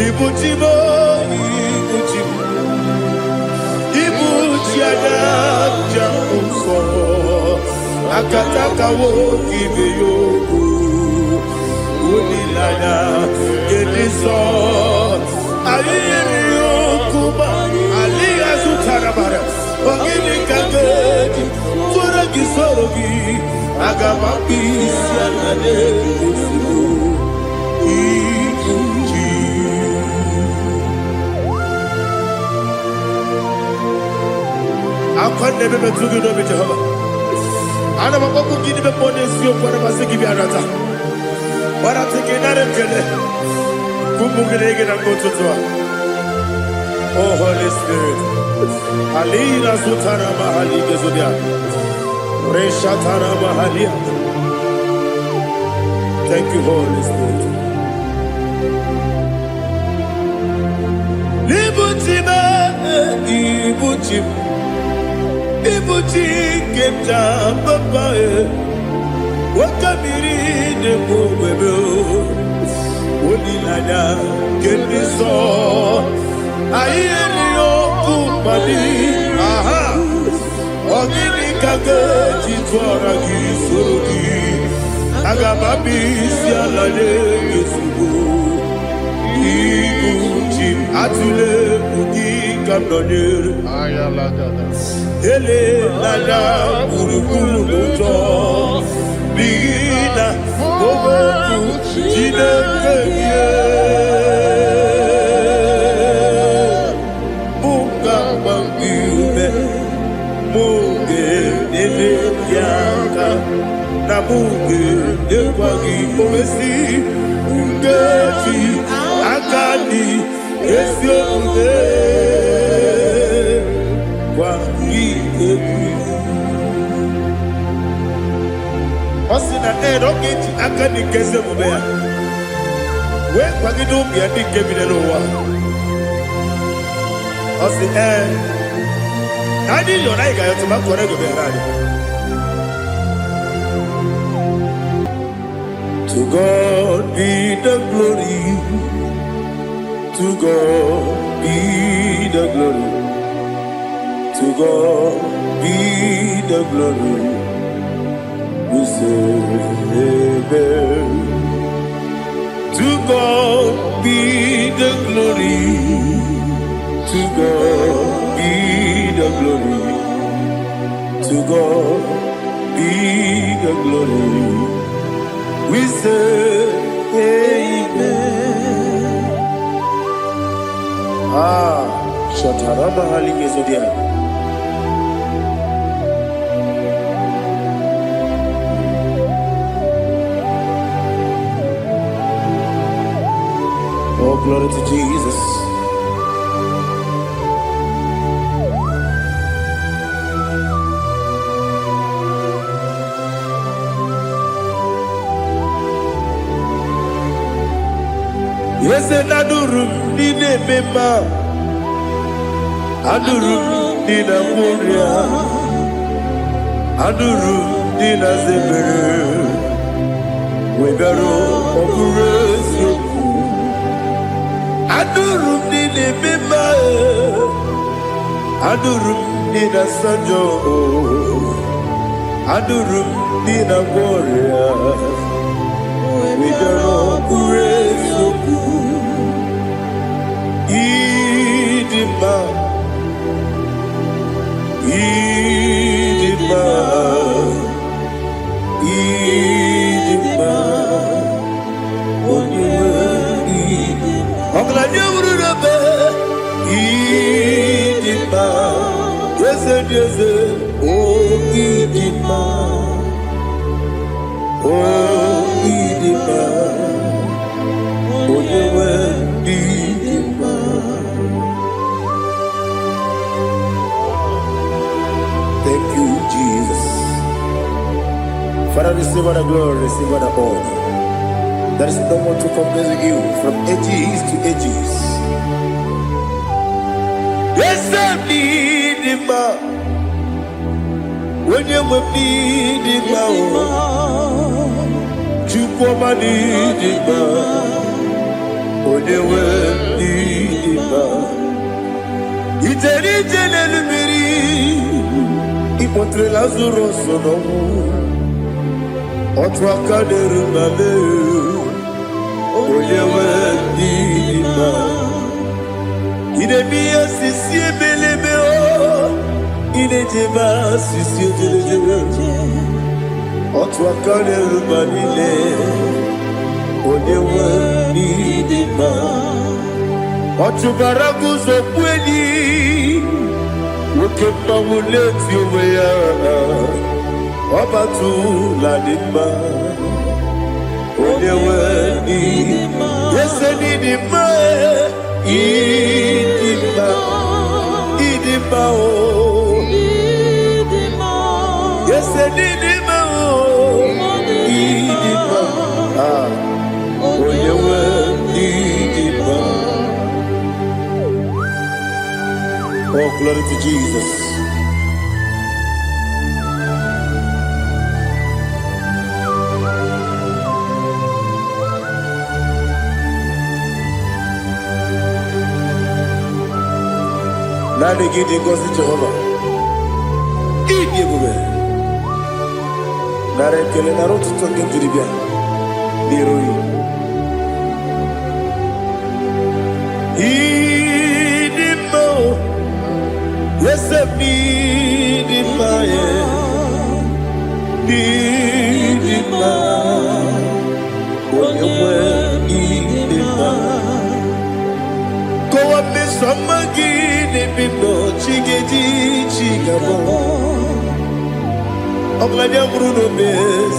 Ibutibo, Ibutibo, Ibutiada, Jamuso, Akataka wo kibeyoku, Unilada, Gediso, Aliyokuba, Aliyazutarabara, Ogini Kageti, Turagi Sorogi, Agamapi, Sianade, I can't never be too good over Jehovah. I never go give the bonus you for a Masiki Biarata. But I'm taking that and get it. Kumbukileg and go to Tua. Oh, Holy Spirit. Alina Sutana Mahali Gezudia. Reshatana Mahalia. Thank you, Holy Spirit. Libutime, Ibutim. Ibuti kemta papa wakamiri de bobebe onilada keniso ayeni okupadi aha ogini kage titwara gisorogi agababi sialade yesugo ibuti atule ugi kamdonyer ayalada ele lada kurukuru moto bina oboku jinekeye munga bangiume munge nene yaka na munge nekwagi omesi ngeti akani esiomude Osina roketi akani keze mubea. We kwagidu biandi kebine lowa. Osi nadi yona iga yote makore goberani. To God be the glory. To God be the glory. To God be the glory. We say amen. To God be the glory. To God be the glory. To God be the glory. We say amen. Shataraba Haligezodia. Oh, glory to Jesus. Yes, and Adurum Dine Bema Adurum Dina Moria Adurum Dina Zebere Webero Okuresi Adurum Dine Bema Adurum Dina Sanjo Adurum Dina Moria Webero Okuresi Idima, Idima, Idima, Idima, yes, yes, oh Idima, oh Idima, oh Idima. Thank you, Jesus. Father, receive all the glory, receive all the honor. There is no one to compare with you from ages to ages. Yes, I need him. When you need him, you come and need him. When you ijele lumiri ipotre Lazarus sonomu otu aka derumale onyewe n'ime idemiya sisi ebelebe o idejeba sisi ojelejebe otu aka derumalile onyewe n'ime ọchụbara guzo kweli nwoke mmanwụ leti onwe ya ọbatụla dị mma onyewe n'ime ese n'ịdị mma ịdị mma ịdị mma o ese n'ịdị mma o ịdị mma onyewe n'ịdị mma. Oh, glory to Jesus. Nani gidi ngozi Jehovah. Idi bube. Nare kele naro tuto ngiri bia. Niroi. Idi mo. Yes, need in my need in my when you were need in my go up me some again if you know chigedi chigabo Oglania Bruno Bez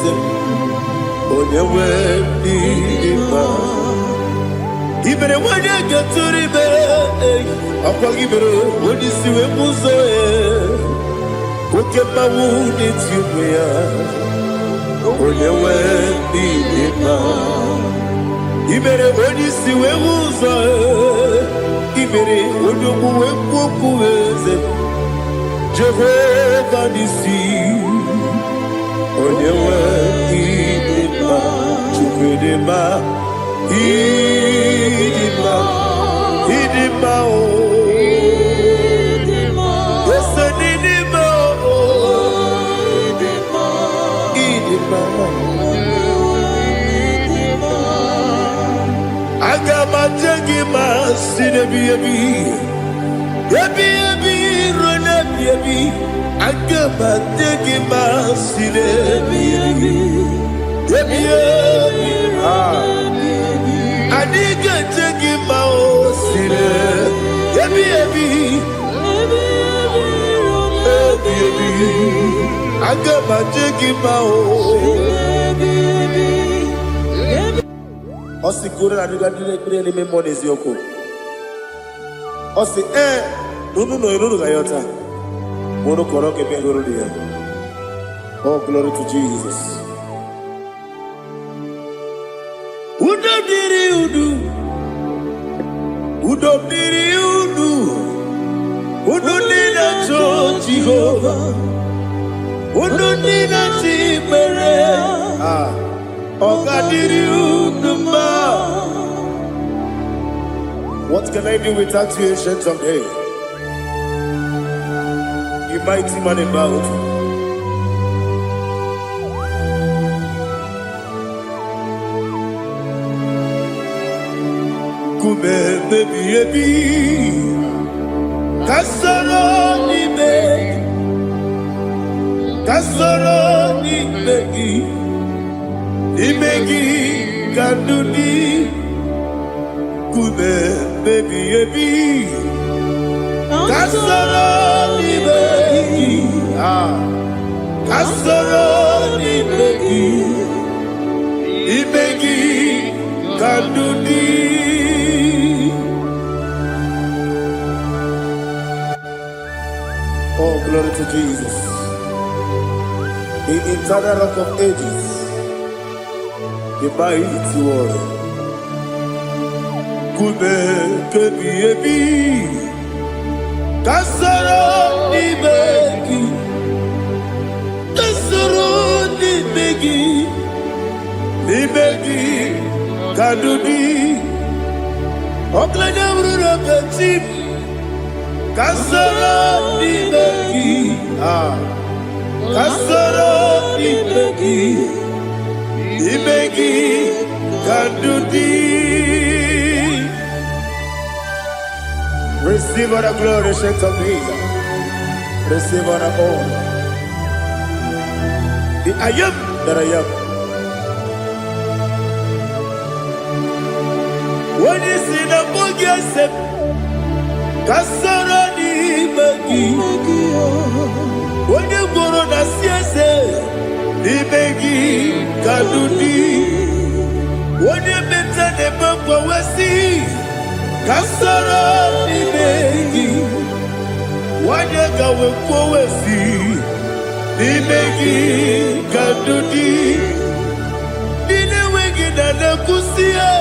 when you were need in my even when you get to the bed, I'll give it when you see a muso. Look at my wound, it's you, when you went in my. Even when you see a muso, even when you move, Jehovah, you see, when you went in my, to put him out. Idima, Idima, yes, Idima, Idima, Agama Jagima, Sinebi, Yabi, Ronabi, Agama Jagima, Sinebi, Yabi, I need to take him out, I got my take him out. Osi kura na nigga ni money is yoko. Osi no gayota. Mono koroke pengoro dia. Oh, glory to Jesus. Udo nina cho Jehovah. Udo nina chibere. Ogadiri uduma. What can I do without you, ancient of days? You mighty man about. Baby, Kasoro ni begi, kanduni, kube baby, Kasoro ni begi, kanduni. Oh, glory to Jesus. The eternal rock of ages, the mighty one. Kube kebi, Kasoro ni begi, kadudi. Oklanya bruno petit. Kasoro n'imegi. Kasoro n'imegi. Imegi kandudi. Receive all the glory, shake of Jesus. Receive all the honor. The I am that I am. When you see the book, you say, Kasara ni magi. When you go on the siase, ni magi kadudi. When you mention the book, we see, Kasara ni magi. When you go we see, ni magi kadudi. Ni ne wegi na ne kusiye.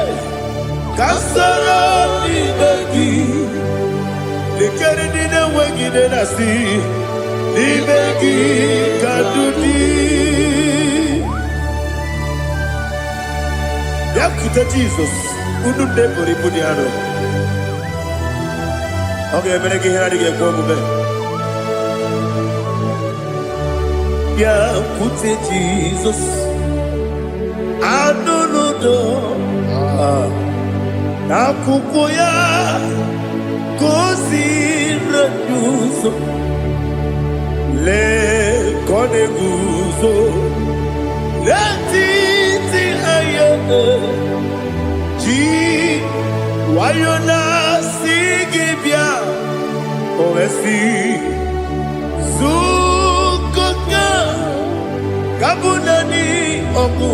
Kasara ni magi. The carry the wegi de nasi. Ni magi kadudi. Yakuta Jesus. Unu debori budiano. Okay, I'm going to get here for a moment. Yakuta Jesus. I don't know. Nakukoya kosi reduso le koneguso le titi ayane ji wayona sigibia oesi zukoka kabunani oku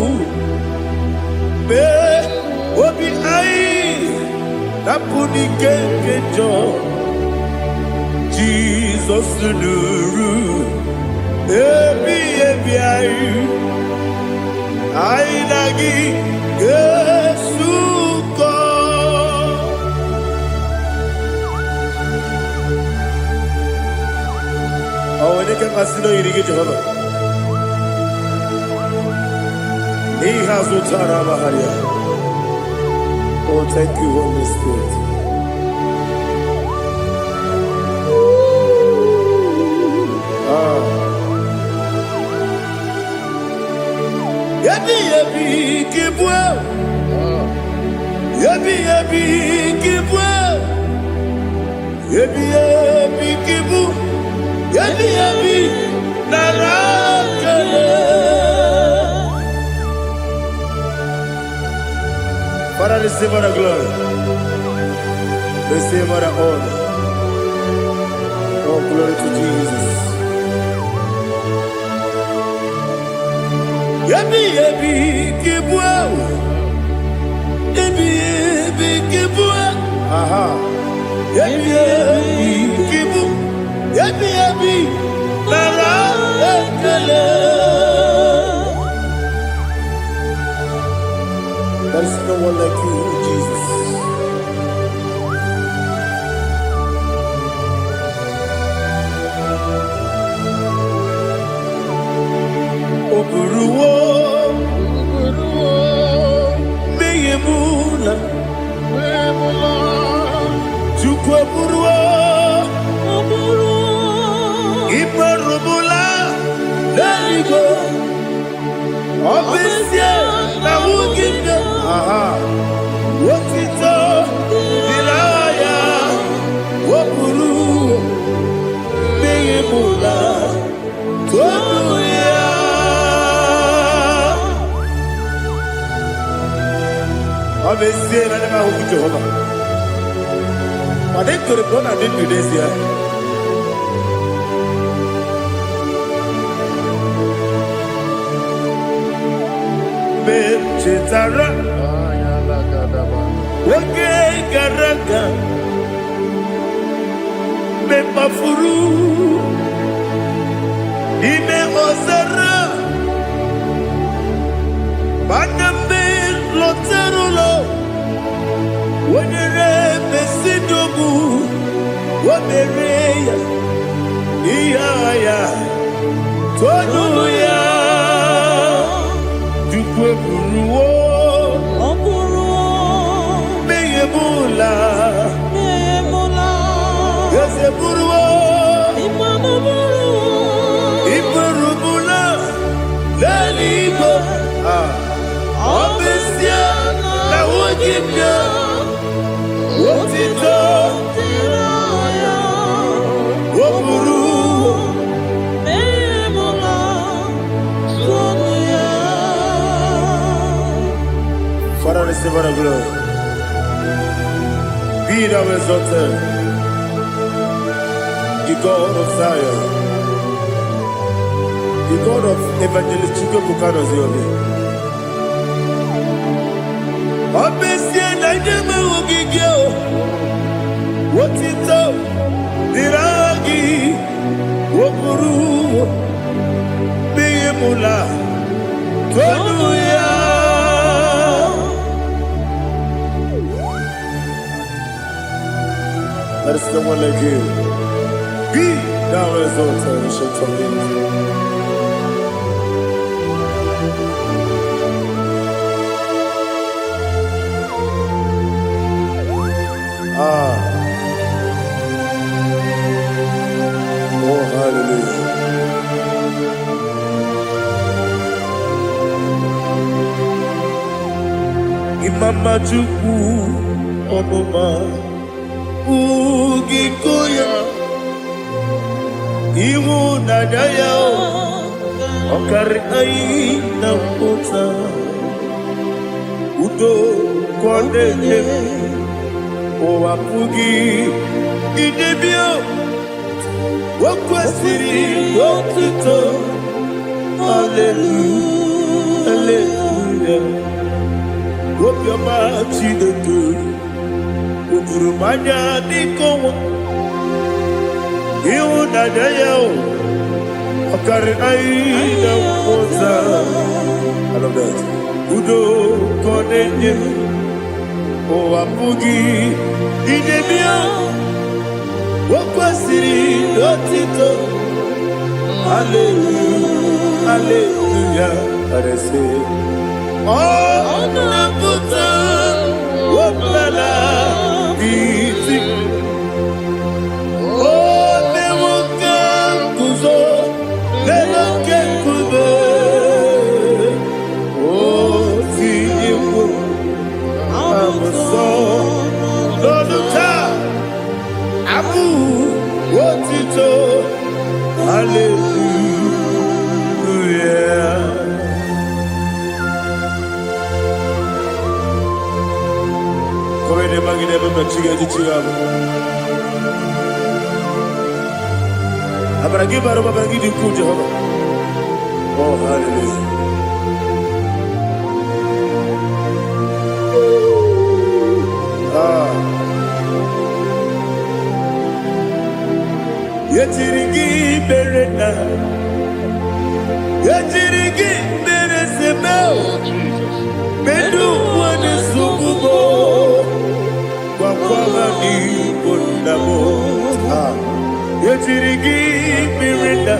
be obi ai Napuni kenjo Jesus nuru ebi ayu ai nagi Yesuko awene ke masino irige Jehovah He has utara baharia. Oh, thank you, Holy Spirit. Yabi yabi kibwa. Yabi yabi kibwa. Yabi yabi kibu. Yabi yabi narakale. Father, receive all the glory. Receive all the honor. Oh, glory to Jesus. Yabi yabi kibwa. Yabi yabi kibwa. Aha. Yabi yabi kibu. Yabi yabi nara ekele. There is no one like you, Jesus. Oburuwo, meyemula, chukwu oburuwo, imarubula, leligo, obesie na wugide. Aha. Wotito dilaya wopuru meyemula toduya Obesie na nema huku Jehovah. Madem to the blood I did today here. Chetara Wage Garaga Me Mafuru Ime Ozara Baname Loterulo Wenere Besidobu Wamereya Iyaya Tonuya Buruwo, meyemula, yese buru. for the glory. Be thou exalted, the God of Zion, the God of Evangelist Chike Bukano Ziobi. Obesia na jeme ogigio, wotito, diragi, wokuru, biyemula, tonuya. There is no one like you. Be thou exalted, ancient of days. Oh, hallelujah. Imama Chukwu Omuma Ugikoya Iwu Nadaya Okari Aina Kota Udo Kondele Owapugi Idebio Wakwasiri Wotito Hallelujah Hallelujah Wopioma Chidetu Ukurumanya Nikowa Iwu Nadaya Okari Aina Kota I love that Udo Kondele Owapugi Idebio Wakwasiri Lotito Hallelujah Hallelujah I say Oh Naputa Wapala Biti Oh Newoka Kuzo Newoka Kuzo Oh Tiyewo Lọ́dúnká, Abu, Wotito, Hallelujah. Come ne magine baba chiga di chiga. Abragi baro babragi di ku Jehovah. Oh, hallelujah. Yetirigi berena, yetirigi beresebel, bedu wane sububo, wakwala ni bondabo. Yetirigi berena,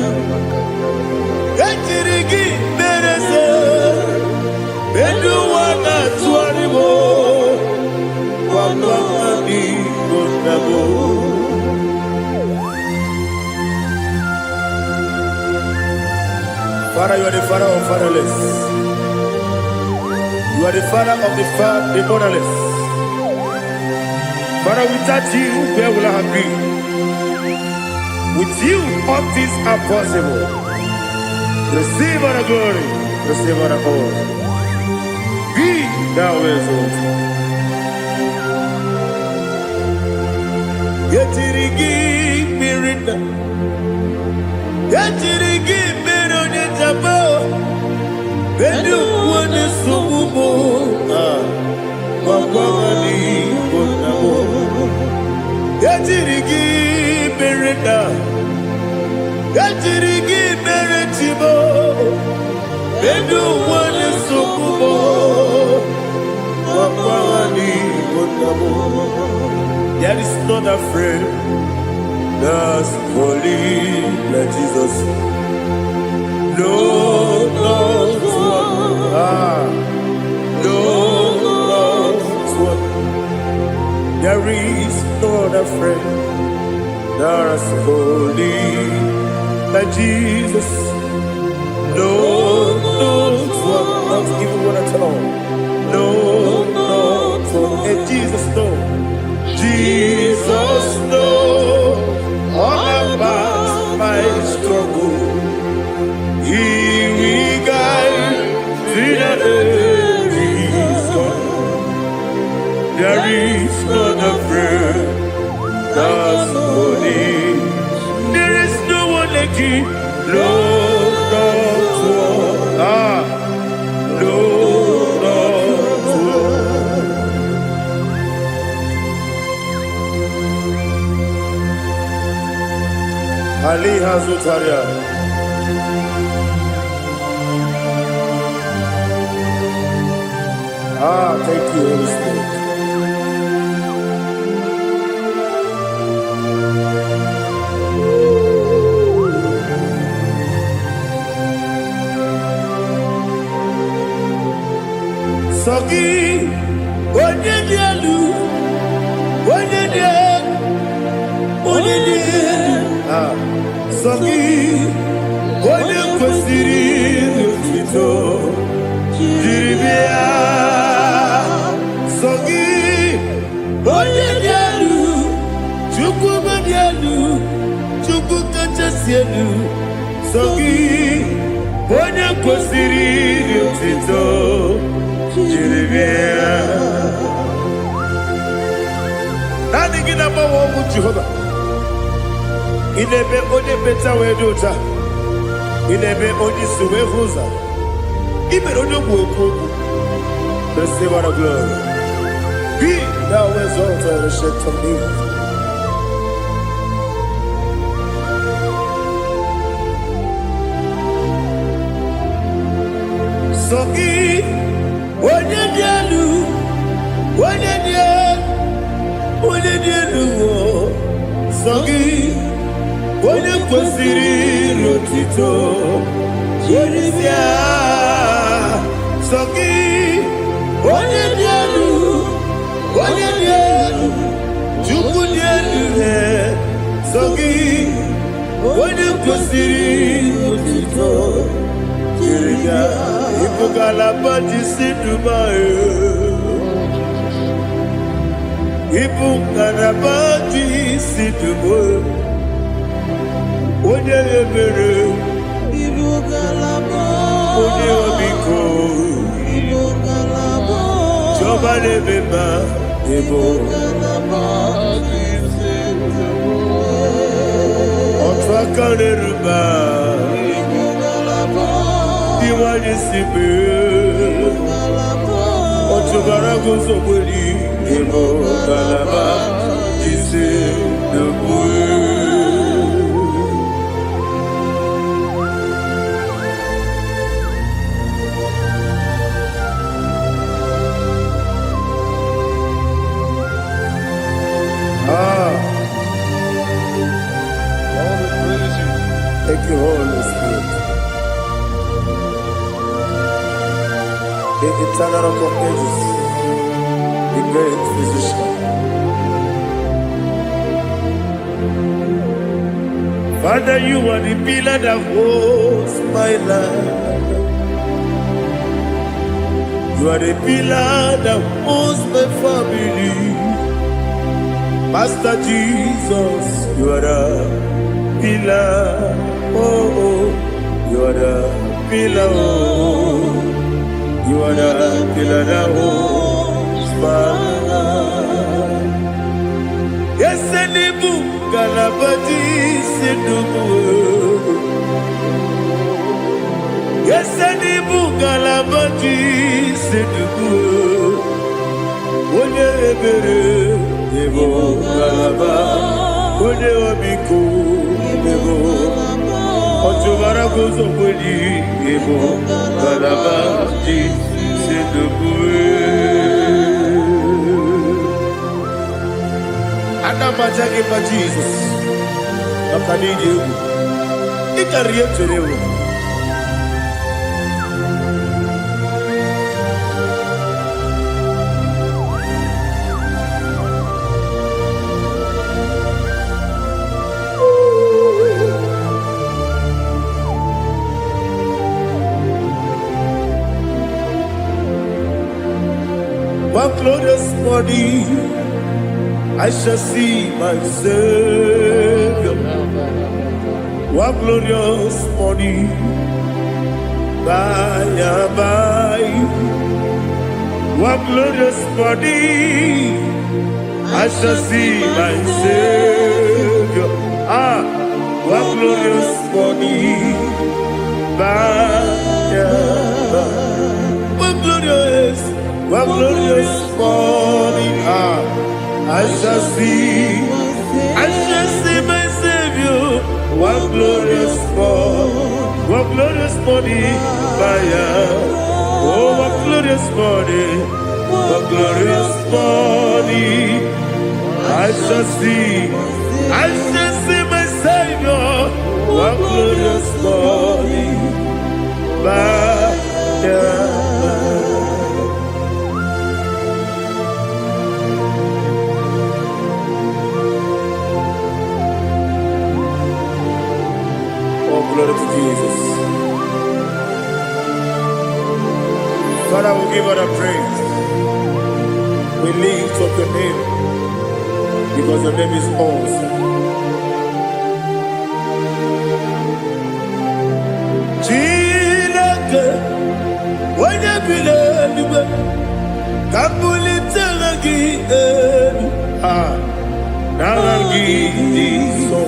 yetirigi berese, bedu wana tuaribo, wakwala ni bondabo. Father, you are the father of fatherless. You are the father of the motherless. Father, without you, where will I have been? With you, all things are possible. Receive all the glory, receive all the honor. Be thou exalted. Yetirigi mirina, yetirigi mirona jabo, bedu wane sububo, wakwani bonabo. Yetirigi mirina, yetirigi miretibo, bedu wane sububo, wakwani bonabo. There is not a friend that's holy like Jesus. No, not one. No, not one. There is not a friend that's holy like Jesus. No, not one. Not even one at all. No, not one. And Jesus knows. Jesus knows all about my struggle. He will guide me to the Lord of war. Lord of war. Ali Hazutaria. Thank you, Holy Spirit. Sogi, Onyedielu, Sogi, Onyekwesiri otito, jiribia. Sogi, Onyedielu, Chukwu kachasielu. Sogi, Onyekwesiri otito, jiribia. Nani gina mawa omu Jehovah. Inebe onye beta wedota. Inebe onye suwe huza. Ibe onye mwoku. Receive our glory. Be thou exalted and shed to me. Sogi, Onyedielu, Sogi, Onyekwesiri otito, jiribia. Sogi, Onyedielu, Chukwu dielu. Sogi, Onyekwesiri otito, jiribia. Ibugalaba jisidumae. Ibugalaba jisidumae. Onye ebere. Ibugalaba. Onye omiko. Ibugalaba. Jọba lebeba. Ibugalaba jisidumae. Ọtụ aka n'eruba. Iwani sibe. Otubara gozoboli. Ibugalaba jisidumae. Thank you, Holy Spirit. The eternal rock of ages, the great physician. Father, you are the pillar that holds my life. You are the pillar that holds my family. Master Jesus, you are the pillar. Oh, you are the pillar. Oh, you are the pillar that holds my life. Yes, Enibu Galabati Sidubu. Yes, Enibu Galabati Sidubu. Onye ebere, Ebo Galaba. Onye omiko, Ebo. Otubara gozoboli, Ebo Galaba Sidubu. Adamajagi pa Jesus. Akaniji ugu. Ikariye terewo. One glorious morning, I shall see my Savior. One glorious morning, by and by. One glorious morning, I shall see my Savior. what glorious morning, what glorious morning, I shall see my Savior, what glorious morning, oh, what glorious morning, I shall see my Savior, what glorious morning, Oh, glory to Jesus. Father, we give all the praise. We lift up your name because your name is awesome. Chilake, when you believe, Kabuli Telagi, Nagi, so.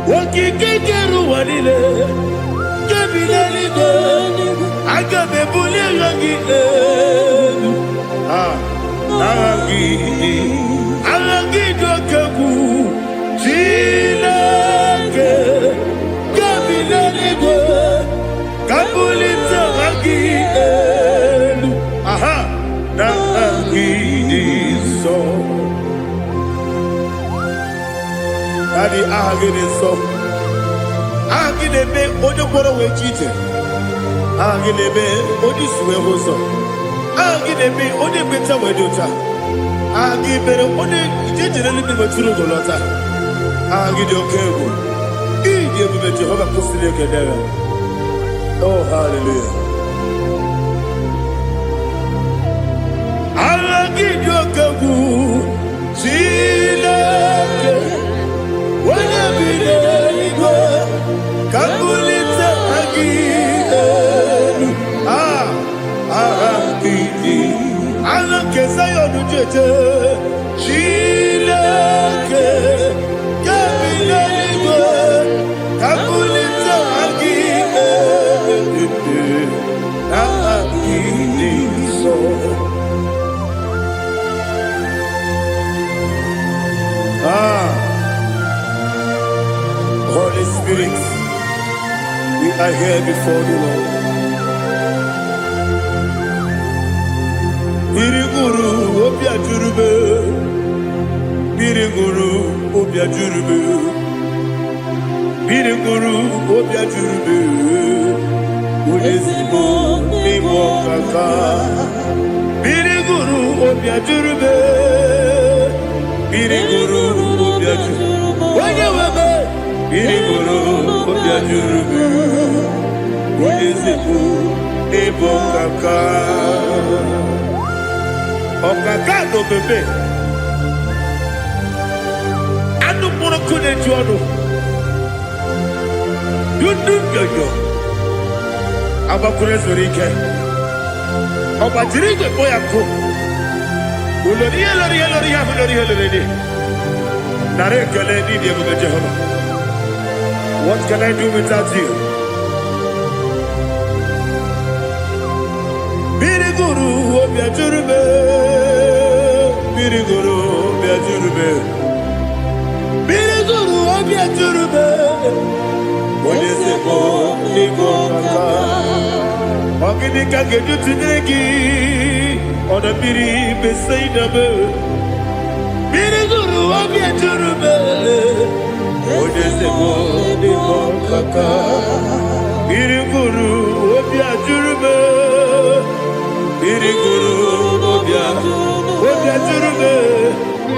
Wakikeru wanile, kebilaligo, agabe bulirangi, alagi dokagu, chilake, kebilaligo, kabulita rangi, nagi so. Daddy, so. Agilebe odoboro we chite. Agilebe odisuwe hoso. Agilebe odebeta we dota. Agibere ode jejerele bi baturo golota. Agide okego. Ide bi Jehova kusile kedera. Oh, hallelujah. Agide okego. Chileke. Wanabideligo. Kabulita agidelu, agidi, alakeza yonujeje, chileke, kabileligo, kabulita agidelu, agidi so. Holy Spirit, we are here before you, Lord. Biriguru obia jurube, biriguru obia jurube, biriguru obia jurube. Udesibo ni mokaka, biriguru obia jurube, biriguru obia jurube. Wanyewebe, biriguru obia jurube. Udesibo ni mokaka. Okaka no bebe. Anu mono kune juano. Dundu yoyo. Abakure zorike. Obajirige boyako. Uloriya. Nare kale ni diye Jehovah. What can I do without you? Biriguru obia jurube. Biriguru obia jurube. Biriguru obia jurube. Odesibo ni mokaka. Ogini kageju tinegi. Ona biri besaidabe. Biriguru obia jurube. Odesibo ni mokaka. Biriguru obia jurube. Biriguru obia jurube.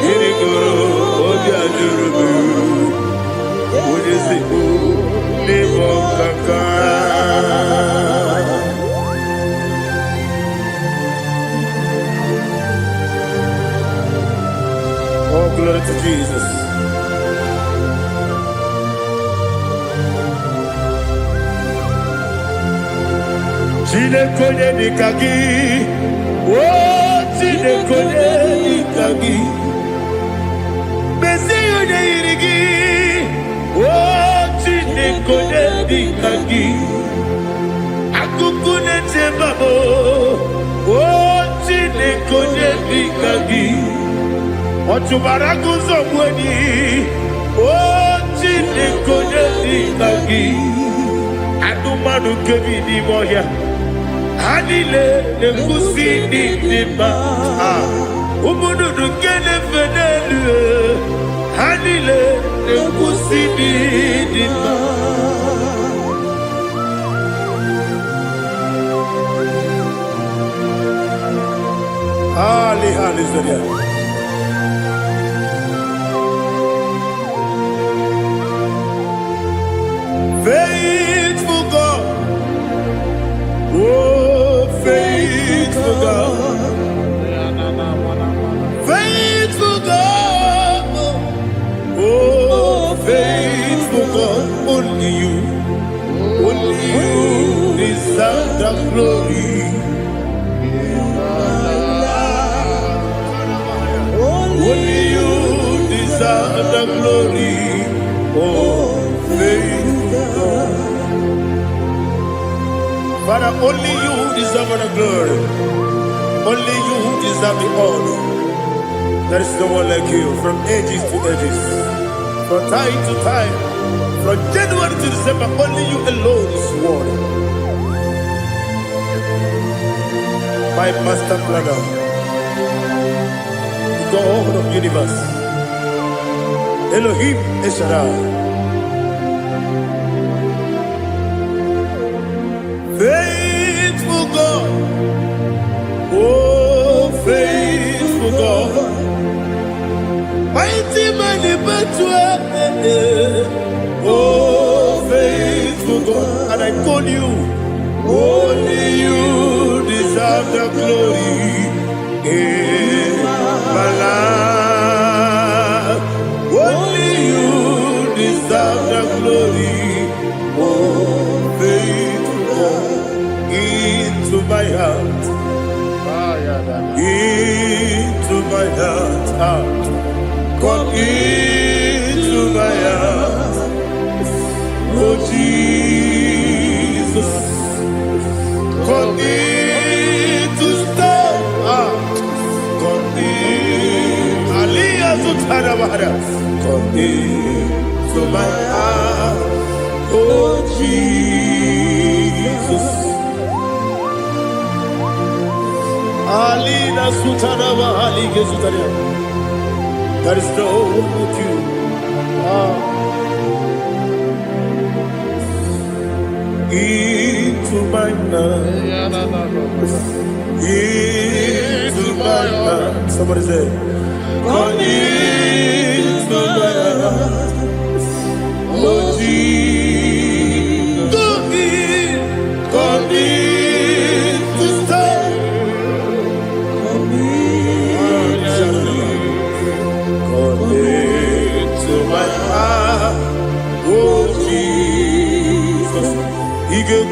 Biriguru obia jurube. Odesibo ni mokaka. Oh, glory to Jesus. Chinekonye nikagi, oh chinekonye nikagi, besi yone irigi, konye dikagi akukune tebabo o chine konye dikagi otubara guzo mweni o chine konye dikagi adumanu kebi ni moya Hanile ne kusini nima Umunudu kene fenelu Hanile ne kusini nima Hali Zodia Faithful God Oh, faithful God, faithful God, oh, faithful God, only you deserve the glory. Only you deserve the glory, oh, faithful God. Father, only you deserve the glory. Only you deserve the honor. There is no one like you from ages to ages, from time to time, from January to December. Only you alone is worthy. My master planner, the God of the universe, Elohim Eshadai. Faithful God, oh faithful God, mighty man in battle, oh faithful God, and I call you, only you deserve the glory in my life, only you deserve the glory, oh faithful God. Into my heart, into my heart, come into my heart, oh Jesus, come in to stay, come in, Aliyah Zutanabara, come into my heart, oh Jesus. Alina Sutanaba Ali Gesutaria. There is no one with you. Into my heart. Into my heart. Somebody say, come into my heart. Oh Jesus. Come in to stay. To my heart, oh Jesus, he gave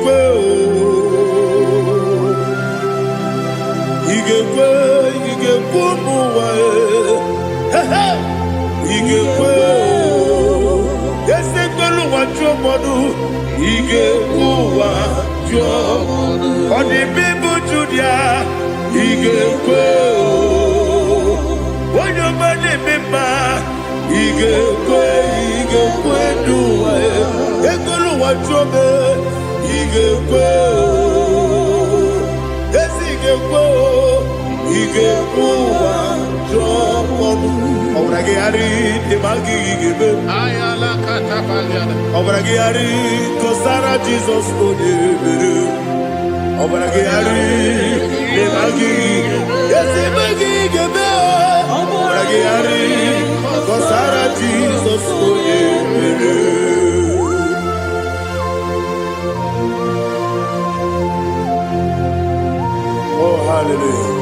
Jesus, oh, hallelujah.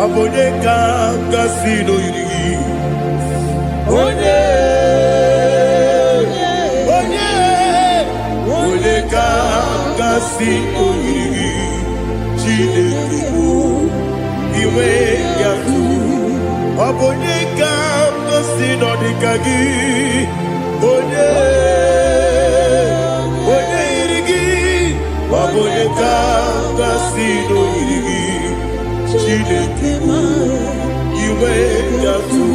Abone kanga sino yiri. Onye si oyiri Chineke iwe gatu obonye ka si no dikagi onye irigi obonye ka si no irigi Chineke iwe gatu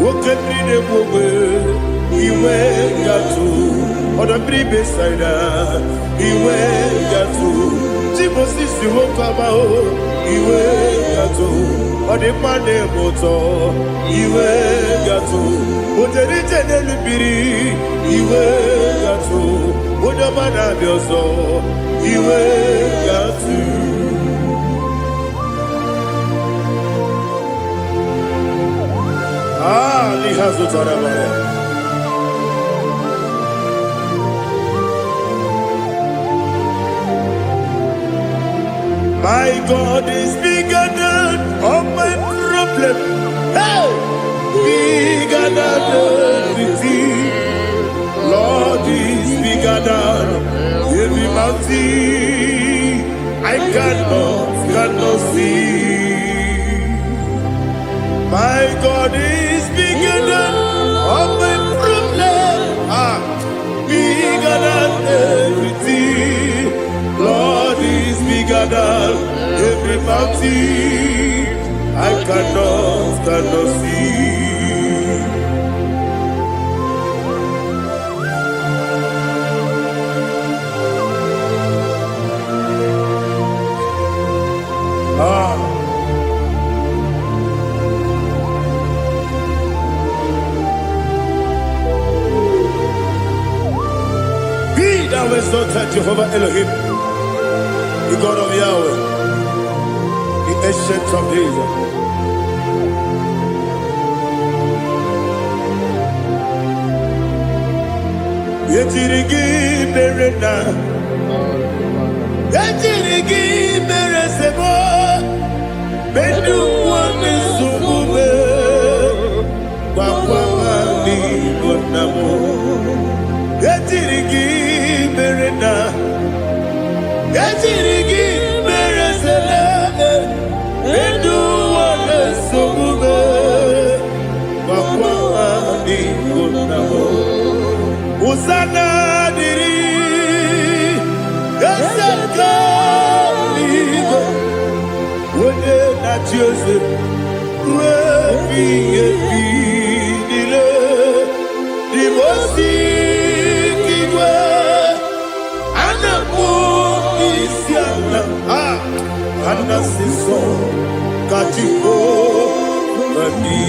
oketri ne bogwe iwe gatu odabri besaida iwe gatu Timosisi wokaba o iwe gatu odipane moto iwe gatu ojerije nelubiri iwe gatu odamana biozo iwe gatu lihazo tarabaya My God is bigger than all my problem. Hey, bigger than everything. Lord is bigger than every mountain. I cannot see. My God is bigger than all my problem. Bigger than everything. Lord is bigger than every mountain. I cannot see. Be thou exalted, Jehovah Elohim, the God of Yahweh, the ancient of days. Yetirigi berena, yetirigi beresemo, bedu wame sumube, wakwamani bonamo. Yetirigi berena, yetirigi beresele, bedu wame sumube, wakwamani bonamo. Usana diri, esaka ligo, wone na Joseph, wepi dile, dimosi kiwe, anapo isiana, anasiso katiko mani.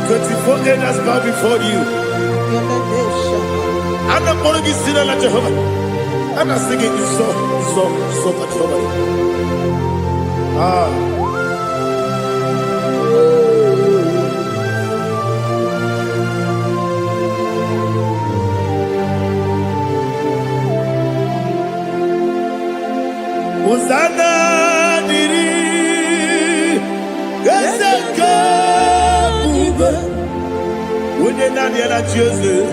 24 elders bow before you. I'm not going to sit like Jehovah. I'm not singing this song at Jehovah. Hosanna diri, Eseka. When you're not here at Jesus,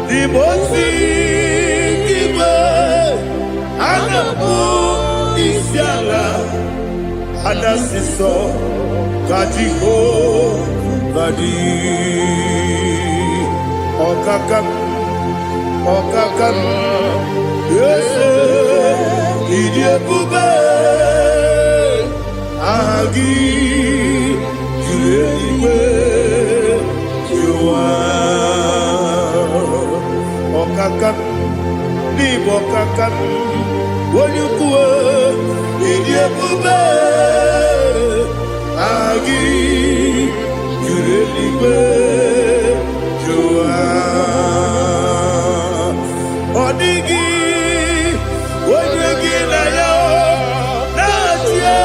the most is Yala, and that's the song, Kajiho, Vadi, Okakam, yes, Idiot Bube. Agi, Juliwe, Jua, Okakam, Nibokakam, Wonyukue, Idiabube, Agi, Juliwe, Jua, Odigi, Wonyagi na yo, Natia.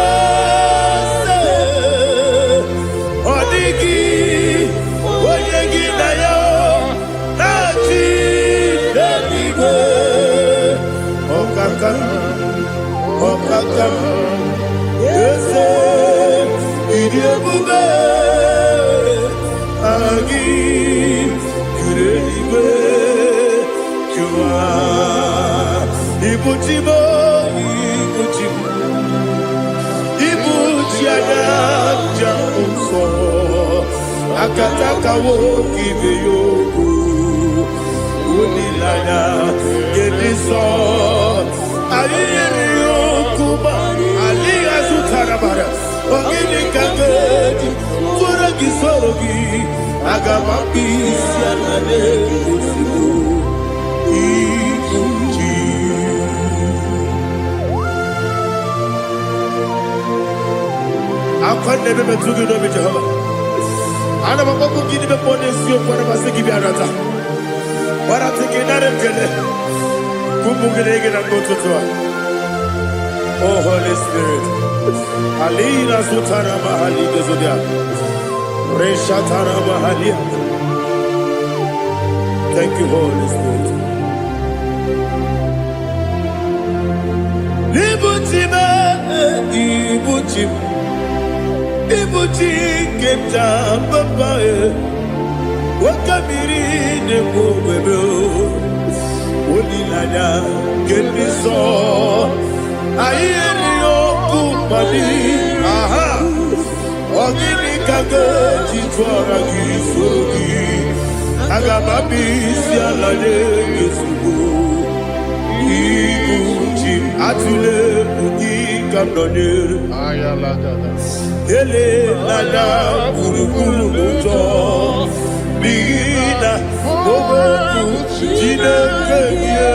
Okakam, yes, Idiabube. Ibuchimo, Ibuchimo, Ibuchiana, Jamuso, Akataka wo Kibeyoku, Unilana, Gediso, Aliyokuba, Aliya Zutarabara, Ogini Kagedi, Kuragi Sorogi, Agamapi, Sianane, Ibuchi. I never took it over Jehovah. I never go give the bonus you for a Masiki Biarata. What I think in that Gele, Kumugregin and go to Tua. Oh, Holy Spirit. Alina Sutara Mahali Gazodia. Reshatara Mahali. Thank you, Holy Spirit. Libutime, Ibuchim. Ibuchi keta babae, wakamiri ne mubebe, unilanya kemiso, ayeri okupali, aha, ogini kage chitwara kisogi, agamabi sialane kesubu, Ibuchi atule ugi kamdonir, ayalagada. Ele nana kurukuru muto Bina Boboku Jine kenye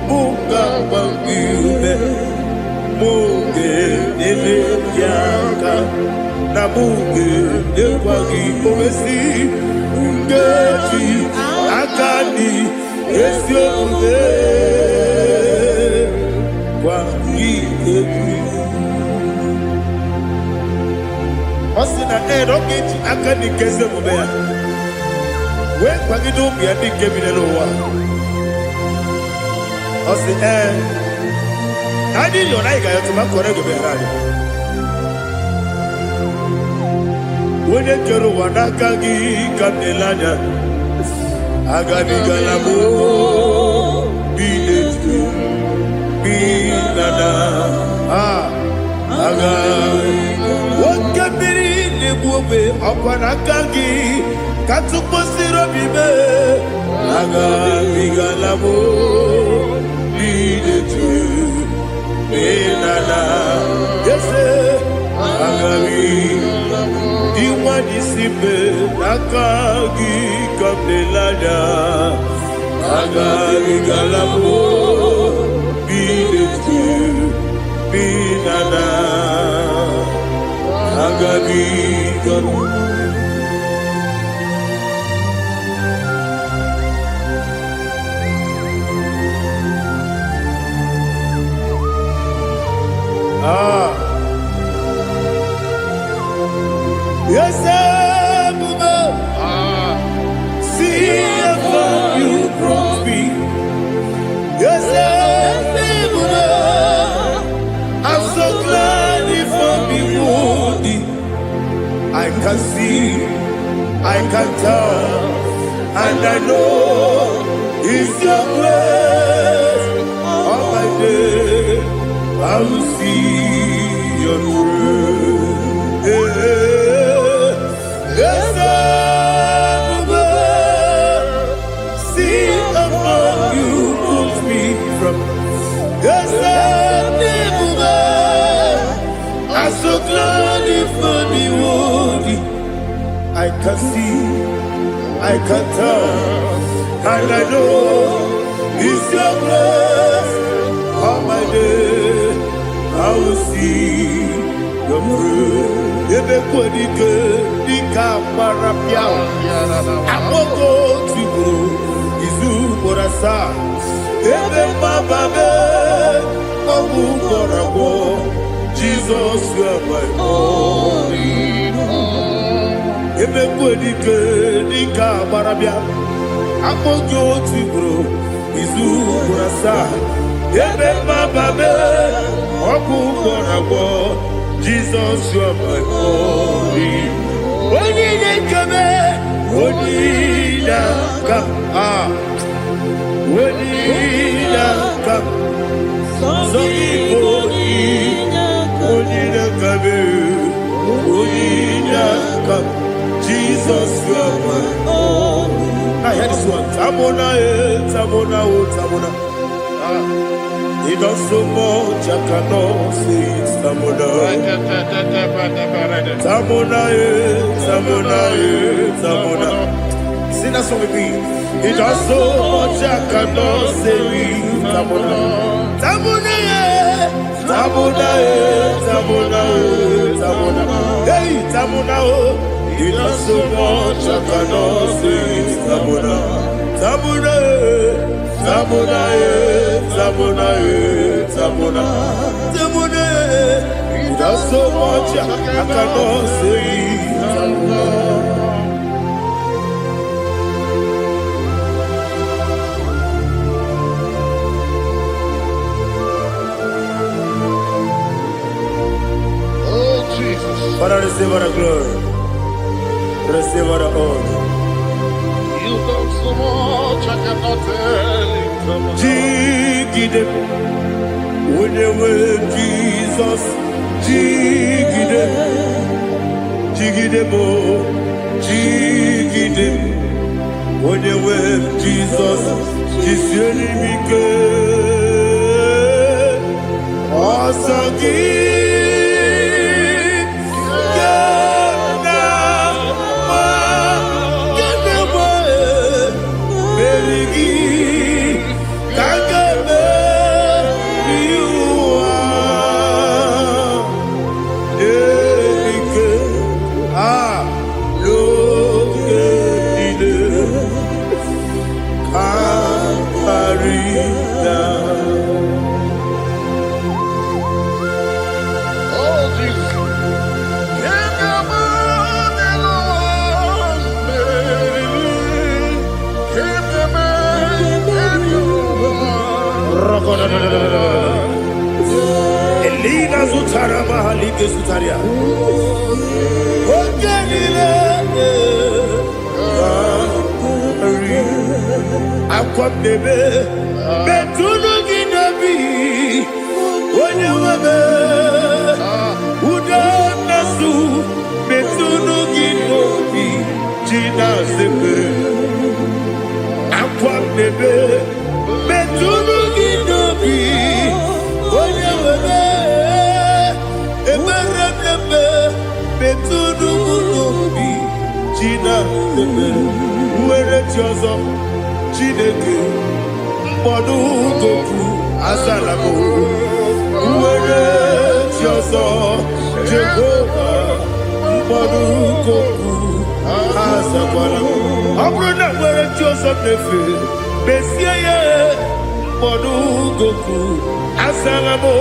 Munga bangiune Munge nele yaka Na munge newagi omesi Ungeji akani Esyo unge Osina rokeji akani keze mubea. We kwagido biadi kebinelo wa. Osi Nadi yona iga yotuma korego berani. Wene kero wanakagi kamnelanya. Agani galamo binetu. Binana aga wakabiri lebuwe akwanakagi katuposiro bibe aga bigalamo binetu binana yese aga diwani sibe nakagi kamdelada aga bigalamo Binana Agabi Garu Yes, see if you brought me. Yes, I'm so glad if I'm wounded. I can see, I can tell, and I know it's your grace. All my day, I will see your grace. Yes, see above you moves me from. Yes, I'm so glad if only would. I can see, I can tell, and I know it's your grace. All my day, I will see your grace. Ebe kwenike, nika marapia. Amoko tibu, izu morasa. Ebe mababe, omu morabo. Jesus, you are my only home. Ebe kwenike, nika marapia. Amoko tibu, izu morasa. Ebe mababe, omu morabo. Jesus, you are my only. Only come, only come. Now hear this one. Tamona, Tamona, Tamona. He does so much, I cannot see it. Tamona, Tamona, Tamona, Tamona. Sing that song with me. He does so much, I cannot say it. Tamona, Tamona, Tamona, Tamona, Tamona. Hey, Tamona, he does so much, I cannot say it. Tamona, Tamona, Tamona, Tamona, Tamona, Tamona. He does so much, I cannot say it. Tamona. Father, receive all the glory. Receive all the honor. You done so much, I cannot tell it. Jigide, when you were Jesus, Jigide, Jigide bo, Jigide, when you were Jesus, Jisyenimike, Asagi. Elina Zutara Mahalike Sutaria. Oganile Aqua Bebe Betunu Ginabi Onye Wabe Uda Nasu Betunu Ginobi Jina Zepe Aqua Bebe Betunu Ginobi Onye Wabe Betunu Ginobi Jina Zepe Uere Tiozo Chineke Mbodu Goku Azalamo Uere Tiozo Jehovah Mbodu Goku Azalamo Abrona Uere Tiozo Nefe Besiye Mbodu Goku Azalamo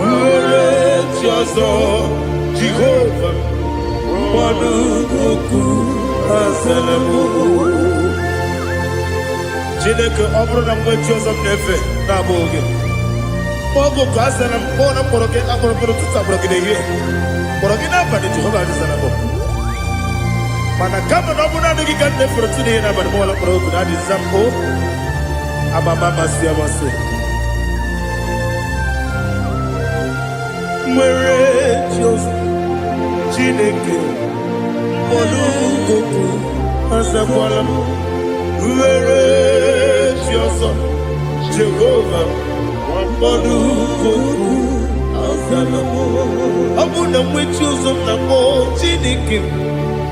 Uere Tiozo Jehovah Mbodu Goku Azalamo Chineke ọbụrụ na mgbe chi ọzọ m na-efe na-abụ oge ọgụ ka a zara m kpọọ na mkpọrọ gị akpọrọ mkpọrọ tutu akpọrọ gị n'ehihie kpọrọ gị n'abalị Jehova adịzara m mana kama na ọ bụ naanị gị ka m na-efere tụ n'ihe n'abalị mọọla mkpọrọ okwu na adịza m o amama amasị amasị nwere chi ọzọ Chineke mkpọrọ okwu azakwala m Uere Chioso Jehovah Mbodu Goku Azalamo Abuna mwechi uzo mnamo Chineke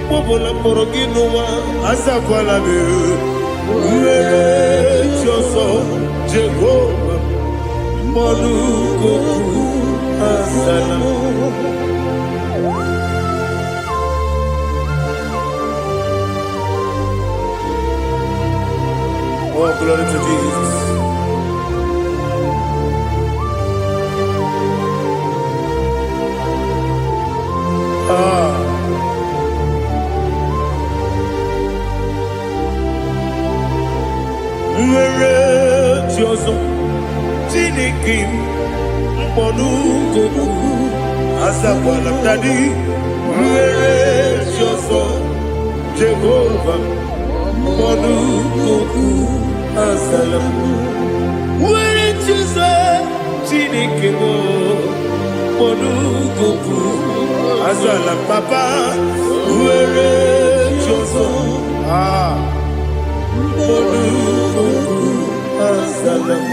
Mbobola mborogi nuwa Azakwala me Uere Chioso Jehovah Mbodu Goku Azalamo Oh, glory to Jesus. Nwere Chioso Chineke Mbodu Goku Azakwala Dadi Nwere Chioso Jehovah Mbodu Goku Azalamo Nwere Chioso Chineke Mbodu Goku Azalamo Papa Nwere Joso. Ah. Assalam.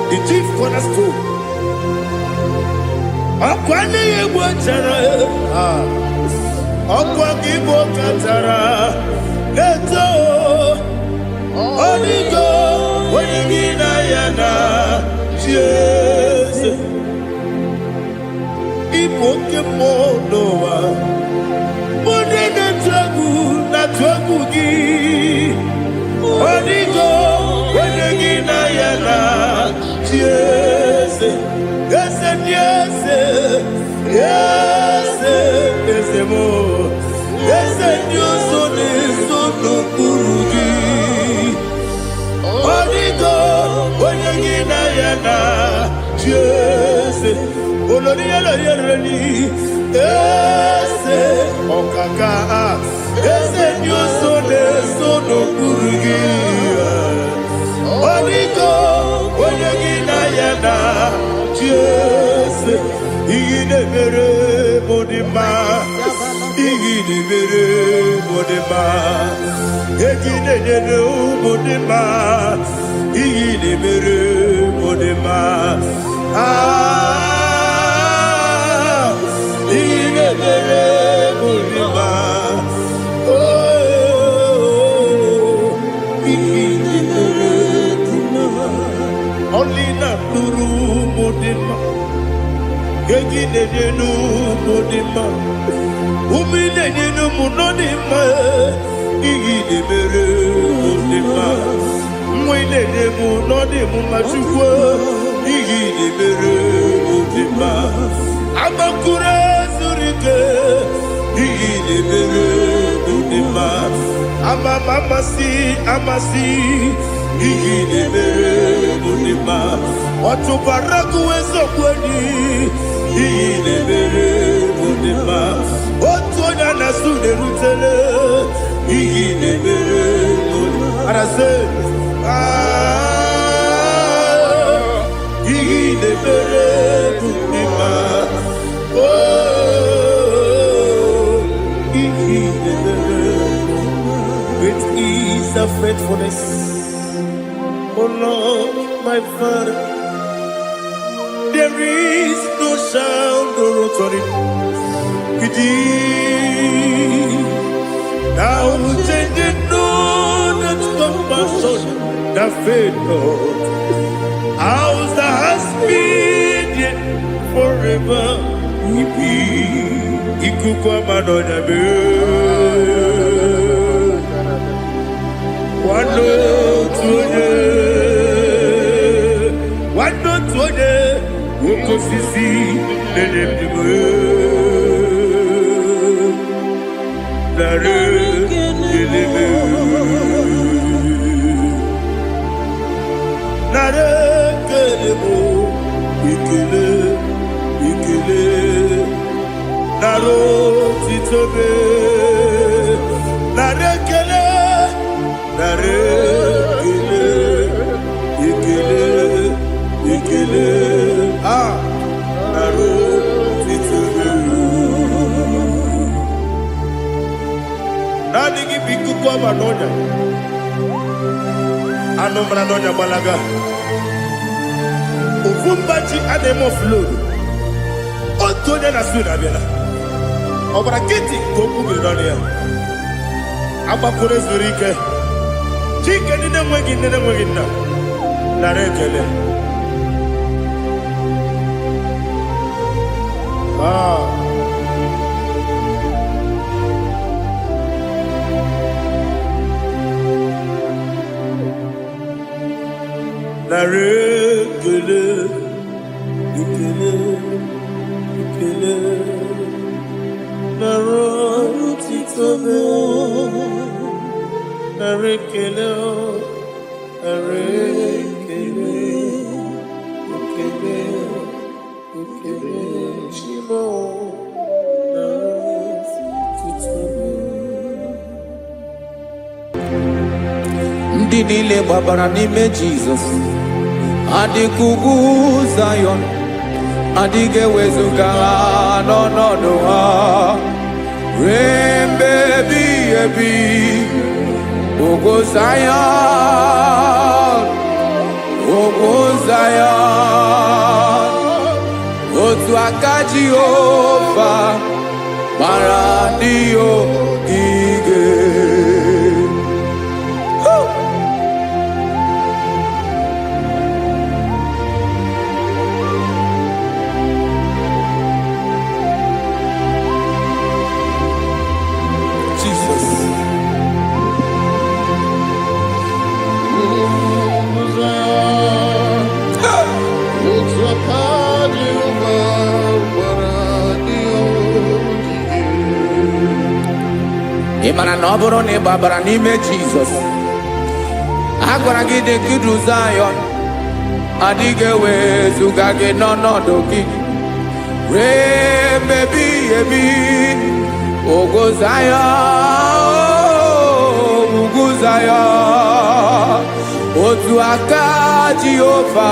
The chief cornerstone. Akwani yebo chara. Akwa kibo katara. Leto. Onigo. Wenigina yana. Jesus. Ipoke monowa. Monene tragu na tragu gi. Onigo. Wenigina yana. Yes, yes, yes, yes, yes, more. Yes, you so no kurugi. Onigo, Onagina yana. Yes, Olori Olori. Yes, Okaka. Yes, you so no kurugi. Onigo, Onagina yana. Yes, Igidebere Modima, Igidebere Modima, Igidebere Modima, Igidebere Modima, Ah, Igidebere Modima, Oh, Igidebere Modima, only not Nuru Modima. Gegidenu Modima, Umidenu Munodima, Igidebere Modima, Mwidenu Nodimu Machukwa, Igidebere Modima, Amakure Zurike, Igidebere Modima, Amasi, Igidebere Modima, Watubaraku Ezokweni, Igidebere Modima, Otonya Nasude Rutele, Igidebere Modima. Arase, Igidebere Modima, Oh, Igidebere Modima. Great is the faithfulness, oh Lord, my Father. There is no sound or authority. Now changing no that compassion, the faith Lord. How's the husband forever? Ikukwa Madonna be. One note, Ukosisi, Nenebime, Nare, Nelebe, Nare, Kelebo, Ikele, Naro, Titobe, Anambra no Nyabalaga. Uvumbaji anemo flood. Otonya na suna bela. Obra kiti koku bironia. Aba kure zurike. Chike nine mwegi na. Narekele. Narekele. Ikele. Narotitobe. Narekele. Shimo. Ndị niile gbabara n'ime Jizọs adịghị Zion, adịghị ewezuga ha n'ọnọdụ ha ruo mgbe ebighị ebi. Ugwu Zion, otu aka Jehova gbara ndị ogige. Ị mara na ọ bụrụ na ị gbabara n'ime Jizọs, a gwara gị dị ka Zion, adịghị ewezuga gị n'ọnọdụ gị ruo mgbe ebighị ebi. Ugwu Zion, otu aka Jehova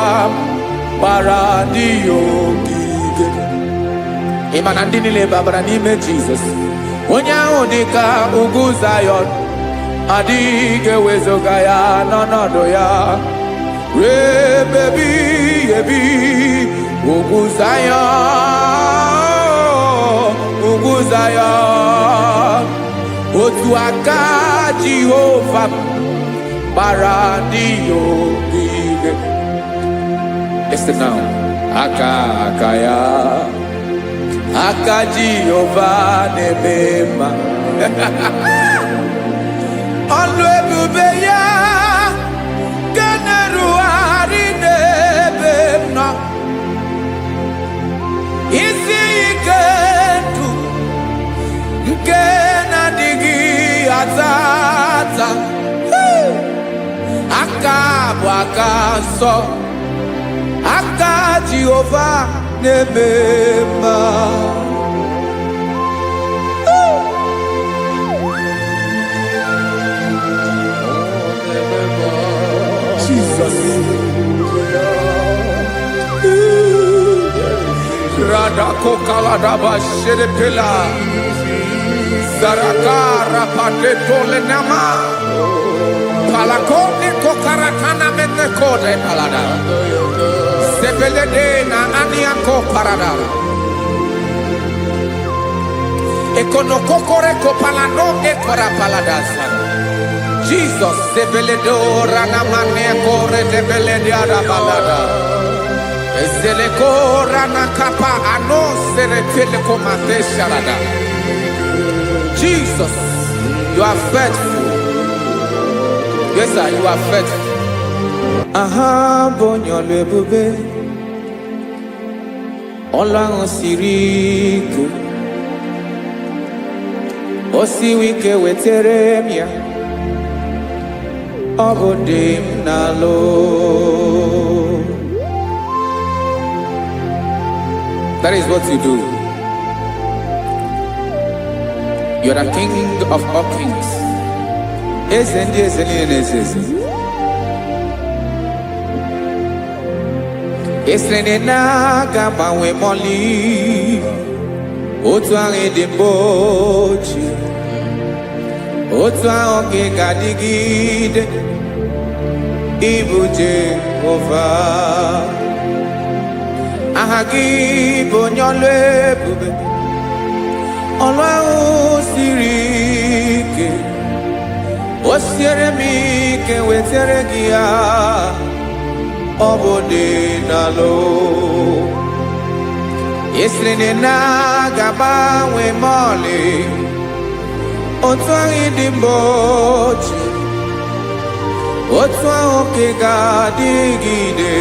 gbara ndị ogige. Ị ma na ndị niile gbabara n'ime Jizọs, onye ahụ dị ka ugwu Zion, adịghị ewezuga ya n'ọnọdụ ya ruo mgbe ebighị ebi. Ugwu Zion, otu aka Jehova gbara ndị ogige. Listen now. Aka ya, aka Jehova na-eme mma. Ọlụ ebube ya ga na-erugharị n'ebe m nọ. Isi ike ndụ nke na-adịghị ata. Aka bụ aka nsọ, aka Jehova na-eme mma. Jesus. Radako kaladaba sherepela. Zarakara patole nama. Palakone kokaratana mene kode palada. Sebelede na aniako parada. Ekono kokore kopalano ekora paladasa. Jesus sebeledo rana mane kore debelede arabalada. Ezele korana kapa ano sere telekomate sharada. Jesus, you are faithful. Yes, sir, you are faithful. Aha, bonyo lebube. Ola osiriku. Osi wike weteremia. Obodim nalo. That is what you do. You are the King of all kings. Esrene na gama we moli. Otu ange dimbochi. Otu ange gadigide. Ibu Jehovah. Aha gị bụ onye ọlụ ebube, ọlụ ahụ siri ike. O siere m ike wetere gị ya, ọ bụ dị n'alụ. Esiri na ga-agbanwe m ọlị, otu ahụ dị mgbe ochie, otu ahụ ka ga-adịgide.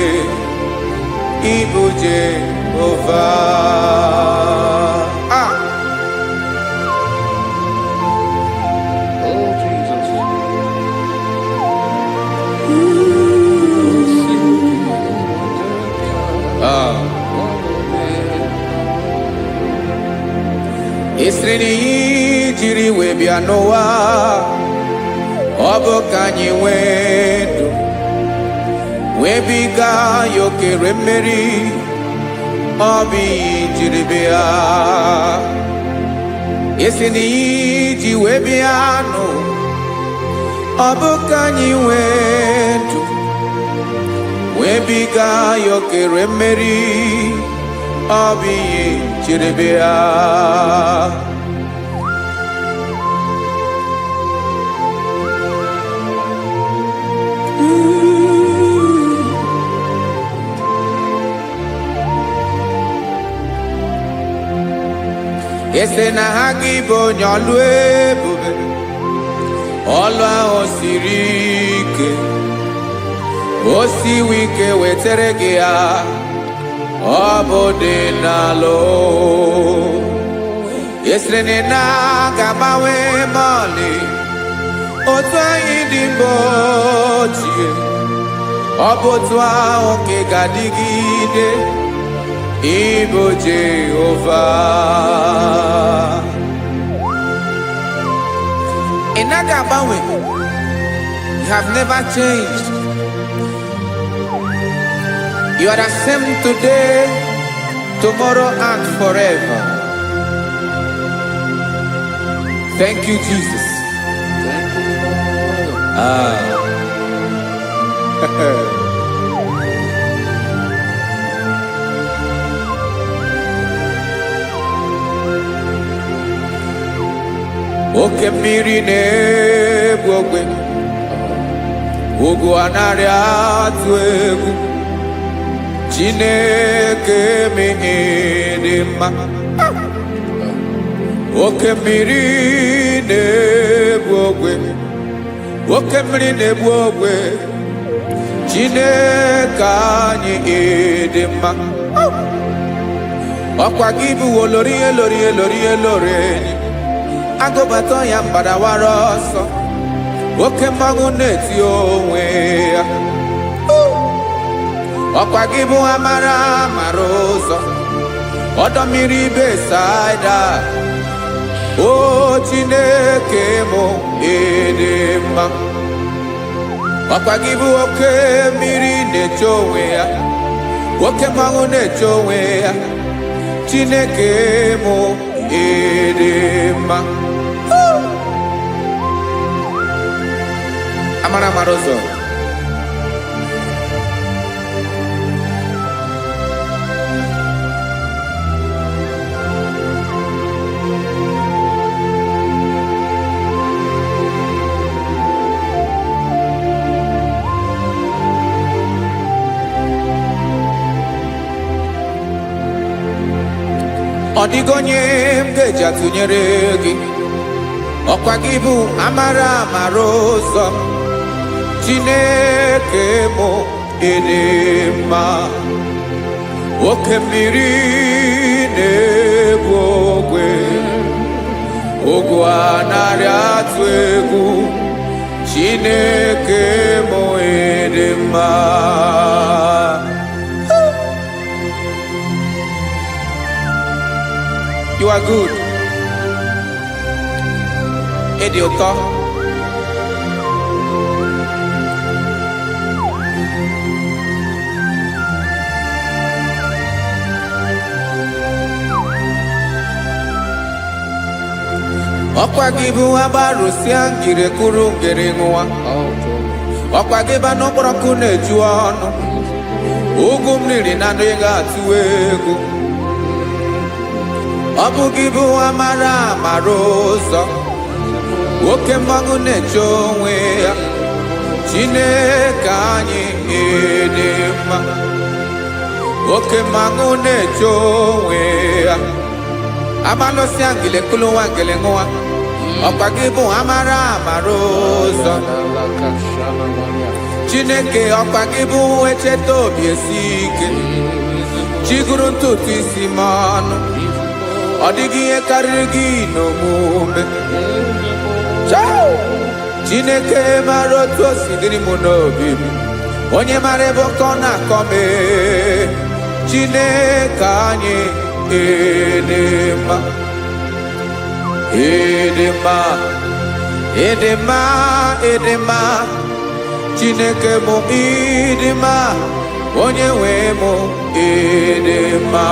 Ibu Jehovah. Oh, Jesus. Esiri na ihe jiri wee bịa n'ụwa, ọ bụ ka anyị nwee ndụ, wee biga ya okere mmeri. Ọ bụ ihe jiri bịa. Esi na ihe ji wee bịa nụ, ọ bụ ka anyị nwee ndụ, wee biga ya okere mmeri. Ọ bụ ihe jiri bịa. Ese na ha gị bụ onye ọlụ ebube, ọlụ ahụ siri ike. O siwe ike wetere gị ya, ọ bụ dị n'alụ. Esiri na ga-agbanwe m ọlị, otu anyị dị mgbe ochie, ọ bụ otu ahụ ka ga-adịgide. Ibu Jehovah. Ị naghị agbanwe. You have never changed. You are the same today, tomorrow, and forever. Thank you, Jesus. Thank you, Lord. Oke mmiri na-egbu ogwe, ugwu anaghị atụ egwu. Chineke mee dị mma. Oke mmiri na-egbu ogwe, oke mmiri na-egbu ogwe. Chineke anyị dị mma. Ọkwa gị bụ olori elori elori elori enyi, agụbata ya mbadawara ọsọ. Oke mmanwụ na-eti onwe ya. Ọkwa gị bụ amara amara ụzọ, ọdọ mmiri Besaida. O Chineke mụ ịdị mma. Ọkwa gị bụ oke mmiri na-eche onwe ya, oke mmanwụ na-eche onwe ya. Chineke mụ ịdị mma. Amara amara ụzọ. Ọ dịghị onye m ga-eji atụnyere gị. Ọkwa gị bụ amara amara ụzọ. Chineke mụ ịdị mma. Oke mmiri na-egbu ogwe, ogwu anaghị atụ egwu. Chineke mụ ịdị mma. You are good. Ịdị ụtọ. Ọkwa gị bụ agbarụsịa ngiri kwuru ngiri nwa. ọkwa gị ba n'ụkpọrọkụ na-eju ọnụ ugwu mmiri na ndụ ị ga-atụ egwu ọ bụ gị bụ amara amara ụzọ oke mmanwụ na-eche onwe ya Chineke anyị dị mma oke mmanwụ na-eche onwe ya amalụsị angele kulu wangele nwa ọkwa gị bụ amara amara ụzọ Chineke ọkwa gị bụ echeta obi esi ike chiguru ntutu isi m ọnụ ọ dịghị ihe karịrị gị n'omume Chineke mara otu o si dịrị m n'obi m onye mara ebe ọkọ na-akọ m Chineke anyị dị mma dị mma dị mma dị mma Chineke mụ ịdị mma onye nwe m ịdị mma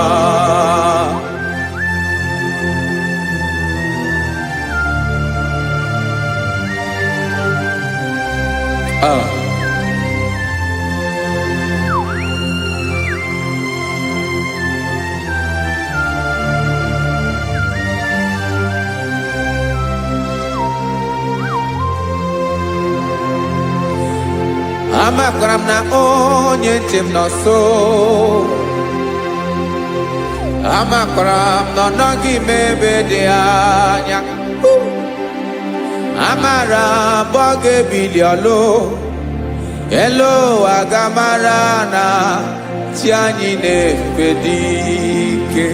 amakwara m na onye nche m nọ nso amakwara m na ọ nọghị m ebe dị anya amara m ọ ga-ebili ọlụ elu aga mara na chi anyị na-efe dị ike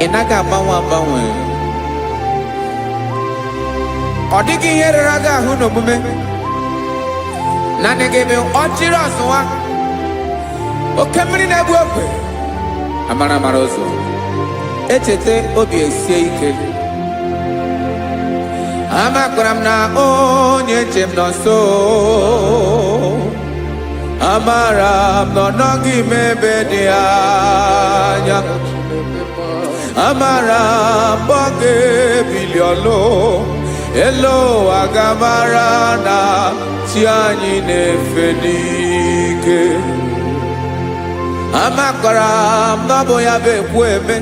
ị naghị agbanwe agbanwe ọ dịghị ihe rere gị ahụ n'omume na gị ọchịrị ọzụwa oke mmiri na-egbu ogwe amara amara ụzọ echeta obi esie ike amakwara m na onye nche m nọ nso amara m na ọ nọghị m ebe dị anya amara m ọ ga-ebili ọlụ elu aga mara na chi anyị na-efe n'ike amakwara m na ọ bụ ya bụ ekwu eme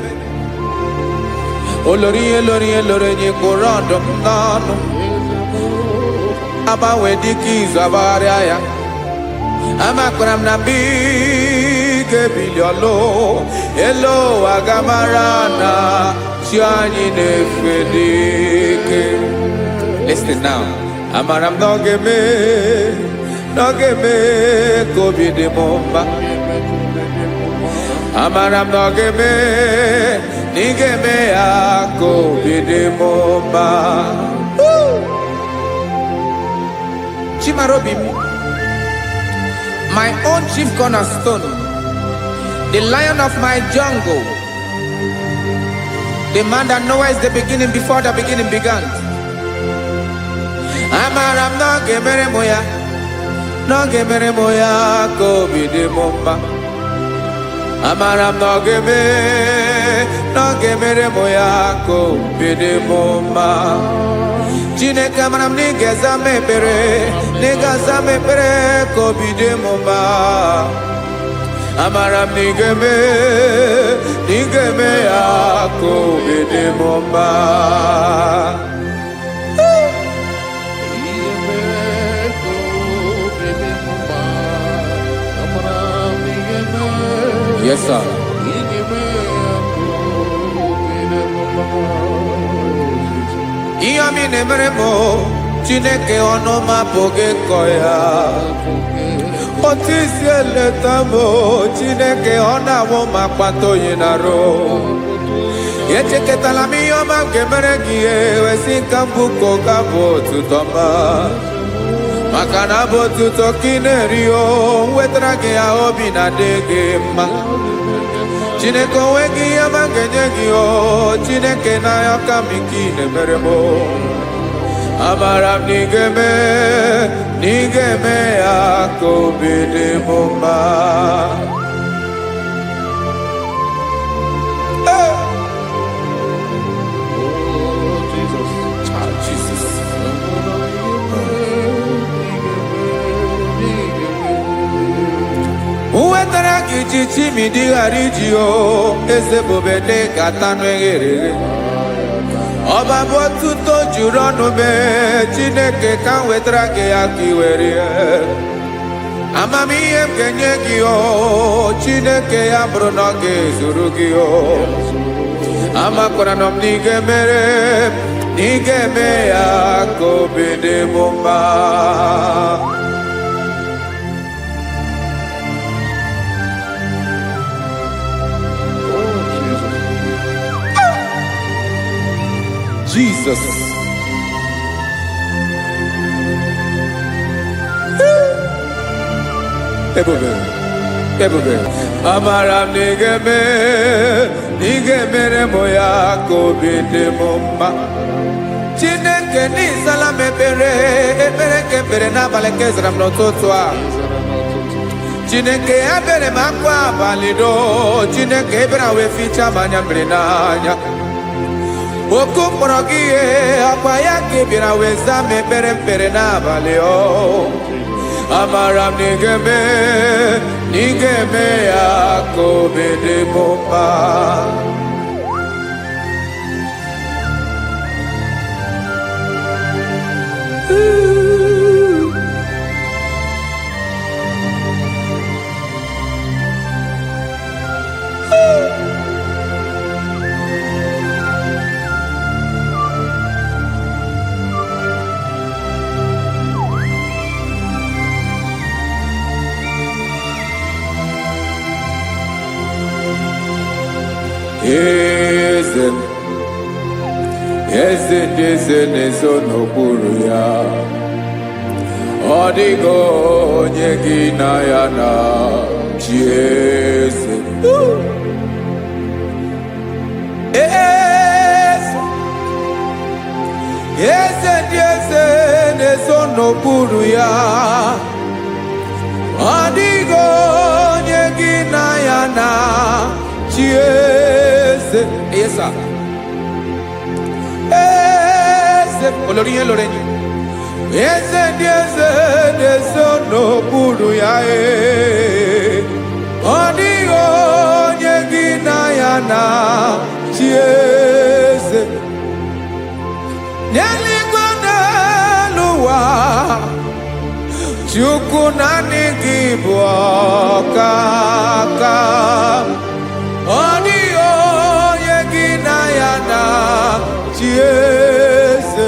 olori ihe lori ihe lori enyi kpụrụ ọdụm n'ọnụ agbanwe dịka izu agbagharịa ya amakwara m na mgbe ị ga-ebili ọlụ elu aga mara na chi anyị na-efe n'ike. Listen now. Amara m na ọ ga-eme ka obi dị m mma. Amara m na ọ ga-eme na ị ga-eme ya ka obi dị m mma. Chimarobi m, my own chief cornerstone, the lion of my jungle, the man that knows the beginning before the beginning began. Amara m na ọ ga-emere m ya, na ọ ga-emere m ya ka obi dị m mma. Amara m na ọ ga-eme, na ọ ga-emere m ya ka obi dị m mma. Chineke amara m na ị ga-aza m ekpere, na ị ga-aza m ekpere ka obi dị m mma. Amara m na ị ga-eme, na ị ga-eme ya ka obi dị m mma. Yes, sir. Ihe mi na-emere m Chineke ọnụ m apụghị ịkọ ya. Otu isi eleta m Chineke ọ na-awụ m akpata oyi n'arụ. Echeketala m ihe ọma m ga-emere gị ewesị ka m bụkọ ga bụ otuto ma. Maka na bụ otuto ka ị na-eri o wetara gị ya obi na-adị gị mma. Chineke onwe gị ihe ọma m ga-enye gị o Chineke n'anya ka m ike ị na-emere m. Amara m na ị ga-eme, na ị ga-eme ya ka obi dị m mma. Jesus. wetara gị chichi ma ịdị ghara iji o eze bobede gata n'eghere ọba bụ otuto juru ọnụ mee Chineke ka m wetara gị ya ka ị were amamihe m ga-enye gị o Chineke ya bụrụ na ọ ga-ezuru gị o amakwara na m na ị ga-emere na ị ga-eme ya ka obi dị m mma. Jesus. Ebube. Amara m na ị ga-emere m ya ka obi dị m mma. Chineke n'ịzala m ekpere ka ekpere n'abalị ka ezara m n'ụtụtụ a. Chineke ya bere m akwa abalị do. Chineke ebere wee fichaa m anya mmiri n'anya. Oku mkpọrọ gị ihe akwa ya ka ị bịara wee zaa m ekpere n'abalị o. Amara m na ị ga-eme ya ka obi dị m mma. Eze ndị eze na-ezo n'okpuru ya, ọ dịghị onye gị na ya na chi eze. Eze ndị eze na-ezo n'okpuru ya, ọ dịghị onye gị na ya na chi eze. Yes, sir. Olórí yẹn lórí yẹn. Eze ndị eze na-ezo n'okpuru ya ọ dịghị onye gị na ya na chi eze. N'eluigwe n'elu ụwa Chukwu naanị gị bụ ọkaka. Ọ dịghị onye gị na ya na chi eze.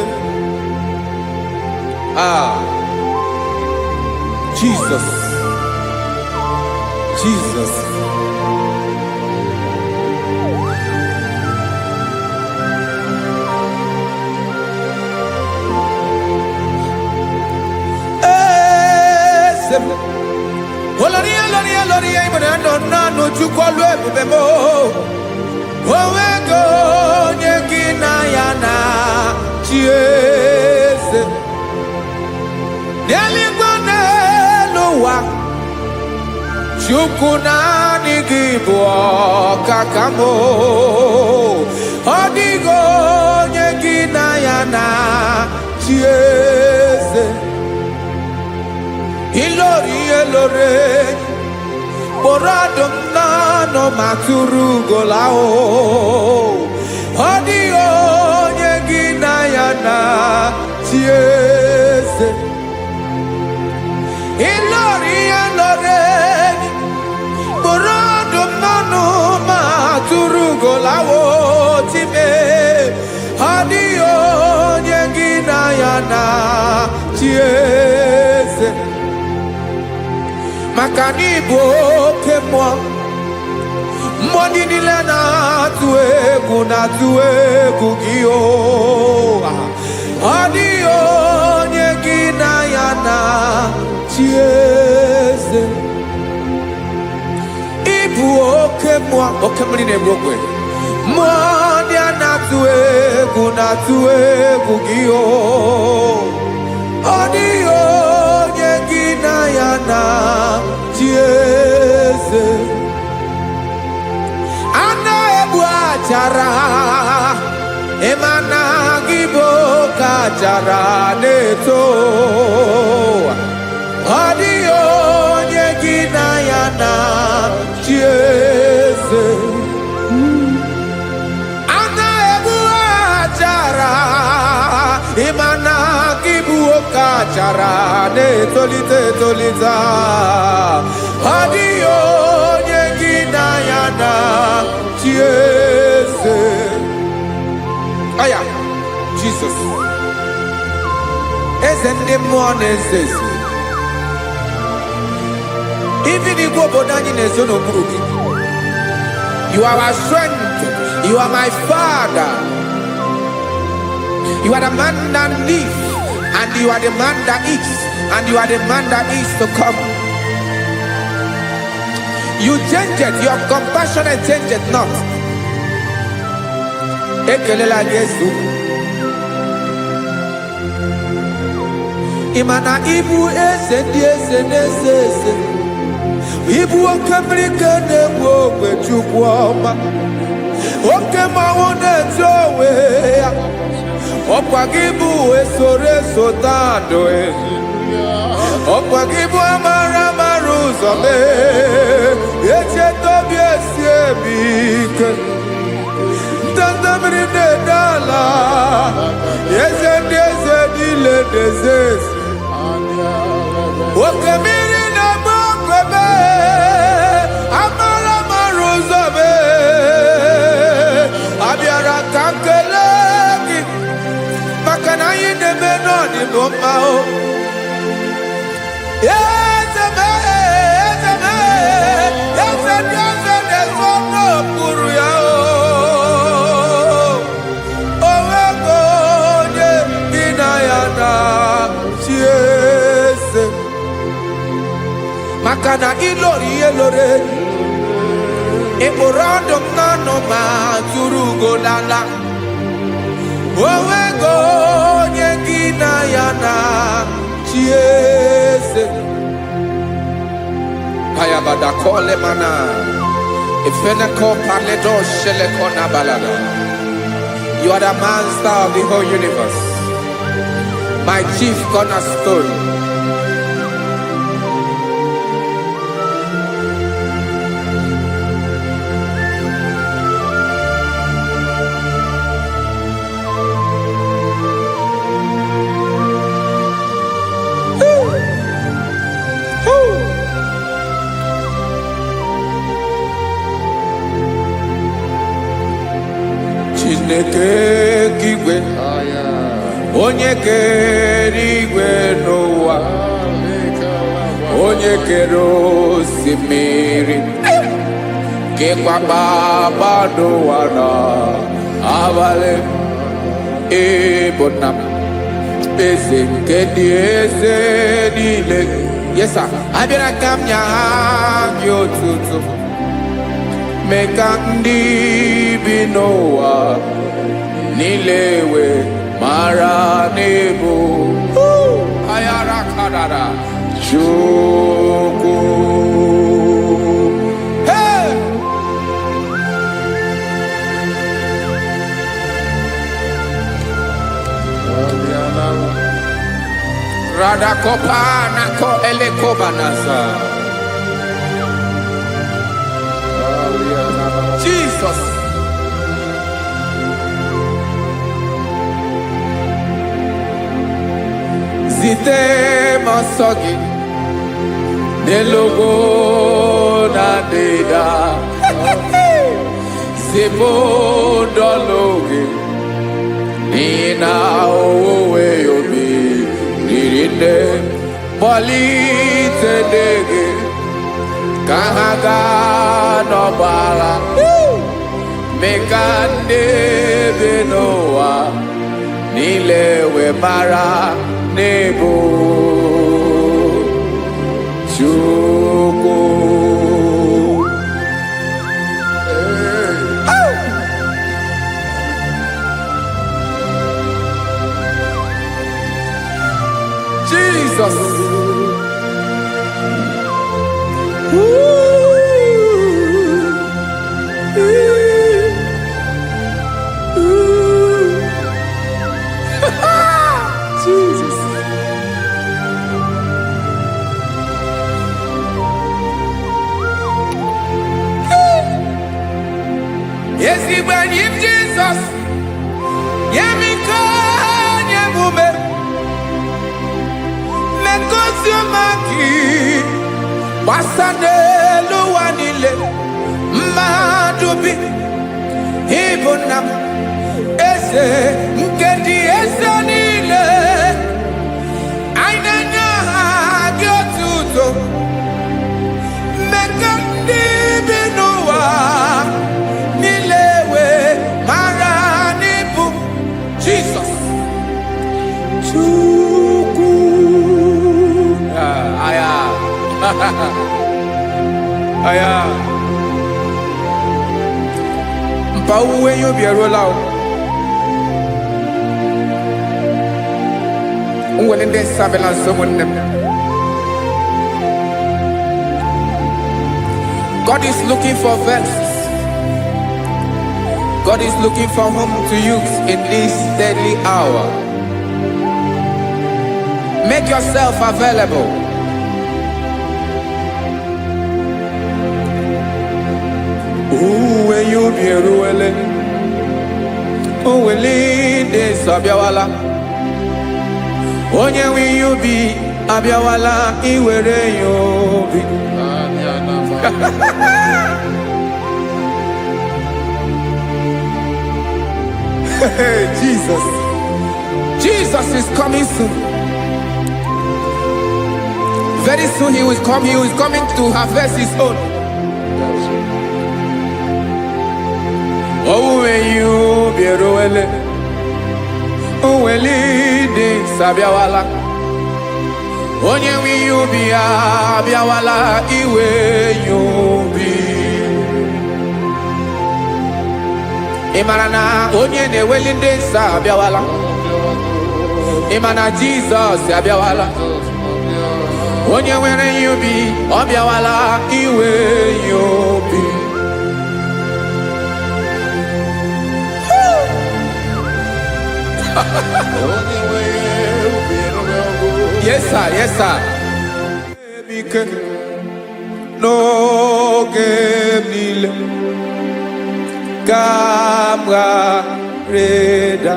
Jesus. Olórí ìmọ̀nà nánú Chukwu ọlụ ebube m onwego onye gị na ya na chi eze. N'eluigwe n'elu ụwa Chukwu naanị gị bụ ọkaka m ọ dịghị onye gị na ya na chi eze. Ilori elore kpọrọ ọdụm n'ọnụ ma tụrụ ugola ọ dịghị onye gị na ya na chi eze. Ilori elore kpọrọ ọdụm n'ọnụ ma tụrụ ugola time ọ dịghị onye gị na ya na chi eze. Maka na ị bụ oke mmụọ ndị niile na-atụ egwu gị ọ dịghị onye gị na ya na chi eze. Ị bụ oke mmụọ, oke mmiri na-egbu ogwe, mmụọ ndị a na-atụ egwu gị ọ dịghị onye gị na ya na chi eze. A na-egbu achara ịma na gị bụ ka achara na-eto ọ dịghị onye gị na ya na kara na-etolite etolite ọ dịghị onye gị na ya na chi eze. Aya Jesus eze ndị mmụọ na-eze eze ibi n'igwe obodo anyị na-ezo n'okpuru gị. You are our strength. You are my Father. You are the man that lives, and you are the man that eats, and you are the man that is to come. You change it. Your compassion change it not. Ekelela Yesu. Imana ibu eze ndị eze n'eze eze. Ibu oke mmiri ka na-egbu ogbe Chukwu ọma. Oke mmanwụ na-eti onwe ya. Ọkwa gị bụ esoro esota ndụ. Ọkwa gị bụ amara amara ụzọ mee. Echeta obi esi ebi ike. Ndanda mmiri na-ede ala. Eze ndị eze niile na-eze eze. Oke mmiri na-agba okwebe. Amara amara ụzọ mee. Abịara ka nkele gị. Maka na anyị na-eme n'ọdịbụ mma o. Eze mee, eze mee, eze ndị eze na-ezo n'okpuru ya o. O nwego onye gị na ya na chi eze. Maka na ịlọrọ ihe lọrọ enyi. Ịkpụrụ ọdụ m n'ọnụ ma tụrụ ugo n'ala. O nwego onye gị na ya na chi eze. Payabada kole mana Ifeneko paledo sheleko na balada. You are the master of the whole universe, my chief cornerstone. Chineke kigwe onye kere igwe n'ụwa, onye kere osimiri, kekwa kpakpando ụwa n'abalị. Ịbụ nna m, eze nke ndị eze niile. Yes sir, abịara ka m nye gị otuto. Mee ka ndị bi n'ụwa niile wee mara n'ebu ayara kadara Chukwu. Hey! Radakopa nako elekoba nasa. Jesus. Zite masogi nelogo na deda. Zibo dologi nina owe yobi nirinde polite dege kahaga no bala. Mekande benoa nilewe mara nebo Chukwu. Jesus. Jesus. Yes, he when him Jesus. Yemiko nyemume. maki basane luwanile madubi ibunam eze nkedi eze nile ainanya agiotuto mekandi binuwa nilewe maranibu Jesus Chuku aya aya mpauwe yo bierola unwelende sabela someone. God is looking for verses. God is looking for whom to use in this deadly hour. Make yourself available. When you be ruele, will lead this abiawala. Onye will you be abiawala? Iwere you be. Jesus. Jesus is coming soon. Very soon he will come. He is coming to harvest his own. Oh, when you be roele, oh, when leading Sabiawala. Onye will you be abiawala? Iwe you be. Imarana onye ne welinde Sabiawala. Imana Jesus abiawala. Onye were you be abiawala iwe you be. Yes sir, yes sir. No game Camera Reda.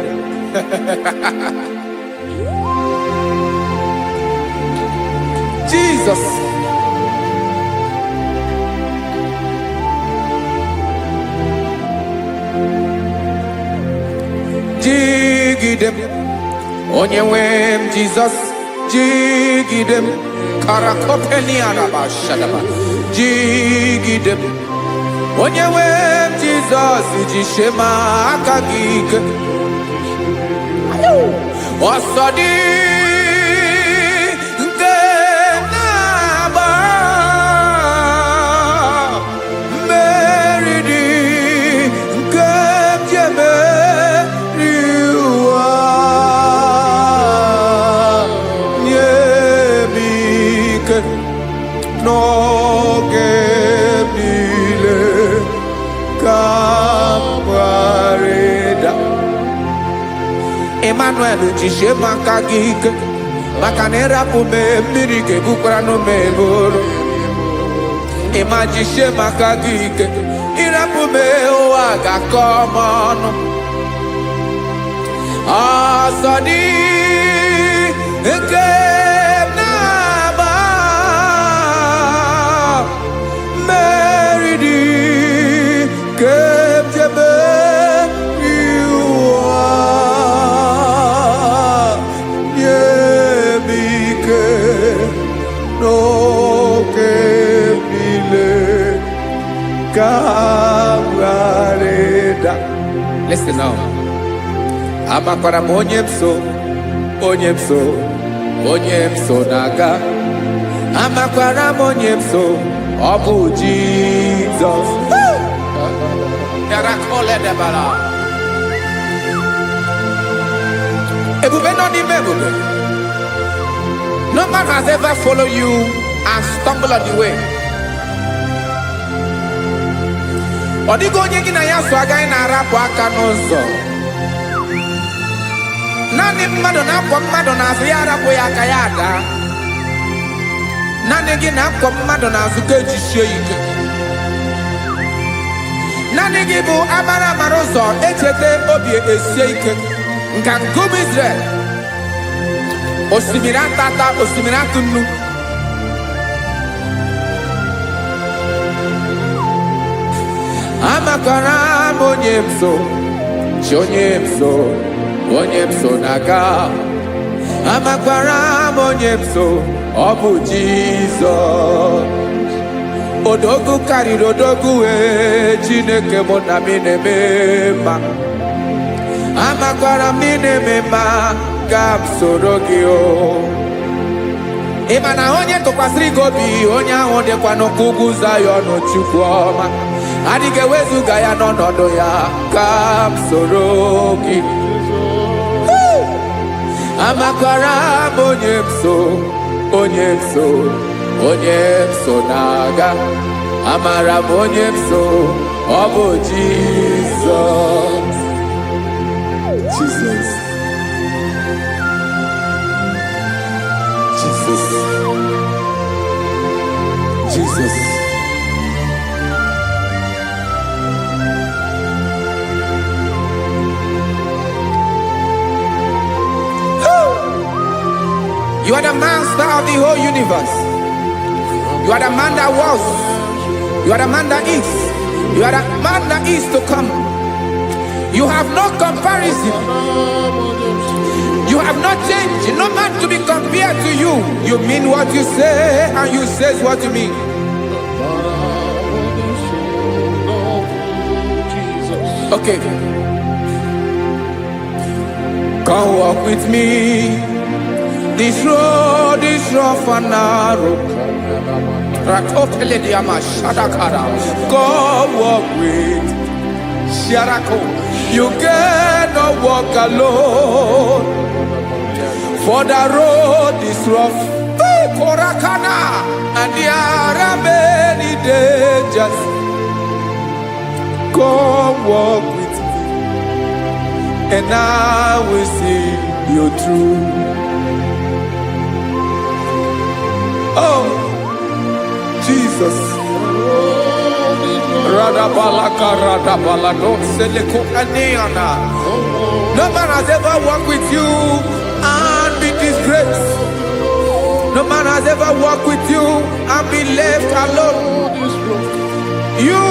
Jesus. Jigidem. Onyewem Jesus. Jigidem. Karakopeni araba shadaba. Jigidem. Onyewem Jesus. Jishema akagike. Osodi. No gemile camarada Emmanuel jishe makagike makanera pume mirike bukrano meboro Emajishe makagike irapume oaga komono Asadi eke Listen now. Amakwara onyemso naga. Amakwara onyemso obu Jesus. Yarakole debala. Ebube no ni mebube. No man has ever followed you and stumbled on the way. Odigo onye gị na ya so agaghị na-arapụ aka n'ụzọ. Naanị mmadụ na-akwọ mmadụ n'azụ ya arapụ ya aka ya ada. Naanị gị na-akwọ mmadụ n'azụ ka ejisie ike. Naanị gị bụ amara ụzọ echete obi esie ike. Nka ngụm Israel. Osimiri atata, osimiri atụ nnu. Amakwara m onye m so, chi onye m so, onye m so na-aga. Amakwara m onye m so, ọ bụ Jizọs. Odogwu karịrị odogwu Chineke mụ na m na-eme mma. Amakwara m na-eme mma ka m soro gị o. Ị ma na onye tụkwasịrị gị obi, onye ahụ dịkwa n'ụkwụ ugwu Zayọn Chukwu ọma. Adịghị ewezuga ya n'ọnọdụ ya ka m soro gị. Amakwara m onye m so, onye m so, onye m so na-aga. Amara m onye m so, ọ bụ Jizọs. Jesus. Jesus. Jesus. You are the master of the whole universe. You are the man that was. You are the man that is. You are the man that is to come. You have no comparison. You have not changed. No man to be compared to you. You mean what you say, and you say what you mean. Okay. Come walk with me. This road is rough and narrow. Come walk with Sharako. You cannot walk alone. For the road is rough. Korakana. And there are many dangers. Come walk with me, and I will see you through. Oh, Jesus. No man has ever walked with you and be disgraced. No man has ever walked with you and be left alone. You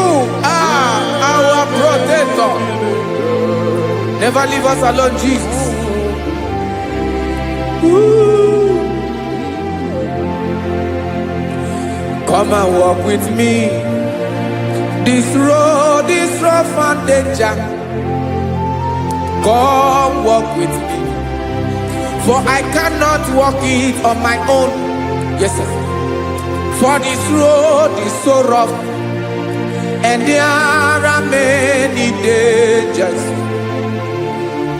are our protector. Never leave us alone, Jesus. Woo. Come and walk with me. This road is rough and danger. Come walk with me. For I cannot walk it on my own. Yes, sir. For this road is so rough, and there are many dangers.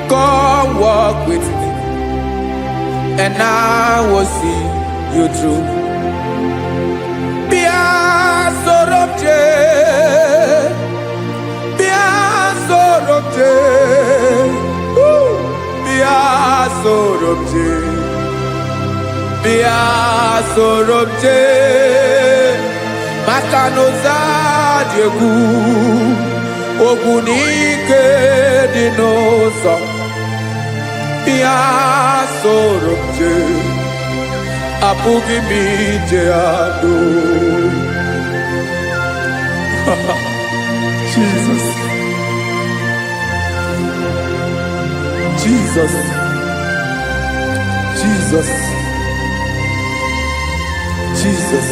Come walk with me, and I will see you through. Sorobje Makanoza Diegu Ogunike Dinosa Bia Sorobje Apugi Mijeado. Jesus. Jesus. Jesus. Jesus.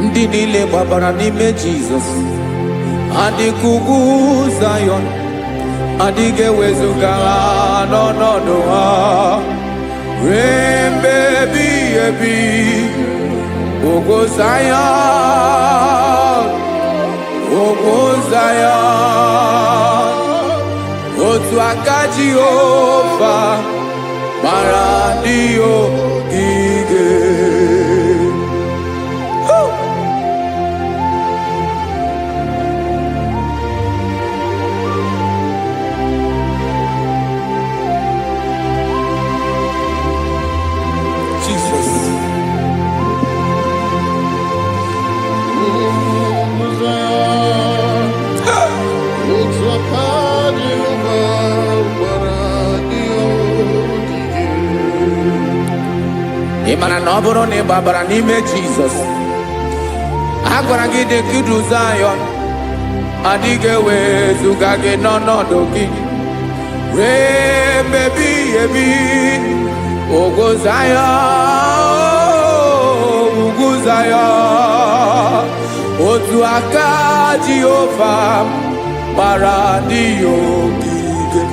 Ndị niile gbabara n'ime Jizọs adịghị ugwu Zayọn, adịghị ewezuga ha n'ọnọdụ ha ruo mgbe ebighị ebi. Ugwu Zayọn, ugwu Zayọn, otu aka Jehova mara ndị ogige. Imana na ọ bụrụ na ị gbabara n'ime Jizọs, a gwara gị dị ka idu Zayọn, adịghị ewezuga gị n'ọnọdụ gị ruo mgbe ebighị ebi. Ugwu Zayọn, ugwu Zayọn, otu aka Jehova gbara ndị ya ogige.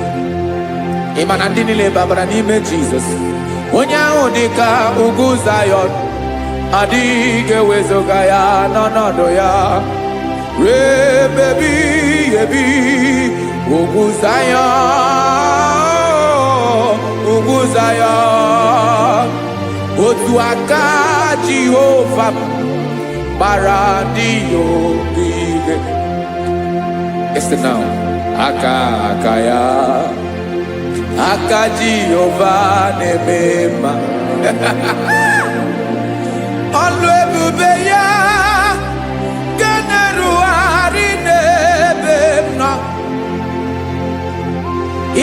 Ịma na ndị niile babara n'ime Jizọs, onye ahụ dị ka ugwu Zayọn, adịghị ewezuga ya n'ọnọdụ ya ruo mgbe ebighị ebi. Ugwu Zayọn, ugwu Zayọn, otu aka Jehova gbara ndị ya ogige. Listen now. Aka ya, aka Jehova na-eme mma. Ọlụ ebube ya ga na-erugharị n'ebe m nọ.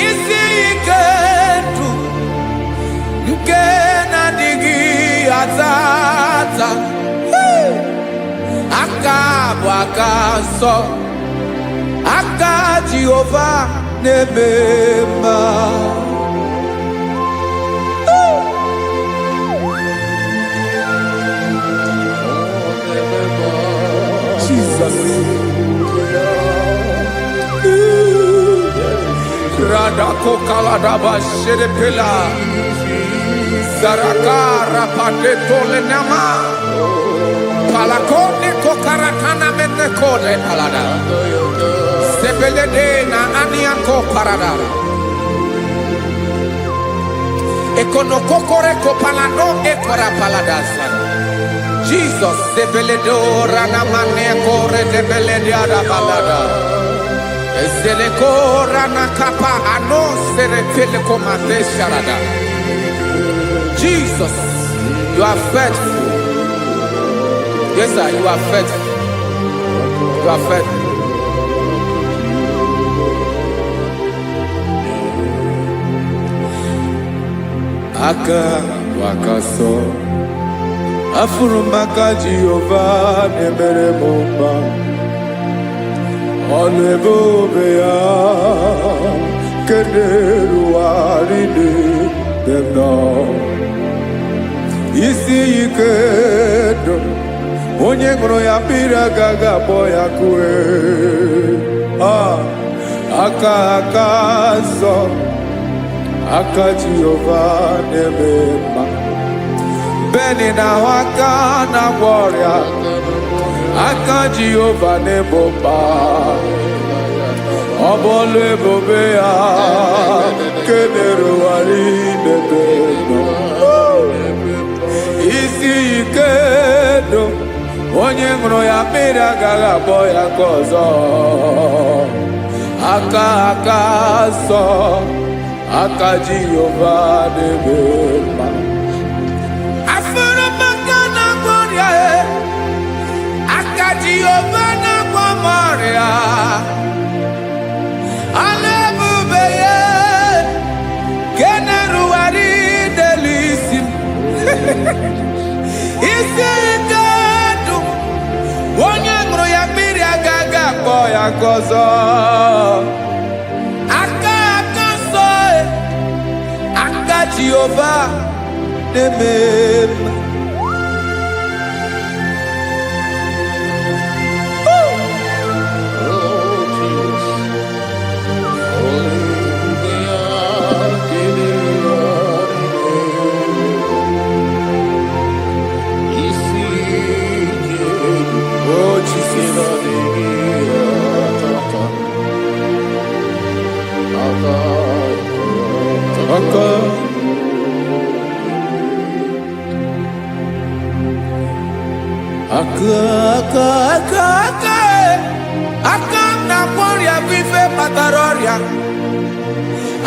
Isi ike ndụ nke na-adịghị ata ata. Aka bụ aka nsọ, aka Jehova na-eme mma. Jesus. Radako kaladaba sherepela, Zarakara pateto lenama, Palakone kokarakana menekode palada, Sebelede na aniako parada, Ekonokokore kopalano ekora paladasa. Jesus, Sebeledora namane kore debelediada balada. Eselekora nakapa ano serepele komate sharada. Jesus, you are faithful. Yes, sir, you are faithful. You are faithful. Aka wakaso, afurumaka Jehova nemere mumba. Ọlụ ebube ya keneruwarị n'ebe m nọ. Isi ike ndụ, onye ṅụrụ ya mmiri agaghị akpọ ya kue. Aka nsọ, aka Jehova na-eme mma. Beni na-ahụ aka na-agwọ ọrịa, aka Jehova na-ebo mma. Ọ bụ ọlụ ebube ya kenerugharị n'ebe m nọ. Isi ike ndụ, onye ṅụrụ ya mmiri agaghị akpọ ya ka ọzọ. Aka nsọ, aka Jehova na-eme mma. Jehova na-agwọ m ọrịa, ọlụ ebube ya ka na-erugharị n'elu isi m. Isi ike ndụ, onye ṅụrụ ya mmiri agaghị akpọ ya ka ọzọ. Aka nsọ, aka Jehova na-eme mma. Aka na-agwọ ọrịa bụ ife kpatara ọrịa.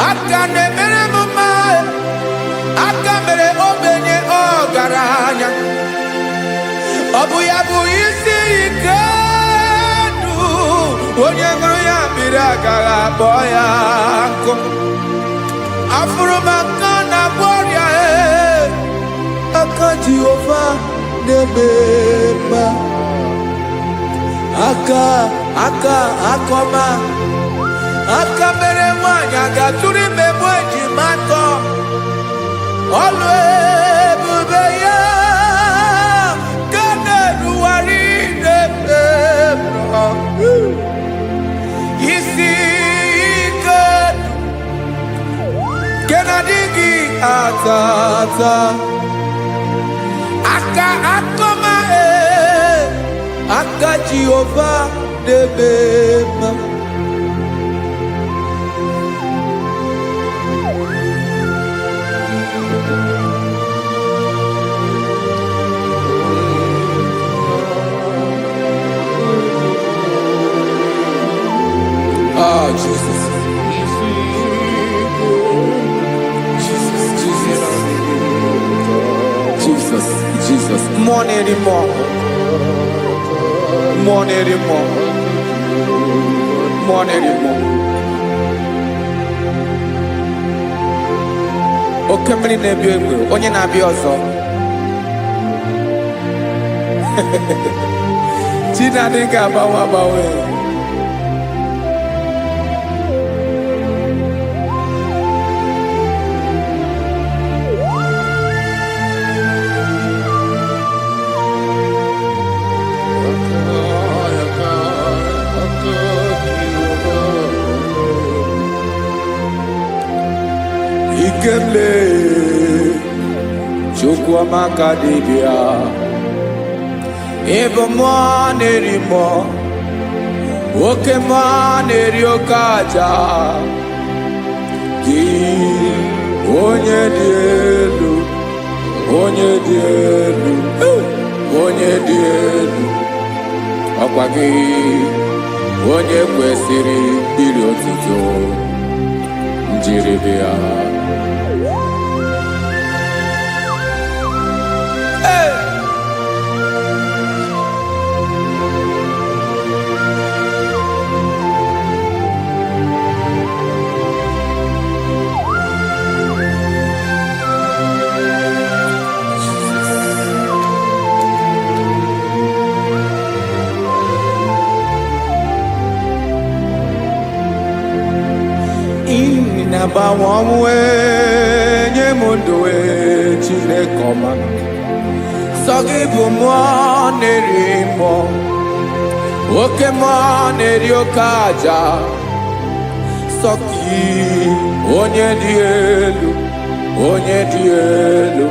Aka na-emere m mma, aka mere ogbenye ọgaranya. Ọ bụ ya bụ isi ike ndụ, onye ṅụrụ ya mmiri agaghị akpọ ya nkụ. Afụrụ m aka na-agwọ ọrịa, aka aka Jehova na-eme akọma aka mere nwanyị ga-atụrụ ime mụ ejima atọ ọlụ ebube ya ka na-erugharị n'ebe isi ike nke na-adịghị ata ata aka akọma aka Jehova na-eme mma. Oh, Jesus. Jesus. More anymore. More anymore. More anymore. Oke mmiri na-ebi egbe, onye na-abịa ọzọ. Chinadị ga-agbanwe agbanwe. Ikemle Chukwuamaka dibịa ebe mmụọ na-eri mmụọ oke mmụọ na-eri oke aja gị onye dị elu onye dị elu onye dị elu ọkwa gị onye kwesịrị iri otuto njiribịa. Na-agbanwe ọnwụ nye m ndụ Chineke ọma sọ gị bụ mmụọ na-eri mmụọ oke mmụọ na-eri oke aja sọ gị onye dị elu onye dị elu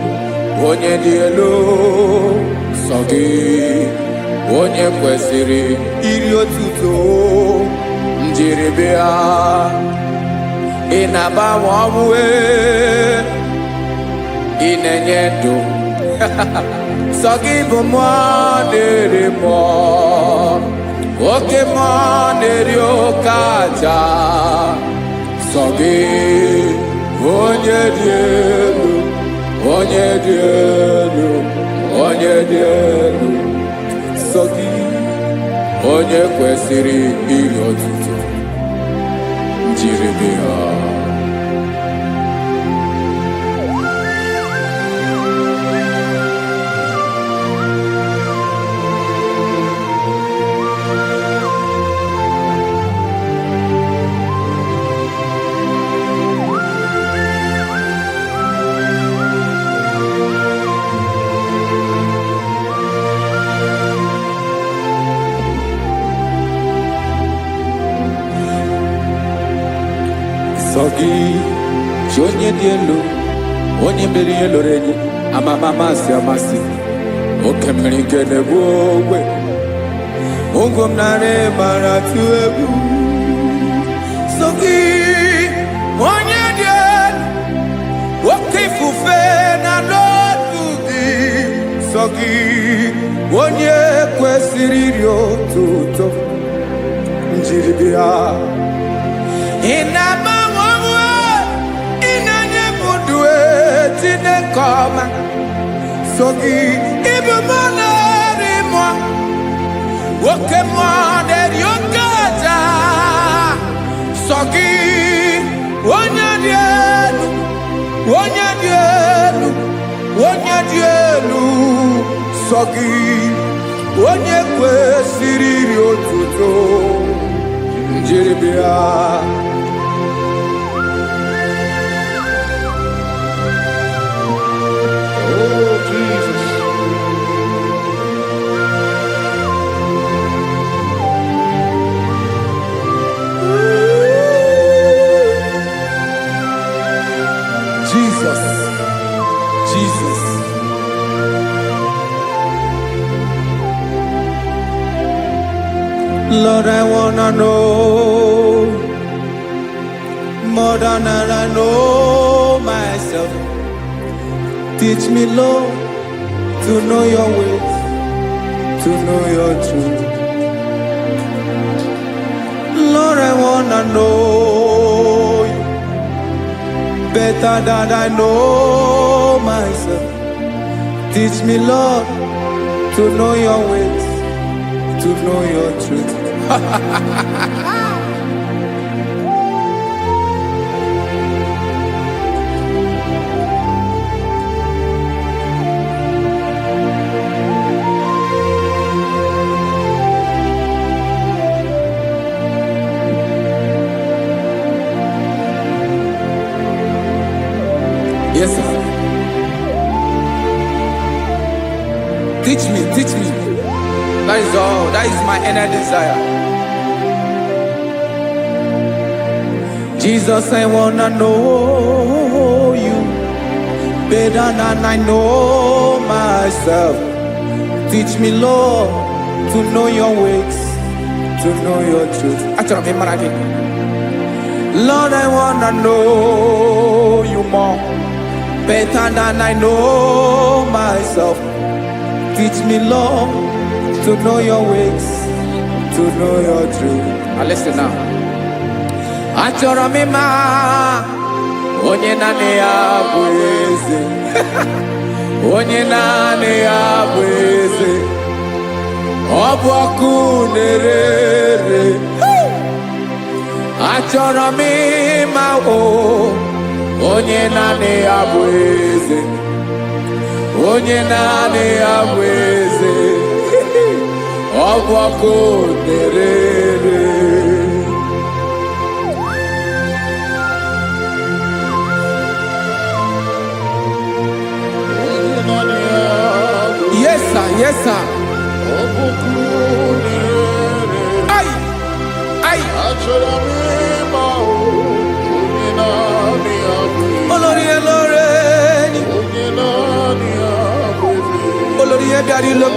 onye dị elu sọ gị onye kwesịrị iri otuto njiribịa. Ị na-agbanwe ọnwụ ị na-enye ndụ sọ gị bụ mmụọ na-eri mmụọ oke mmụọ na-eri oke aja sọ gị onye dị elu onye dị elu onye dị elu sọ gị onye kwesịrị iri otuto njiribịa. Sọ gị chi onye dị elu onye mmeri ihe loro enyi amama amasị amasị oke mmiri nke na-egbu ogwe ụgwọ m narị mara tụ egwu. Sọ gị onye dị elu oke ifufe na n'otu gị sọ gị onye kwesịrị iri otuto njiribịa. Ị na-agbanwe ọnwụ ị na-enye m ndụ Chineke ọma sọ gị ịbụ mmụọ na-eri mmụọ oke mmụọ na-eri oke aja sọ gị onye dị elu onye dị elu onye dị elu sọ gị onye kwesịrị iri otuto njiri bịa. Oh, Jesus. Jesus, Jesus. Lord, I wanna know more than I know myself. Teach me, Lord, to know your ways, to know your truth. Lord, I wanna know you better than I know myself. Teach me, Lord, to know your ways, to know your truth. Yes, sir. Teach me, teach me. That is all. That is my inner desire. Jesus, I wanna know you better than I know myself. Teach me, Lord, to know your ways, to know your truth. Actually, I'm in Lord, I wanna know you more better than I know myself. Teach me, Lord, to know your ways, to know your truth. Now listen now. Achọrọ m ịma onye naanị ya bụ eze. Onye naanị ya bụ eze. Ọ bụ ọkụ na-ere. Achọrọ m ịma onye naanị ya bụ eze. Onye naanị ya bụ eze. Ọ bụ ọkụ na-ere. Yes, sir. Yes, sir. Ay, ay. Olórí ẹlọ́rẹ́ ni. Olórí ẹbíarí lọ.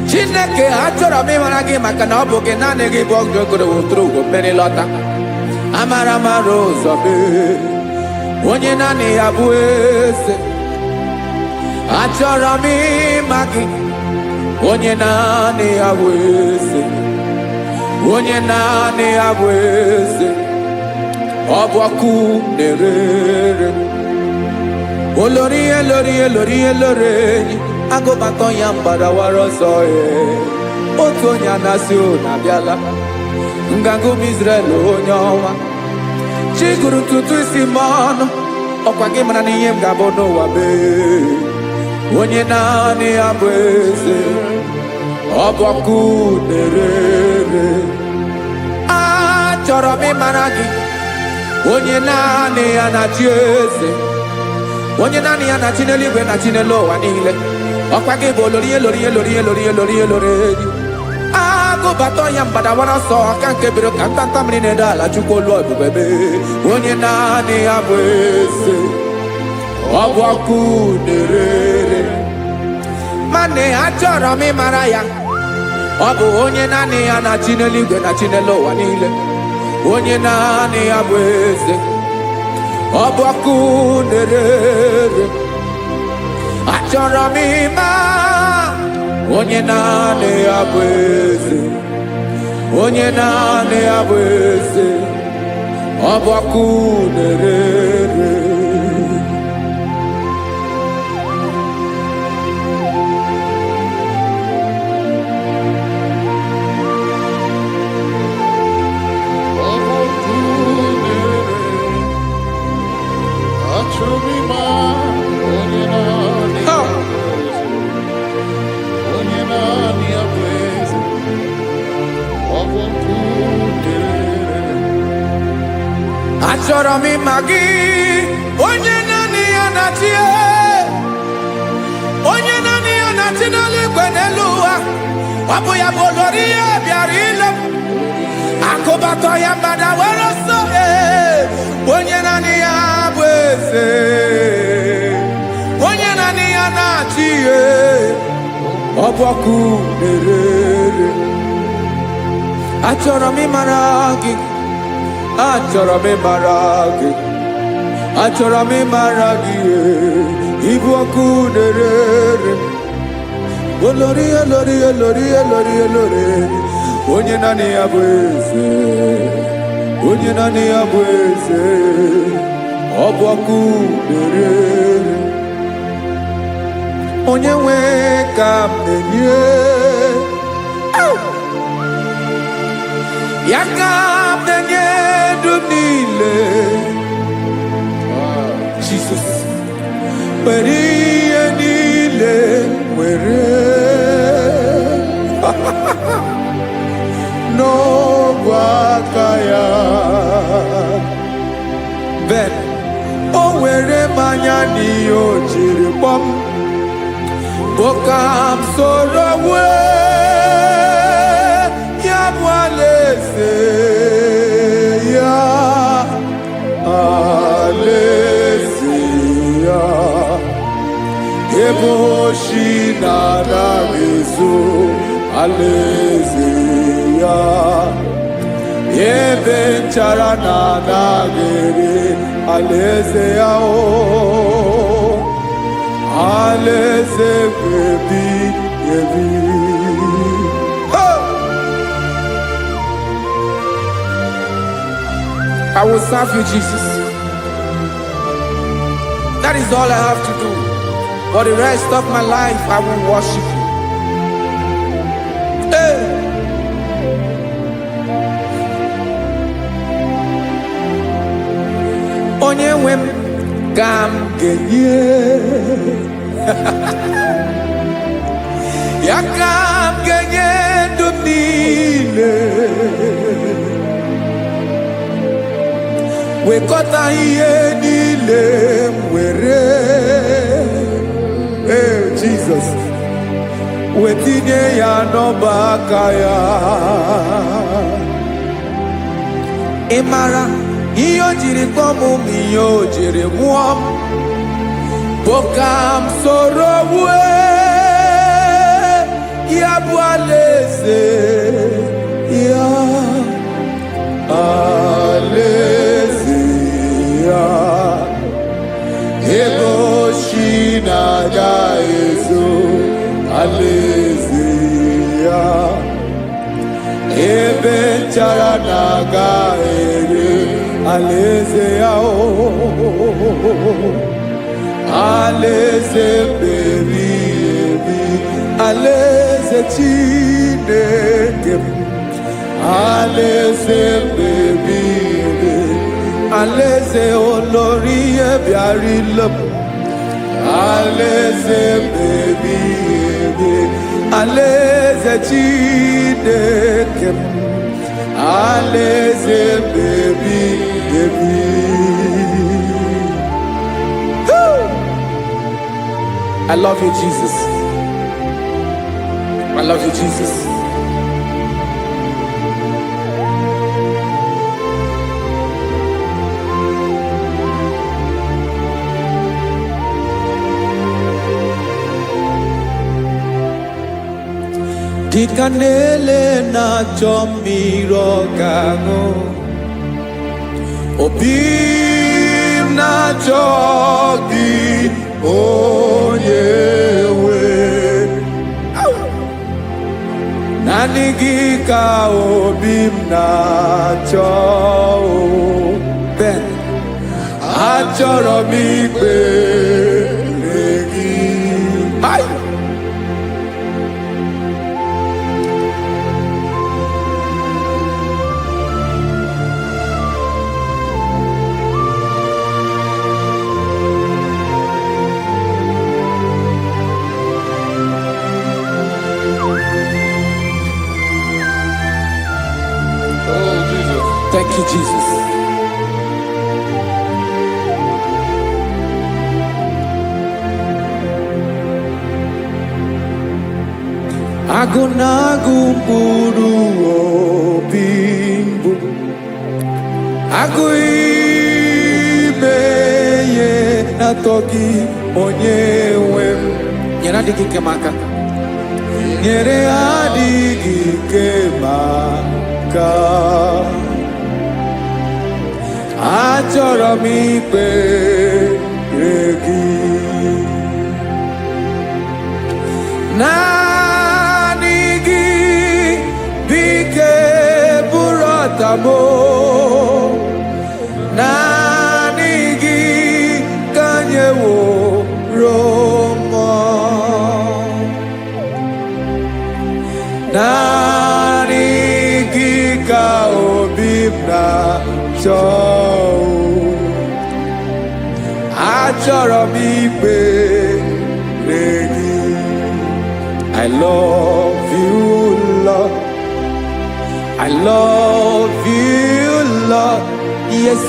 Chineke achọrọ m ịmara gị maka na ọ bụ gị naanị gị bụ ọgụgụrụ wụtụrụ ụgwọ mmeri lọta. Amara mara ụzọ mee. Onye naanị ya bụ eze. Achọrọ m ịma gị. Onye naanị ya bụ eze. Onye naanị ya bụ eze. Ọ bụ ọkụ na-ere. Olórí elórí agụbatọ ya mgbadawara ọsọ ya. Otu onye anasị na-abịala. Nganga ụmụ Izrel onye ọnwa. Chi gụrụ ntutu isi m ọnụ. Ọkwa gị mara na ihe m ga-abụ n'ụwa mee. Onye naanị ya bụ eze. Ọ bụ ọkụ na-ere. Achọrọ m ịmara gị. Onye naanị ya na-achị eze. Onye naanị ya na-achị n'eluigwe na-achị n'elu ụwa niile. Ọkwa gị bụ olórí elórí. Agụbatọ ya mgbadawara ọsọ aka nke biri ka ntanta mmiri na-ede ala Chukwu olu ebube mee. Onye naanị ya bụ eze. Ọ bụ ọkụ na-ere. Mane achọrọ m ịmara ya. Ọ bụ onye naanị ya na-achị n'eluigwe na-achị n'elu ụwa niile. Onye naanị ya bụ eze. Ọ bụ ọkụ na-ere. Achọrọ m ịma onye naanị ya bụ eze. Onye naanị ya bụ eze. Ọ bụ ọkụ na-ere. Achọrọ m ịma gị, onye naanị ya na-achị, onye naanị ya na-achị n'eluigwe n'elu ụwa. Ọ bụ ya bụ olori ya bịara ile m, akụbatọ ya mgbada were ọsọ. Onye naanị ya bụ eze, onye naanị ya na-achị ihe. Ọ bụ ọkụ na-ere. Achọrọ m ịmara gị, achọrọ m ịmara gị, achọrọ m ịmara gị. Ịbụ ọkụ na-ere. Olori, olori, olori, olori, olori. Onye naanị ya bụ eze, onye naanị ya bụ eze. Ọ bụ ọkụ na-ere. Onye nwe ka m na-enye, ya ka m na-enye ndụ m niile. Jesus, were ihe niile were n'ọbụ aka ya. Ben, o were mmanya n'ihe o jiri kpọọ m, boka m soro wee ya bụ alaeze ya, alaeze ya. Ebe oshi na-anaghị ezo, alaeze ya. Ebe nchara na-anaghị ere, alaeze ya. Alaeze ebi ebi. I will serve you, Jesus. That is all I have to do. For the rest of my life, I will worship you. Hey. Onye nwe m ka m ga-enye, ya ka m ga-enye ndụ m niile. Wekọta ihe niile m were, Jesus, wetinye ya n'ọba aka ya. Ị mara ihe o jiri kpọọ m, ihe o jiri mụọ m, bụ ka m soro wee ya bụ alaeze ya, alaeze ya. Ebe oshi na-agaghị ezo, alaeze ya. Ebe nchara na-agaghị ere, alaeze ya. Alaeze ebi ebi, alaeze Chineke m. Alaeze ebi ebi, alaeze olori ya bịara ile m. Alaeze ebi ebi, alaeze Chineke m. Alaeze ebi ebi. I love you, Jesus. I love you, Jesus. Dịka na-ele na-achọ mmiri ọ ga-aṅụ, obi m na-achọ gị, onye nwe. Naanị gị ka obi m na-achọ. Ben, achọrọ m ikpere gị. Oh, Jesus. Thank you, Jesus. Agụnagụ mkpụrụ obi mbụ agụ ime ihe na-atọ gị onye nwe m nyere adịghị ike m aka nyere adịghị ike m aka achọrọ m ikpere gị naanị gị bike bụrụ ọtamo naanị gị ka anyị wụrụ mmụọ naanị gị ka obi m na-achọ achọrọ m ikpere gị I love you, Lord. I love you, Lord. Yes,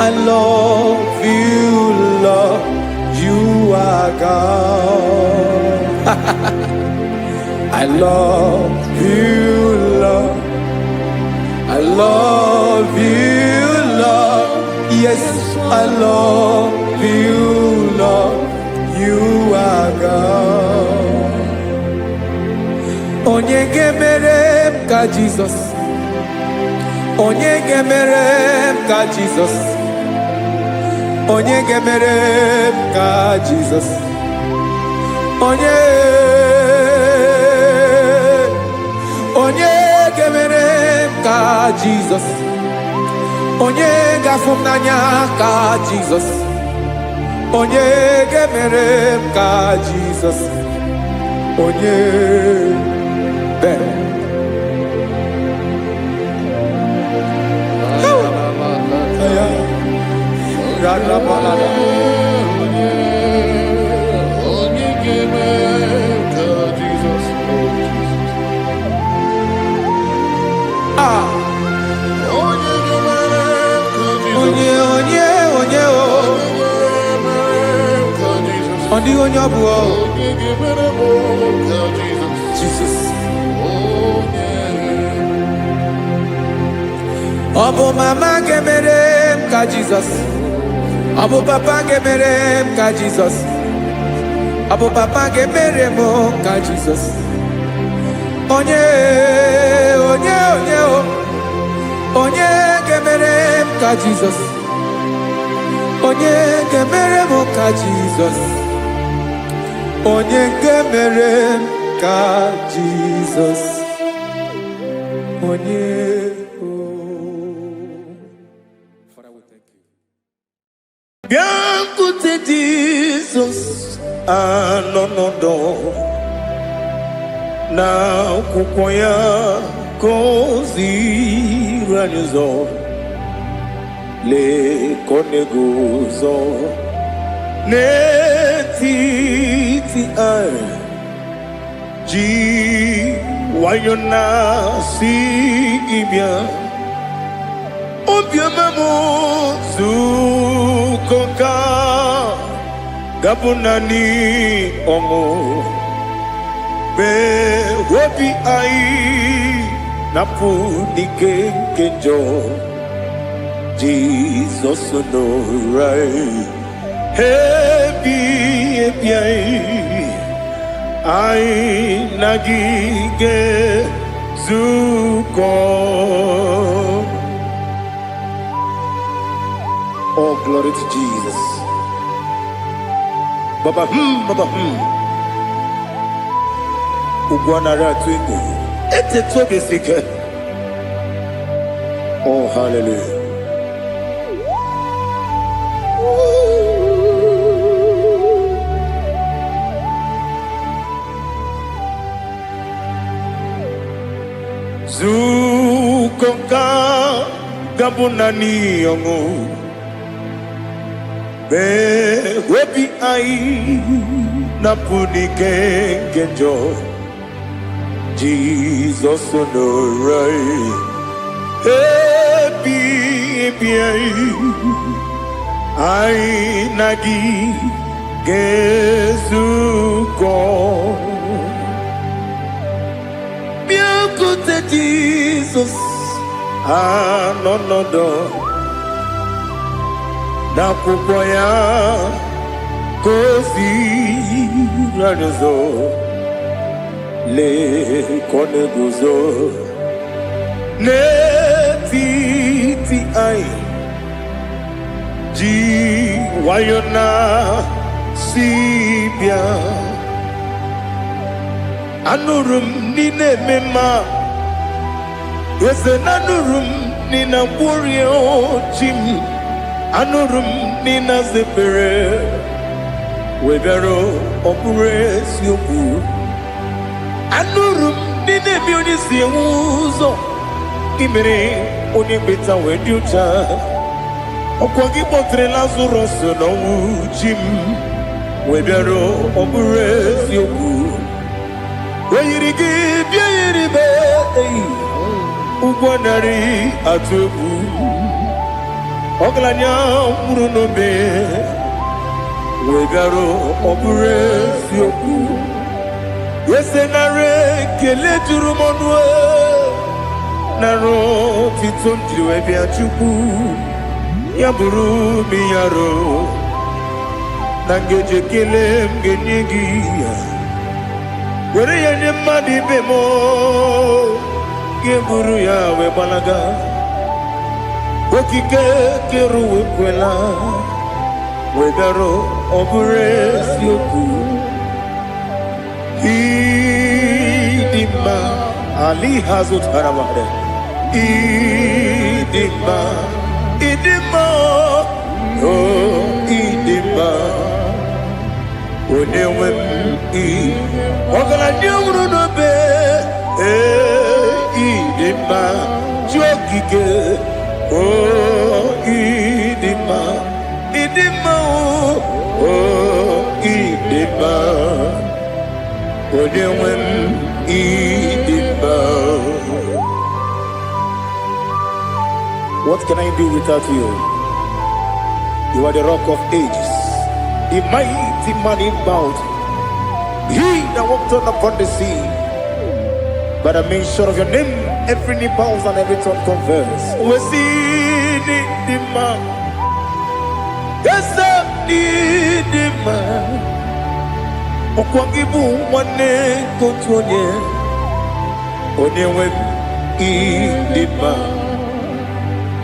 I love you, Lord. You are God. I love you, Lord. I love you, Lord. Yes, I love you, Lord. You are God. Onye ga-emere m ka Jizọs onye ga-emere m ka Jizọs onye ga-emere m ka Jizọs onye ga-emere m ka Jizọs onye ga-afụ m n'anya ka Jizọs onye ga-emere m ka Jizọs onye Ben. Jesus. Obu mama gemere m ka Jesus. Obu papa gemere m ka Jesus. Obu papa gemere m ka Jesus. Onye gemere m ka Jesus. Onye gemere m ka Jesus. Onye gemere m ka Jesus. Onye Biancote Jesus anonodo na kukoya kozi ranizo le konegozo netiti ai ji wayona si ibia obiamamu zukoka gabunani omo be wobi ai napu dike kenjo Jesus no right happy ai nagige zuko. Oh, glory to Jesus. Baba, Baba, Ugwanara twingo. Ete tobe sike. Oh, hallelujah. Zukonga gabunani yongo. Be webi ai napuni kenjo Jesus no right happy ai nagi gezuko Jesus anonodo n'akwụkwọ ya kozi ranozo le kone guzo n'etiti anyị ji nwayọ na si bịa anụrụ m n'ime mma eze na anụrụ m n'ina mkpụrụ ochi m anụrụ m n'ina zebere webere ọ bụrụ eziokwu anụrụ m n'ina ebe onye si enwe ụzọ imere onye kpeta wee dị ụcha ọkwa gị kpọtere Lazarọs n'ọnwụ chi m webere ọ bụrụ eziokwu o yiri gị bịa yiri be ụgwọ narị atụ egwu ọgaranya mkpụrụ n'obe wee bịarụ ọ bụrụ eziokwu ese nara ekele juru m ọnụ nara otito m jiri wee bịa Chukwu ya bụrụ m ya ro na ngeji ekele m ga-enye gị ya were ya nye mmadụ ibe m ga-eburu ya wee gbalaga okike kere uwe kwela wee bịarụ ọ bụrụ eziokwu ịdị mma ali ha zụtara mmadụ ịdị mma ịdị mma o ịdị mma onye nwe m ọgaranya nwụrụ n'obe ịdị mma chi okike o ịdị mma o ịdị mma onye nwe m ịdị mma. What can I do without you? You are the rock of ages, the mighty man in battle, he that walked on upon the sea. By the mention of your name, every knee bows and every tongue confess. We see the man. Yes, the man. Okwangibu wane kotonye. Onyewe the man.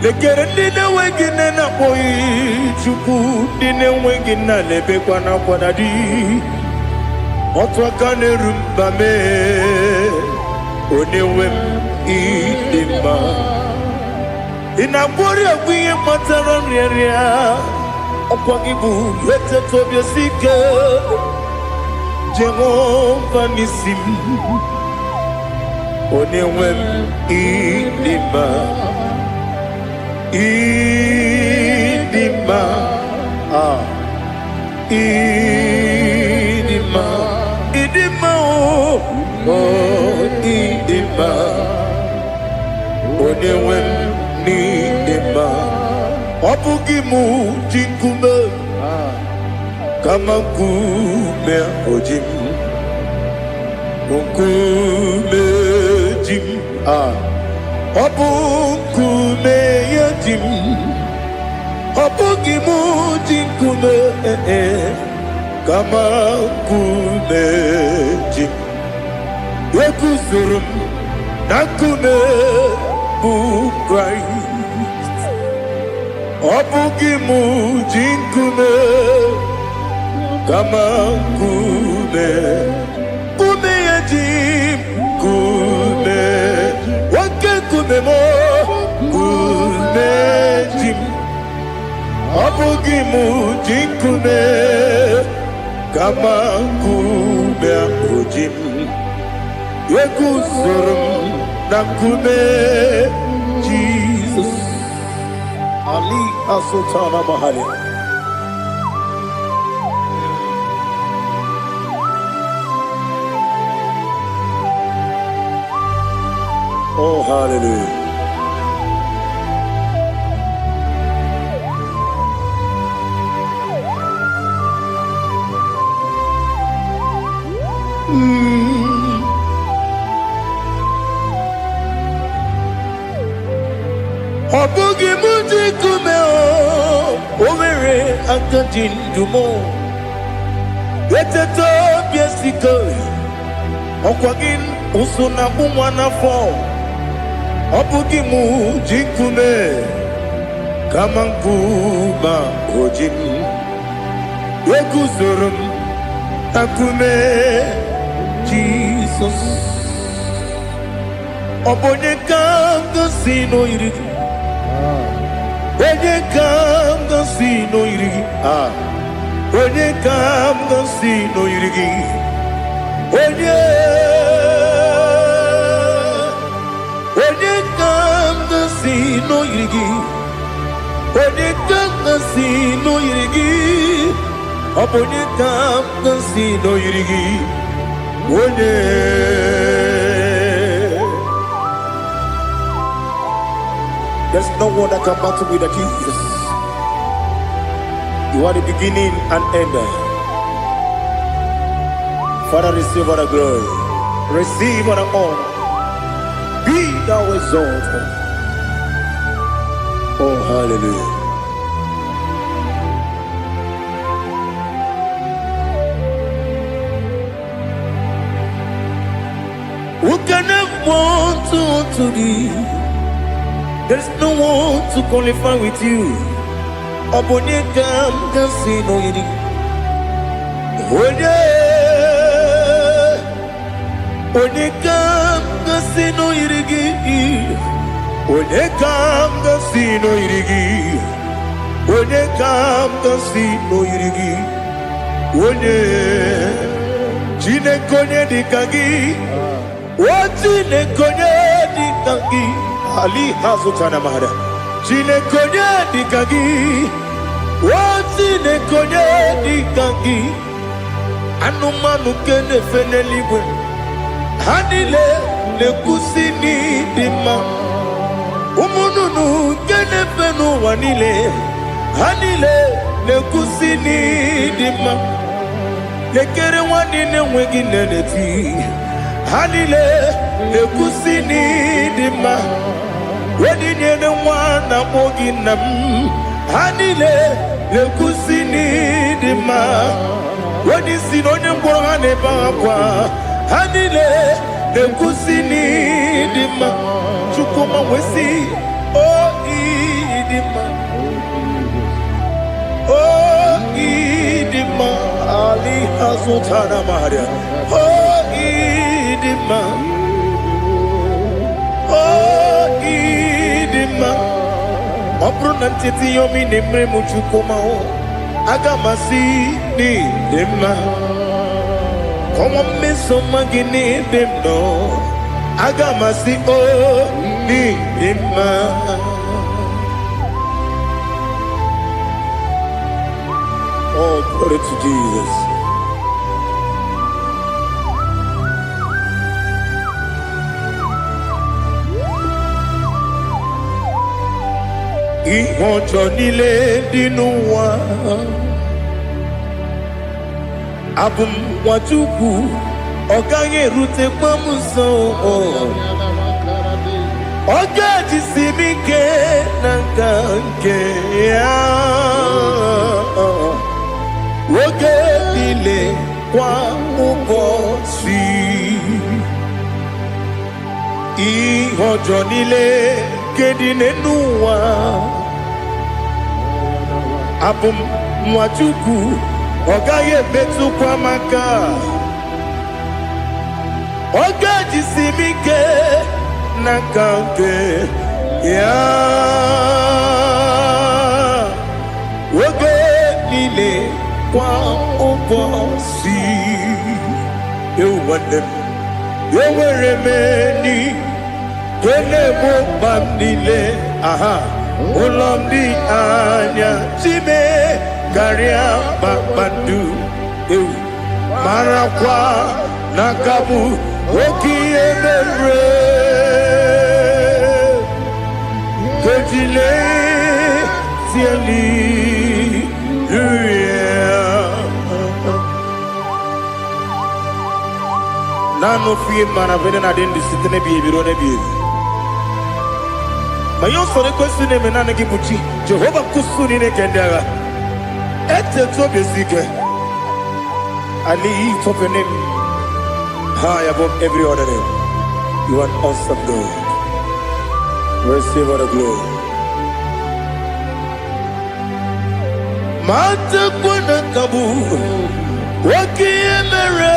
Lekere ndine wengine na boy Chukwu ndine wengine lebe kwa na kwanadi. Otwakane rumba me onyewe ịdị mma ịna-agbori agwụnye matara nrịarịa ọkwa gị bụ etetu obi osike Jehova n'isi m onyewe ịdị mma ịdị mma ịdị mma ịdị mma o ịdị mma onyewe m n'ịdị mma ọ bụghị mụ ji nkume kama nkume oji m nkume ji m ọ bụ nkume ya ji m ọ bụghị mụ ji nkume kama nkume ji m ekuzuru m na nkume bụ Kraịst ọ bụghị mụ ji nkume kama nkume nkume ya ji m nkume nwoke nkume m nkume ji m ọ bụghị mụ ji nkume kama nkume ahụ ji m ekuzuru m na nkume Jesus Ali Asultana Mahali. Oh, hallelujah. Obugi muji kume omere akadi ndumo eteto biesiko okwagin usuna umwana fo Obugi muji kume kamankuma ojin Ekuzorum akume Jesus Obonye kanga sino irigi Onye kanga sino irigi Onye kanga sino irigi Onye kanga sino irigi Onye kanga sino irigi Obonye kanga sino irigi Onye There's no one that can battle with Jesus. You are the beginning and end. Father, receive all the glory. Receive all the honor. Be thou exalted. Oh, hallelujah. Who can have one to thee? There's no one to qualify with you. Obonye kam kasino yidi. Onye kam kasino yidi. Onye kam kasino yidi. Onye kam kasino yidi. Onye chine konye dikagi. Chine konye dikagi. Ali hazutana mahada. Chine konye dikagi. Chine konye dikagi. Anumanu kene feneligwe. Hanile ne kusini dima. Umununu kene fenu wanile. Hanile ne kusini dima. Nekere wanine wegi neneti. Hanile ne kusini dima. Wedi nyene wana mogi nam Hanile le kusini dima Wedi sinonye mborane bakwa Hanile le kusini dima Chukuma wesi oh idima Oh idima Ali hazutana maria Oh idima Obruna ntiti yomi nemre muchukoma o agamasi ni dema Komo meso magini demno agamasi o ni dema Oh, glory to Jesus. Ihojo nile dinuwa Abum wajuku Oganye rute kwa muso Oga jisimike nangange Oge nile kwa ubosi Ihojo nile kedine nuwa Abum mwajuku Ogaye betu kwa maka Oga jisimike nakange ya Oge nile kwa ubosi Ewanem Eweremeni Kele mo bandile aha Ulomdi anya Chime Garia babandu Marakwa Nakabu Oki emere Kejile Tieli Nano fiye mana vene na dendi sitene biye biro ne biye ma yo sore kwesi ne mena ne gibuchi Jehovah kusuni ne kendaga ete to besike I lift up your name high above every other name. You are an awesome God. Receive all the glory. Mata kuna kabu wakiemere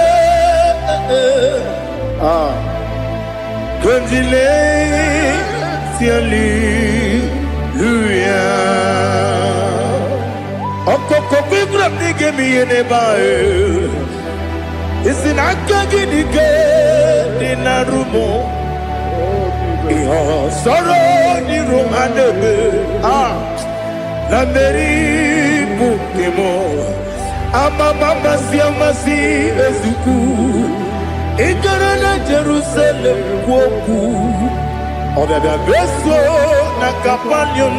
Kandile Hallelujah. Okoko bibra nige mi enebae. Isin akagi nige dinarumo. Iho soro ni romanebe. La meri bukemo. Ama mama si amasi ezuku. Ikarana Jerusalem woku. Obebe beso na kapanion.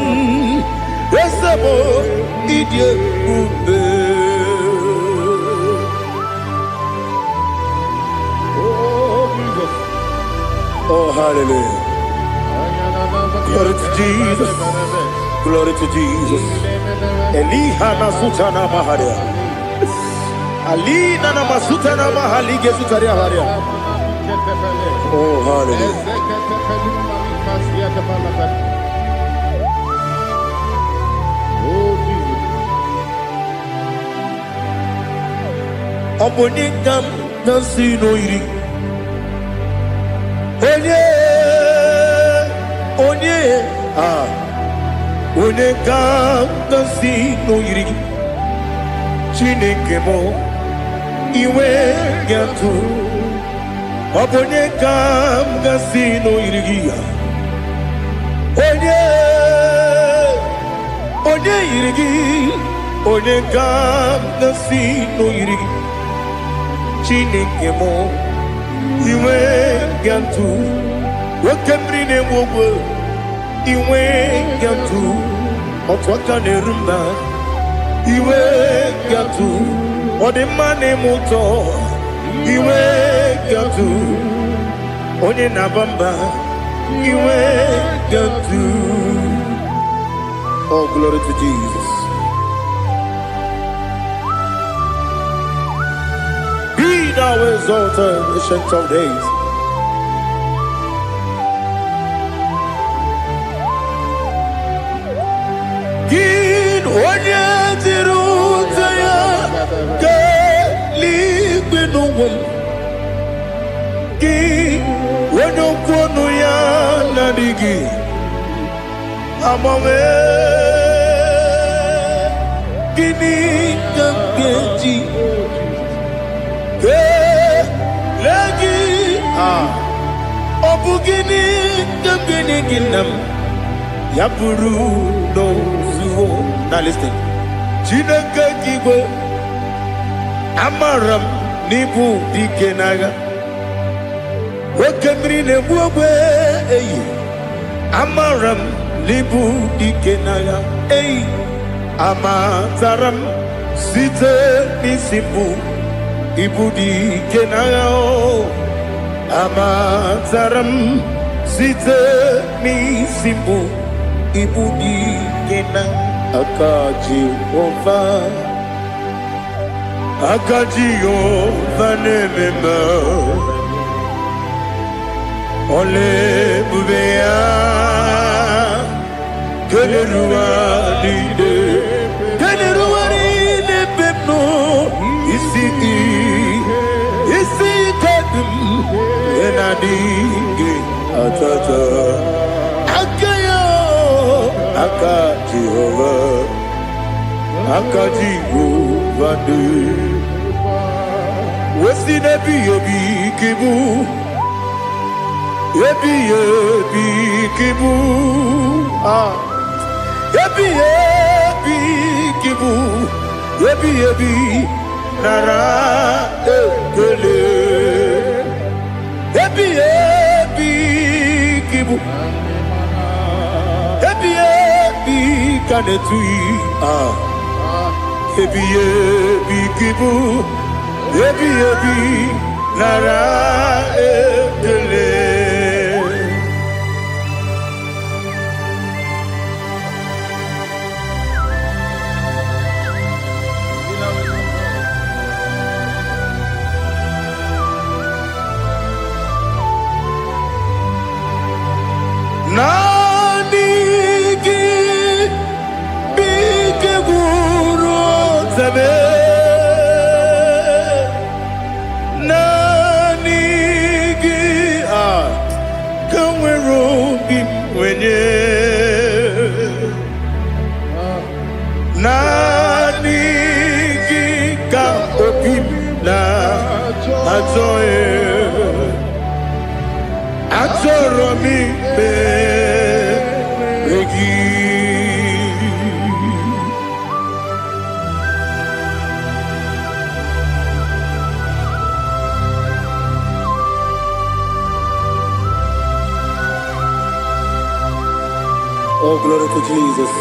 Besamo idie ube. Oh, hallelujah. Glory to Jesus. Glory to Jesus. Elihana sutana maharia. Alina na masutana mahalige sutaria haria. Oh, hallelujah. Obonikam nasino iri. Onye Onekam nasino iri. Chineke mo iwe gatu. Obonekam nasino iri. Onye iri. Onekam nasino iri. Chineke mo iwe gatu wakemri ne wowo iwe gatu otwaka ne rumba iwe gatu odemane moto iwe gatu onye nabamba iwe gatu. Oh, glory to Jesus. Thou exalted, ancient of days. Gin onye tirutaya ke ligbinugum. Gin onye kwonu ya nadigi amame. Gini kageji. Lagi obugini gini ginam yapuru no zuo. Now listen. Chineke kigo amaram nibu dikenaga. Wakemri ne buwe amaram nibu dikenaga. Amataram site nisibu. Ibudi kenao amataram site mi simbu ibudi kena akaji ova nemema ole bubea kelerua lide pepno isi kadum enadinge atata akayo akaji Jehovah de wesi nebi yobi kibu yebi kibu yebi kibu yebi nara ekele yebi kibu yebi kanetui yebi kibu yebi nara ekele wenye nani gika obi na atoe atoro mi beregi. Oh, glory to Jesus.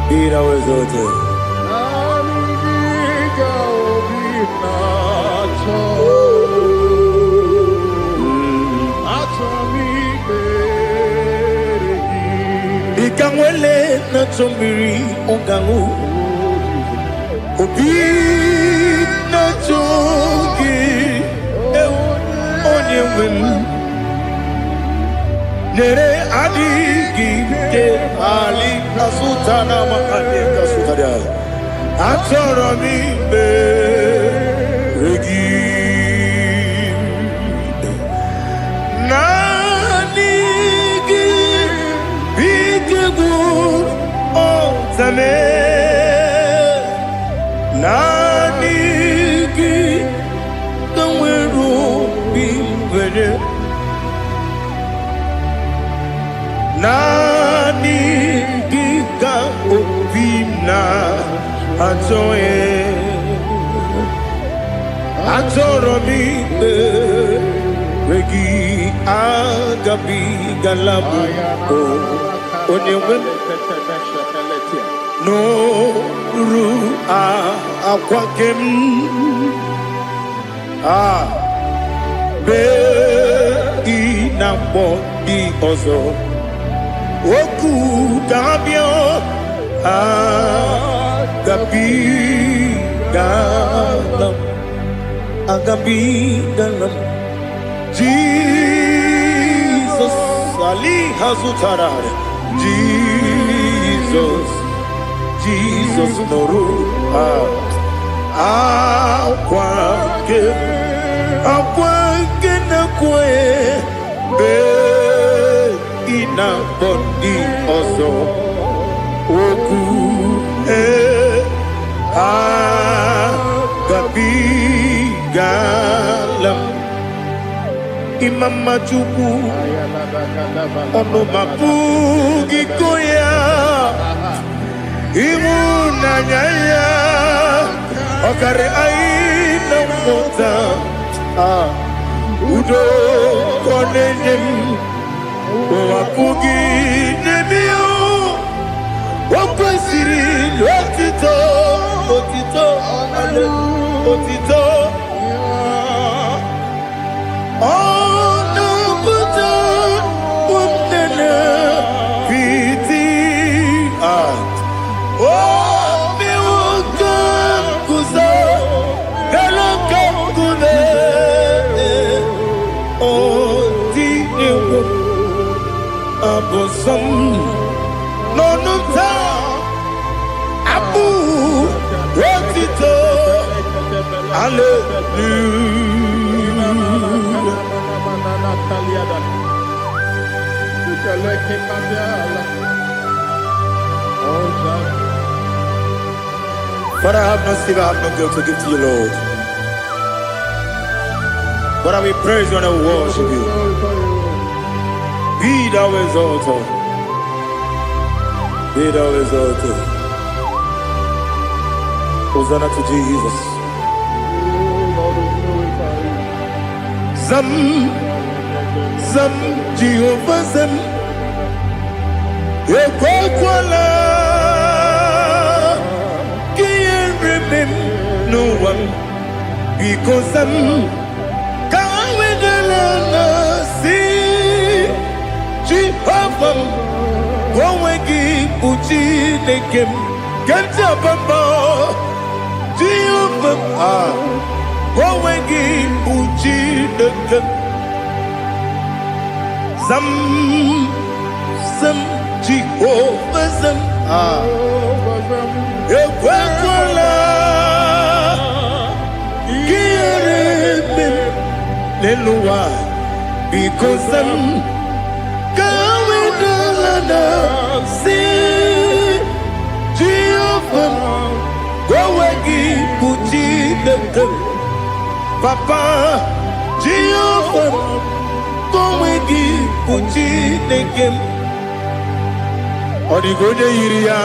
Be thou exalted. Ikangwele na chombiri ongangu obi na chogi onyewen nere adigi ke ali kasutana ma ade kasutaria atoro mi beregi nanigi bigegu otame nanigi kanweru bimwere nani gika obina atoe atoro mi regi agabi galabu onyewe no ru akwakem be inambo di ozo oku dabio agabi galam Jesus ali hazutarare Jesus noru akwake na kwe be ina bondi ozo oku gabi galam imam majuku ono mapugi koya imu nanyaya okare aina mota udo konenem wapugi nemio wakwesiri otito ono buto umnene piti mi wakam kuzo galakam kune odinewo abosom nonuta abu otito But I have no sin, I have no guilt to give to you, Lord. But I will praise you and I will worship you. Be thou exalted. Be thou exalted. Hosanna to Jesus. Zam Jehovah Zam Ekwakwala Can't remember no one because Zam Kawedalana see Jehovah Gwawegi Uchi Nekem Ganja Bamba Jehovah Gwawegi Uchi Nekem Zam Jehovah Zam Ekwakwala Kiarebe Leluwa because I'm going down and see Jehovah. Go again, put in the Papa Jehovah. Go again, put in the game. Odigoje iria,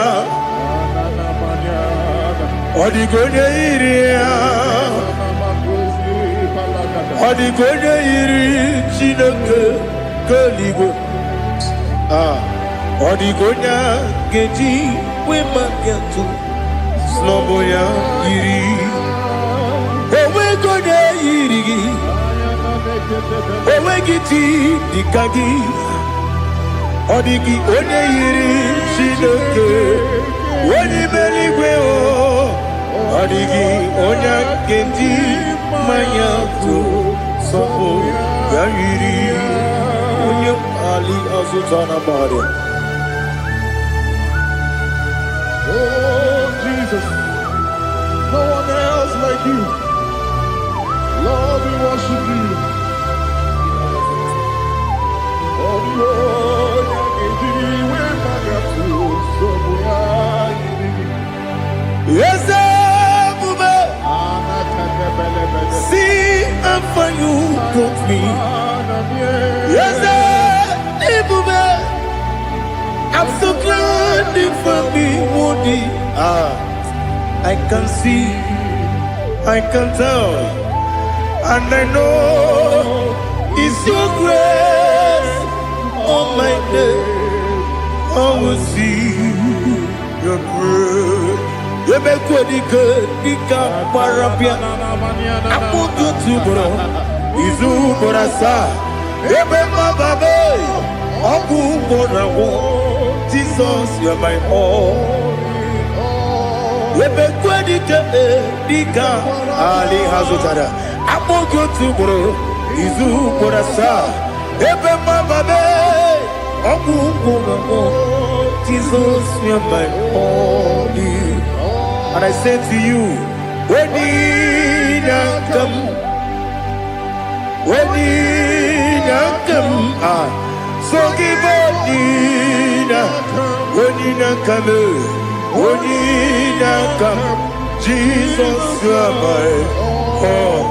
odigoje iria, odigoje iri chineke keligo. Odigonya geji we magetu sloboya iri. Owe goje iri, owe giti dikagi. Odigi onye yiri Chineke onye meligwe o. Odigi onye kendi manya to sopo ya yiri onye ali azutana bari. Oh Jesus, no one else like you. Lord, we worship you. Oh Lord, yes, see how far you brought me. Yes, I'm so glad you found me worthy. I can see, I can tell, and I know it's your grace. On my day, I will see your grace. You make good, Nika Parapia. I put you to bro. Izu Borasa. You make my baby. Abu Borawo. Jesus, you're my all. You make good, Nika Ali Hazutara. I put you to bro. Izu Borasa. Ebe mababe, Jesus, you're my only. And I say to you, when you come, so give when you come, Jesus, you're my all.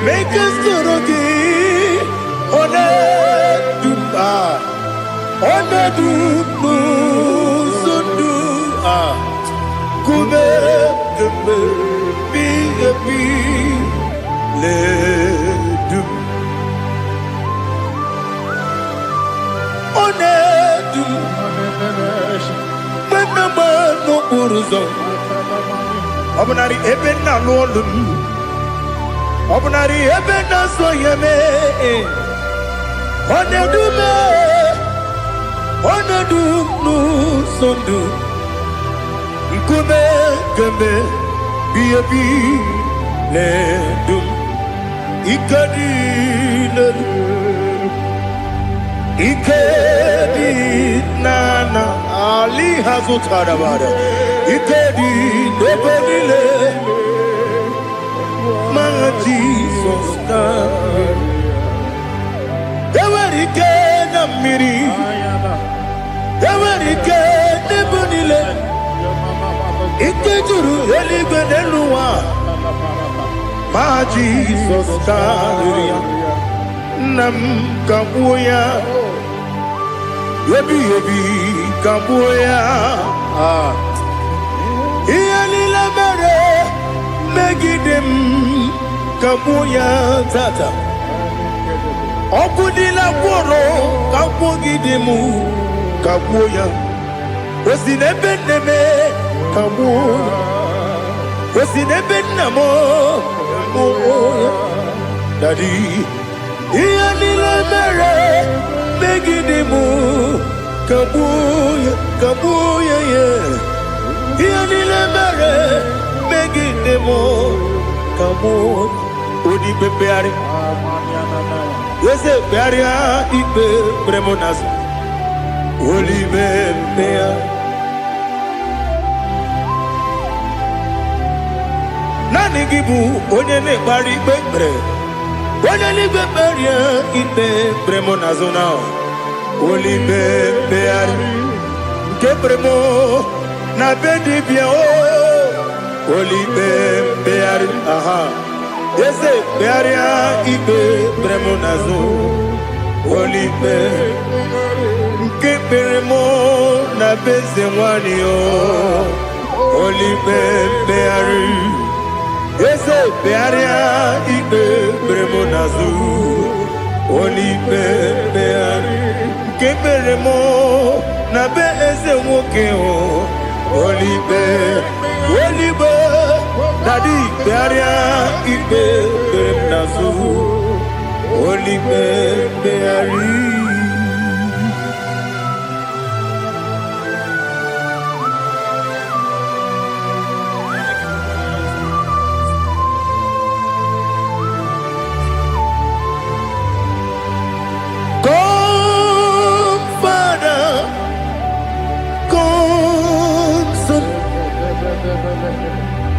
Make us Obunari ebena lolum, obunari ebena soyeme, onedu nu sondu, ikume keme biabi ledum, ikadi nana ali hazutara bada. Ikedi nebelile, my Jesus name. Ewerike na miri, ewerike nebelile. Ikejuru eligwe neluwa, my Jesus name. Nam kabuya, yebi kabuya. Iyalila mere megidem kabuya tata. Okudila kworo kabugidemu kabuya. Osinebenneme kabuya. Osinebennamo kabuya. Daddy. Iyanile mere megidimu kabuya kabuya ye. Iyanile mere megidimu kabuya. Odi bebeari. Yese bearia ibe bremonas. Oli bebea. Nani gibu onye ne bari bebre. Onye ni beberia ibe bremonazona. Oli bebeari. Ke bremo na bedi bia o. Oli bebeari. Aha. Yese bearia ibe bremonazo. Oli bebeari. Ke bremo na bezemwani o. Oli bebeari. Ese bearia ibe bremonazu. Oli beari. Ke beremo na be ese woke o. Oli be. Daddy bearia ibe bremonazu. Oli beari.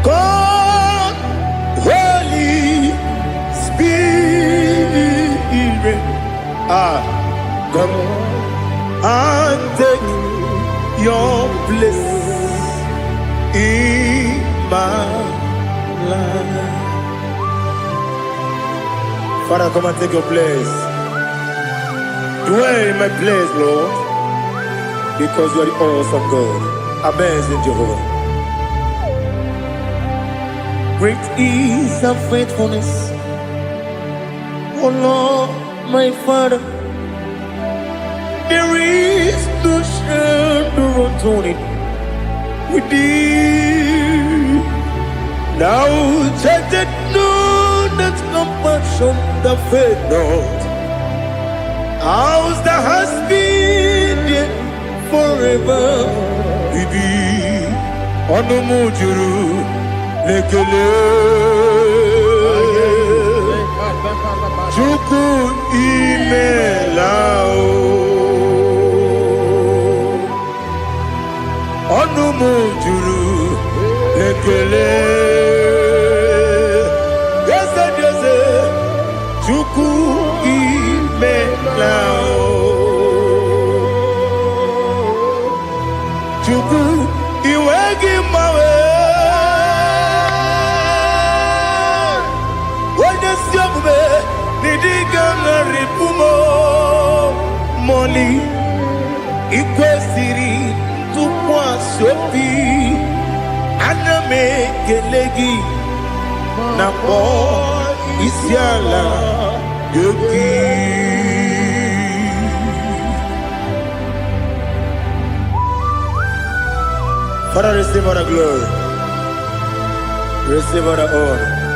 God, Holy Spirit, come and take your place in my life. Father, come and take your place. Dwell in my place, Lord, because you are the awesome God. Amazing Jehovah. Great is thy faithfulness, oh Lord, my Father. There is no shadow on it with thee. Now check that no, that compassion, the faith not. Ours that has been forever with thee. On the mujuru. Lekele Chuku imelao Onumu juru Lekele Yese Chuku imelao Chuku iwegi mawe Moli ikwesiri tukwasopi aname kelegi na po isiala yoki. Father, receive all the glory, receive all the honor.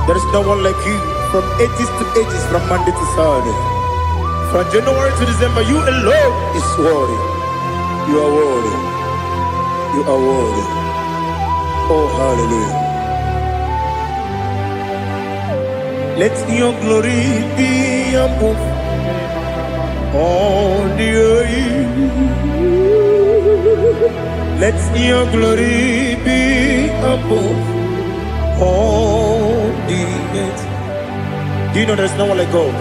There is no one like you. From ages to ages, from Monday to Saturday, from January to December, you alone is worthy. You are worthy. You are worthy. Oh, hallelujah. Let your glory be above all the earth. Let your glory be above all the earth. Do you know there's no one like God?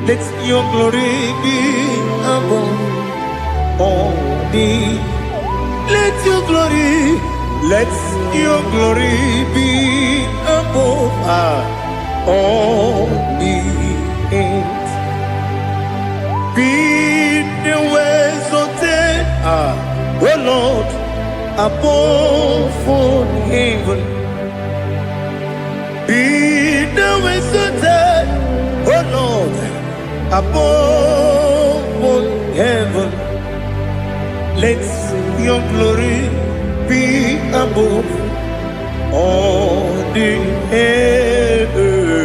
Let your glory be above all the. Let your glory be above all the earth. Be the ways of death, oh Lord, above all heaven. Be the ways of death, oh Lord, above all heaven. Let your glory be above all the earth.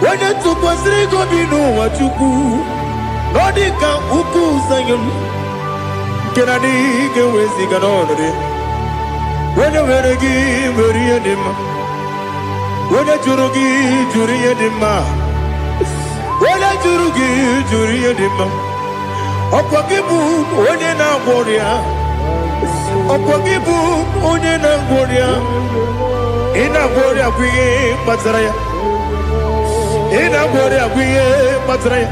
onye tụkwasịrị gị obi n'ụwa Chukwu na ọ dị ka ukwu Zayọn nke na-adịghị ga-eweziga n'ọnọdụ ya. Onye nwere gị nwere ihe dị mma, onye jụrụ gị jụrụ ihe dị mma, onye jụrụ gị jụrụ ihe dị mma. Ọkwa gị bụ onye na-agwọ ọrịa, ọkwa gị bụ onye na-agwọ ọrịa. Ị na-agwọ ọrịa bụ ihe kpatara ya, ị na-agwọ ọrịa bụ ihe kpatara ya.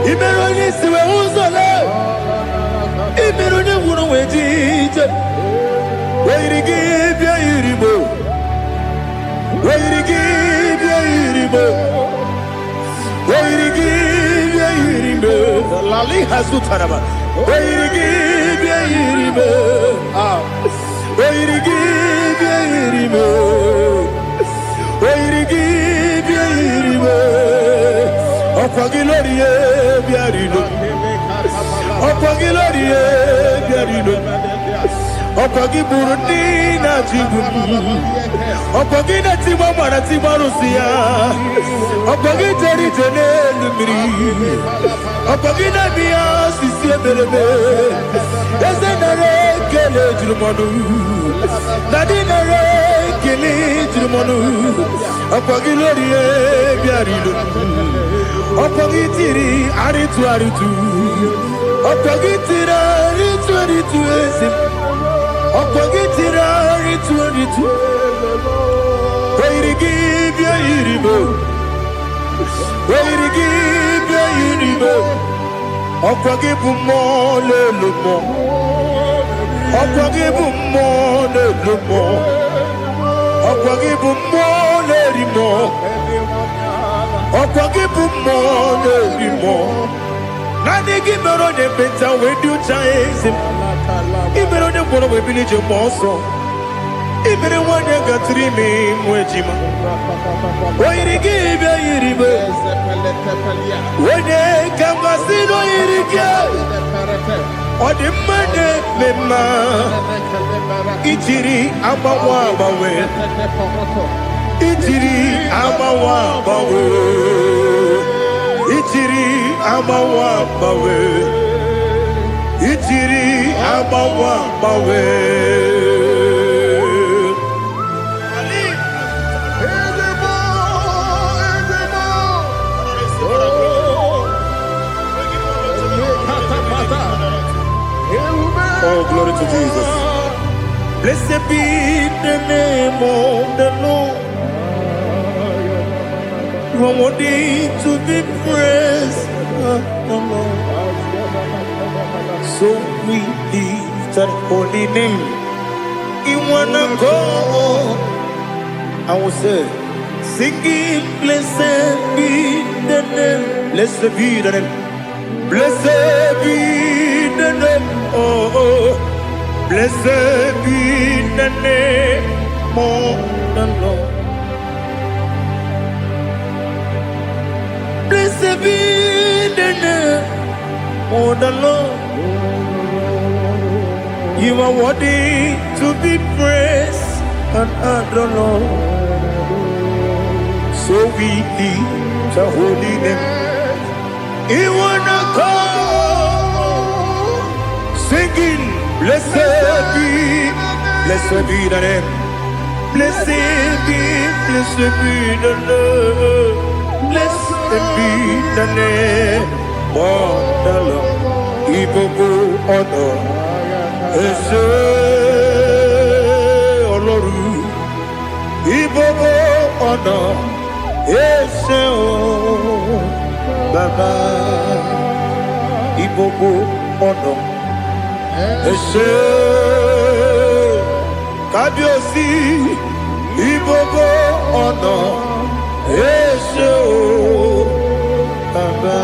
I mere onye isi wee ụzọ lee, I mere onye nwụrụ wee dị ije. Weyiri gị bịa yiri mo, weyiri gị bịa yiri mo, weyiri gị bịa yiri mo. Lali hasutara ma, weyiri gị bịa yiri mo, weyiri gị bịa yiri mo, weyiri gị bịa yiri mo. Ọkwa gị lórí ye bịa rilo, ọkwa gị lórí ye bịa rilo. Ọkwa gị bụrụ ndị na-achịgbu, ọkwa gị na-etigbu ọgba na-etigbu arụsị ya, ọkwa gị jere ije n'elu mmiri, ọkwa gị na-eme ya osisi eberebe. Eze nara ekele juru m ọnụ, na dị nara ekele juru m ọnụ. Ọkwa gị lórí ya bịarilo, ọkwa gị tiri arịtụ arịtụ, ọkwa gị tiri arịtụ arịtụ eze. Ọkwa gị tiri arịtụ arịtụ, weyiri gị bịa yiri mo, weyiri gị bịa yiri mo. Ọkwa gị bụ mmụọ na-elu mmụọ, ọkwa gị bụ mmụọ na-elu mmụọ, ọkwa gị bụ mmụọ na-eri mmụọ, ọkwa gị bụ mmụọ na-eri mmụọ. Naanị gị mere onye ekpenta wee dị ụcha eze m. I mere onye mkpọrọ wee bili ije mgbe ọsọ. I mere nwanyị gatụrụ ime mụ ejima. Oyiri gị bịa yiri m, onye ka mmasị na oyiri gị. Ọ dị mma na-eme mma, ijiri agbanwe agbanwe, ijiri agbanwe agbanwe, ijiri agbanwe agbanwe, ijiri agbanwe agbanwe. Oh, glory to Jesus. Blessed be the name of the Lord. You are worthy to be praised, the Lord. So we lift that holy name. You wanna go? I will say, singing, blessed be the name, blessed be the name, blessed be the name, oh, blessed be the name of the Lord. Blessed be the name of the Lord. You are worthy to be praised and adored, Lord. So we lift the holy name. You wanna call, singing, blessed be the name, blessed be the Lord, blessed be the name of the Lord. Ibobo honor, ese oloru. Ibobo honor, ese o Baba. Ibobo honor, ese Kábíyèsí. Ibobo honor, ese o Baba.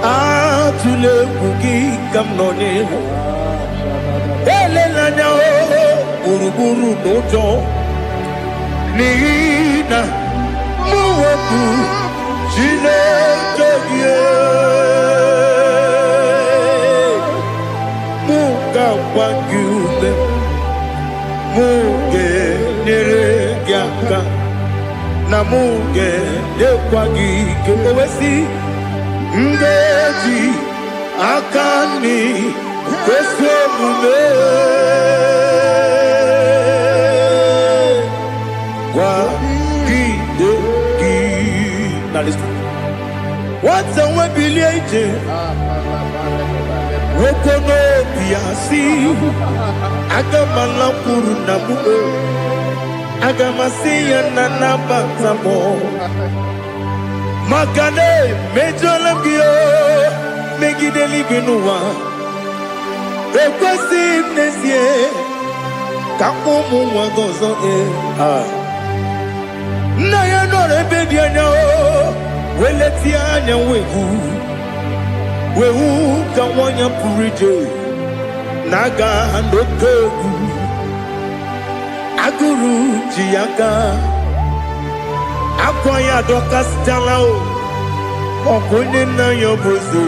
Atule kuki kamnoni, ele lanya o uruburu nojo, nina muwaku jile kege. wagyume muge neregiaka na muge nekwagike owesi ngeji akani kwesomume wagideki. Now listen. What's a webileje? Wokono biasi. Agamala kurunamu. Agamasiya nanabatamo. Makane mejolamgio. Megideli binua. Ekwesi nesie. Kakomu wagozo na ya nore bedianya weleti anya wehu ka wanya purije naga ndokogu aguru jiaka akwanya dokas jalao okonye na yobozu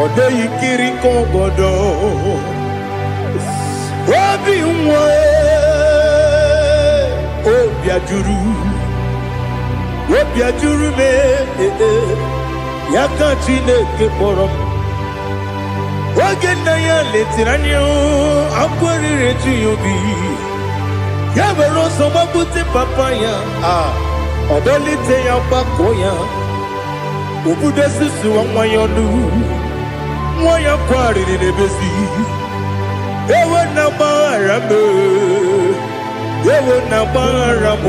ode yikiri kogodo obi nwa obiajuru me yaka Chineke kpọrọ m oge nna ya letiri anya akwarịrị eju ya obi ya were ọsọ gbapute papa ya ọdọlite ya gbakọ ya obodo susuwa nwa ya ọnụ nwa ya kwarịrị n'ebezi ewe na gbaghara m ewe na gbaghara m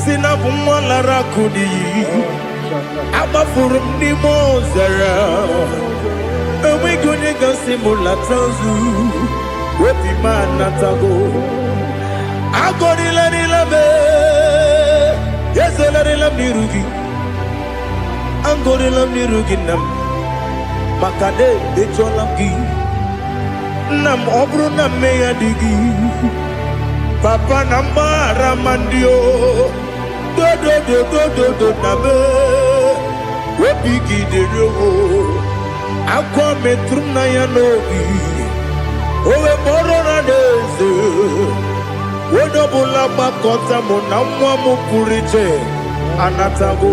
sina bụ nwa lara kudi agbafuru m n'ime ọzara enweghị onye gasị m lata nzu obi m anatago agọrịlarịla m ezolarịla m n'iru gị agọrịla m n'iru gị nna m maka na ejọla m gị nna m ọ bụrụ na mmehie dị gị papa na mgbahara ma ndị o dodododododo na me obi gị dịrị owo akwa metụrụ m na ya n'obi owe kpọrọ na n'eze onye ọbụla gbakọta mụ na nwa m pụrụ iche anatago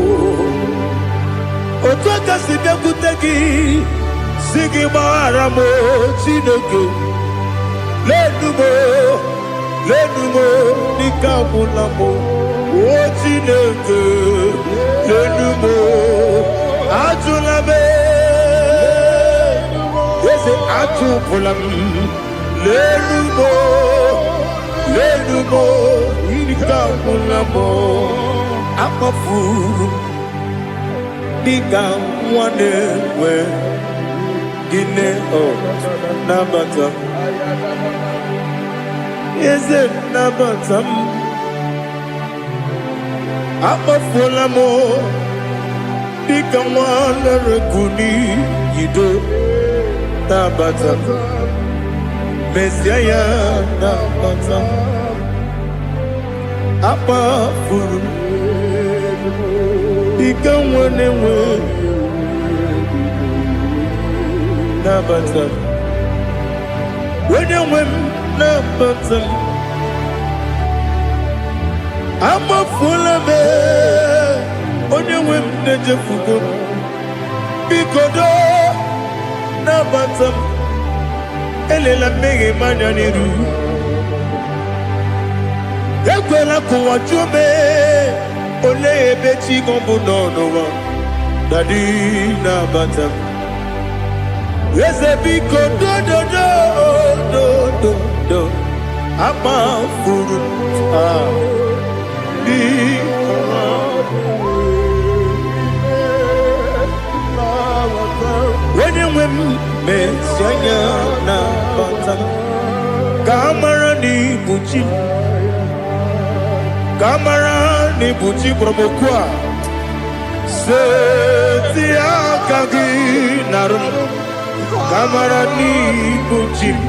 otu aka si bịakwute gị si gị gbaghara m Chineke lenumo dịka agwụla m o Chineke lenumo ajụla m eze ajụpụla m lenumo dịka agwụla m akpafuru dịka nwa na-enwe gịnị nabata eze nabata m akpafuola m dịka nwa na-erekuni yido nabata mesia ya nabata akpafuru dịka nwa na-enwe nabata onye nwe m nabata m amafuola m onye nwe m na-ejefugo m biko do nabata m elela mmehie m anya n'iru ekwela ka ụwa jụọ m olee ebe chi gị bụ n'ụwa dadi nabata m eze biko do akpafuru onye nwe m mesi anya nabata m ka amara na ibu chi ka amara na ibu chi kpọrọ m okwu a seti aka gị narụ m ka amara na ibu chi m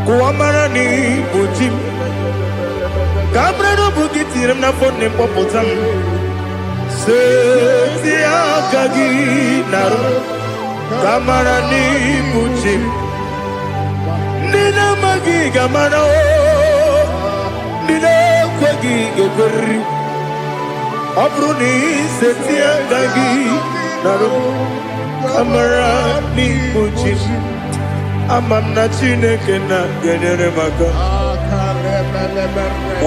kụwa mara na ibu chi m ka amara na obu gị tinyere m n'afọ na mkpọpụta m seti aka gị narụ Kamara ni muchim. Nina magi kamara o. Nina kwagi gokori. Abruni setia gagi. Naru kamara ni muchim. Amamna chineke na genere maka.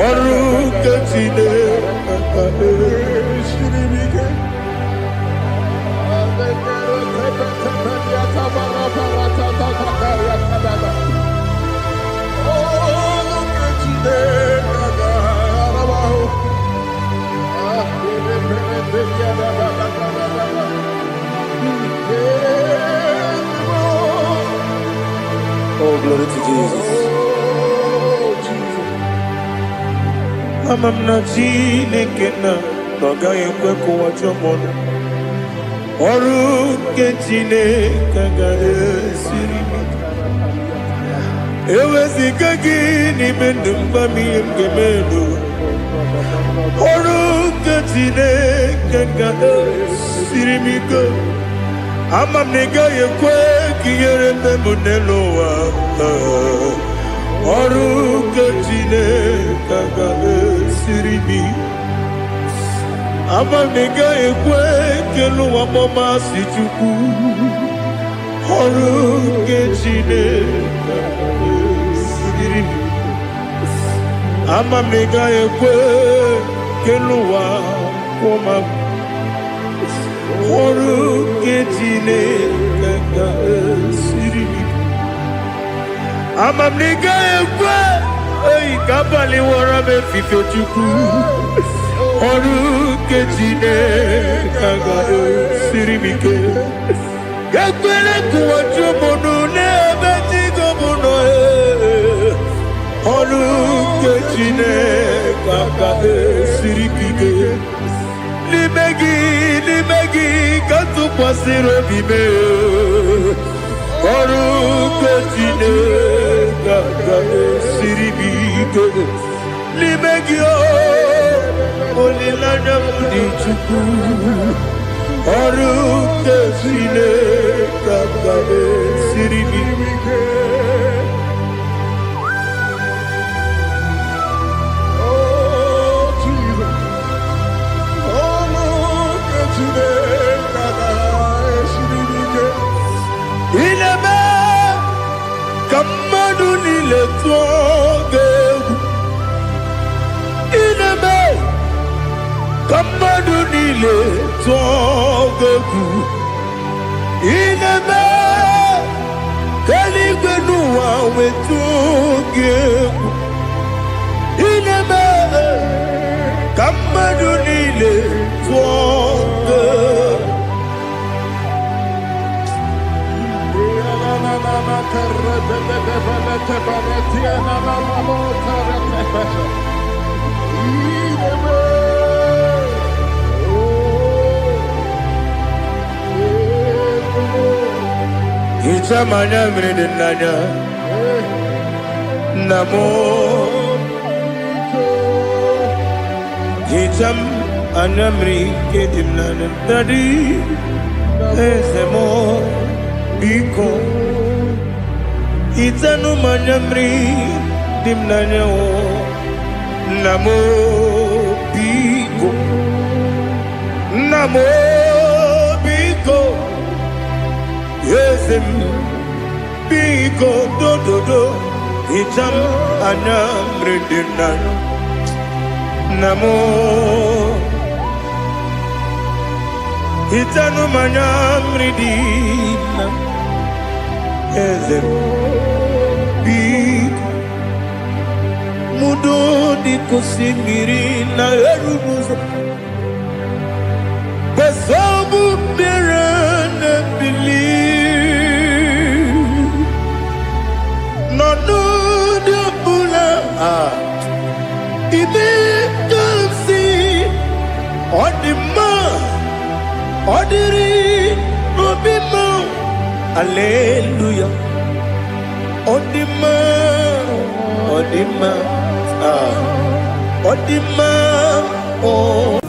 Oru kachine maka. Oh, glory to Jesus. Amamna chineke na noga yekwe kuwa chomono. Oru chineke ga esiri. Ewezika gị n'ime ndụ mgbami ngemelu. Ọrụ nke Chineke ga esiri m ike. Ama m na ị gaghị ekwe ka ihere mee m n'elu ụwa. Ọrụ nke Chineke ga esiri m ike. Ama m na ị gaghị ekwe ka elu ụwa mọmasị Chukwu. Ọrụ nke Chineke esiri m ike. Ama m na ị gaghị ekwe ka elu ụwa kwụma m. Ọrụ nke Chineke ga-esiri m ike. Ama m na ị gaghị ekwe ka abalị wara m efife Chukwu. Ọrụ nke Chineke ga-esiri m ike. Gakwere kuwa chumunu n'ebe Chigo bụ nọ. Ọrụ nke Chineke ga-esiri m ike. N'ime gị ka tụkwasịrị obi m. Ọrụ nke Chineke ga-esiri m ike. N'ime gị olileanya m dị Chukwu. Ọrụ nke Chineke ga-esiri m ike. Ineme ka mmadụ niile tụọ gị egwu. Ineme ka mmadụ niile tụọ gị egwu. Ineme ka eluigwe n'ụwa wee tụọ gị egwu. Ineme ka mmadụ niile tụọ gị egwu. Hichamanya mmiri n'anya namo. Hicham anya mmiri nke dị n'anya dadi eze mo biko. Itanu manyamri dim nanya o namo biko. Namo biko. Yesem biko do do do. Icham anyamri dim nanya namo. Itanu manyamri dim nanya. Yesem mudo di kusimiri na erumuzo. Besobu mirene believe. No no de bula. Ibe kansi odima odiri obima. Hallelujah. Odima, Odima, Odima, oh.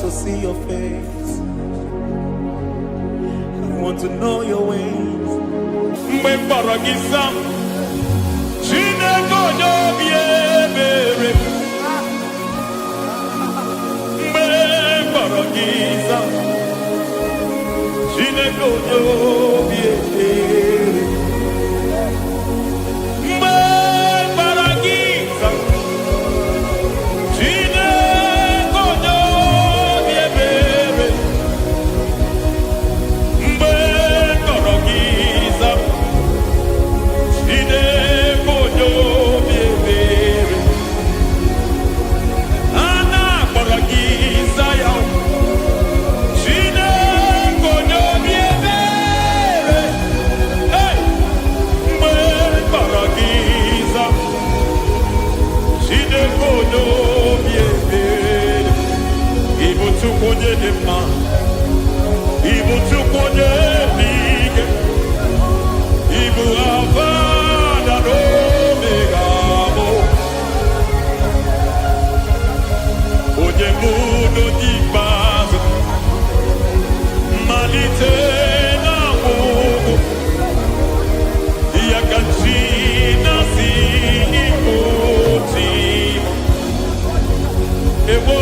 to see your face. I want to know your ways. Mbaragisa, Chineke onye obi ebere. Mbaragisa, Chineke onye obi ebere. Mbaragisa, Chineke onye obi ebere. Mbaragisa, Chineke onye obi ebere. Ana Mbaragisa ya. Chineke onye obi ebere. Hey! Mbaragisa, Chineke onye obi ebere. Ịbụ Chukwu onye dị mma. Ịbụ Chukwu onye dị ike. Ịbụ Alfa na Omega bụ. Onye bụ n'oge ikpeazụ. Mmalite na ọgwụgwụ. Ya ka chi na-asị Igbo ti. Ewo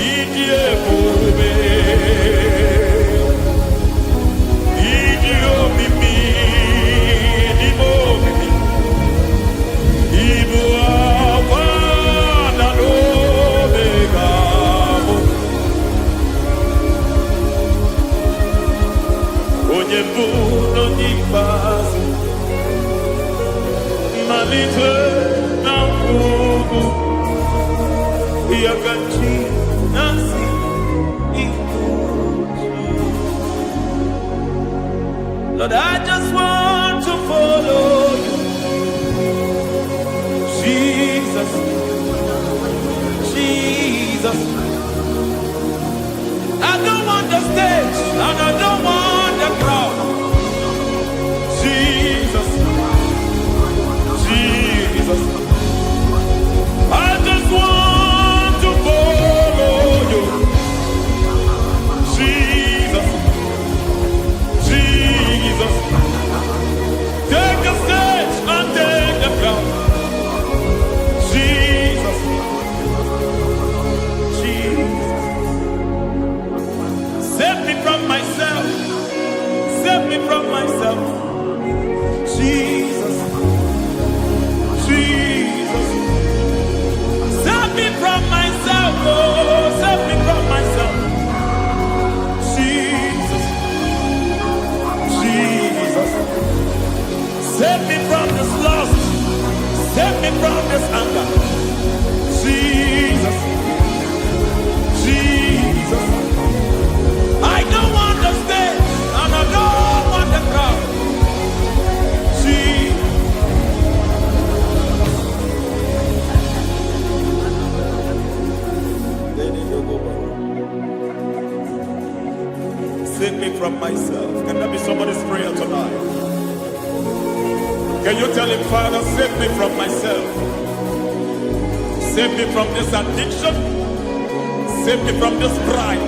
ịdị ebube. Ịdị omimi. Ịdị omimi. Ịbụ Alfa na Omega bụ. Onye mbụ n'oge ikpeazụ. Mmalite na ọgwụgwụ. Ya ka chi na-asị Igbo ti. Lord, I just want to follow you. Jesus, Jesus. I don't want the stage and I don't want the crowd. Jesus, Jesus. I just want to follow you. Jesus, Jesus. Take the stage and take the crown. Jesus, Jesus. Save me from myself. Save me from myself. Jesus, Jesus. Save me from myself. Oh, save me from myself. Jesus, Jesus. Save me from this lust. Save me from this anger. Jesus, Jesus. I don't want the stage and I don't want the crowd. Jesus. Save me from myself. Can that be somebody's prayer tonight? Can you tell him, Father, save me from myself? Save me from this addiction. Save me from this pride.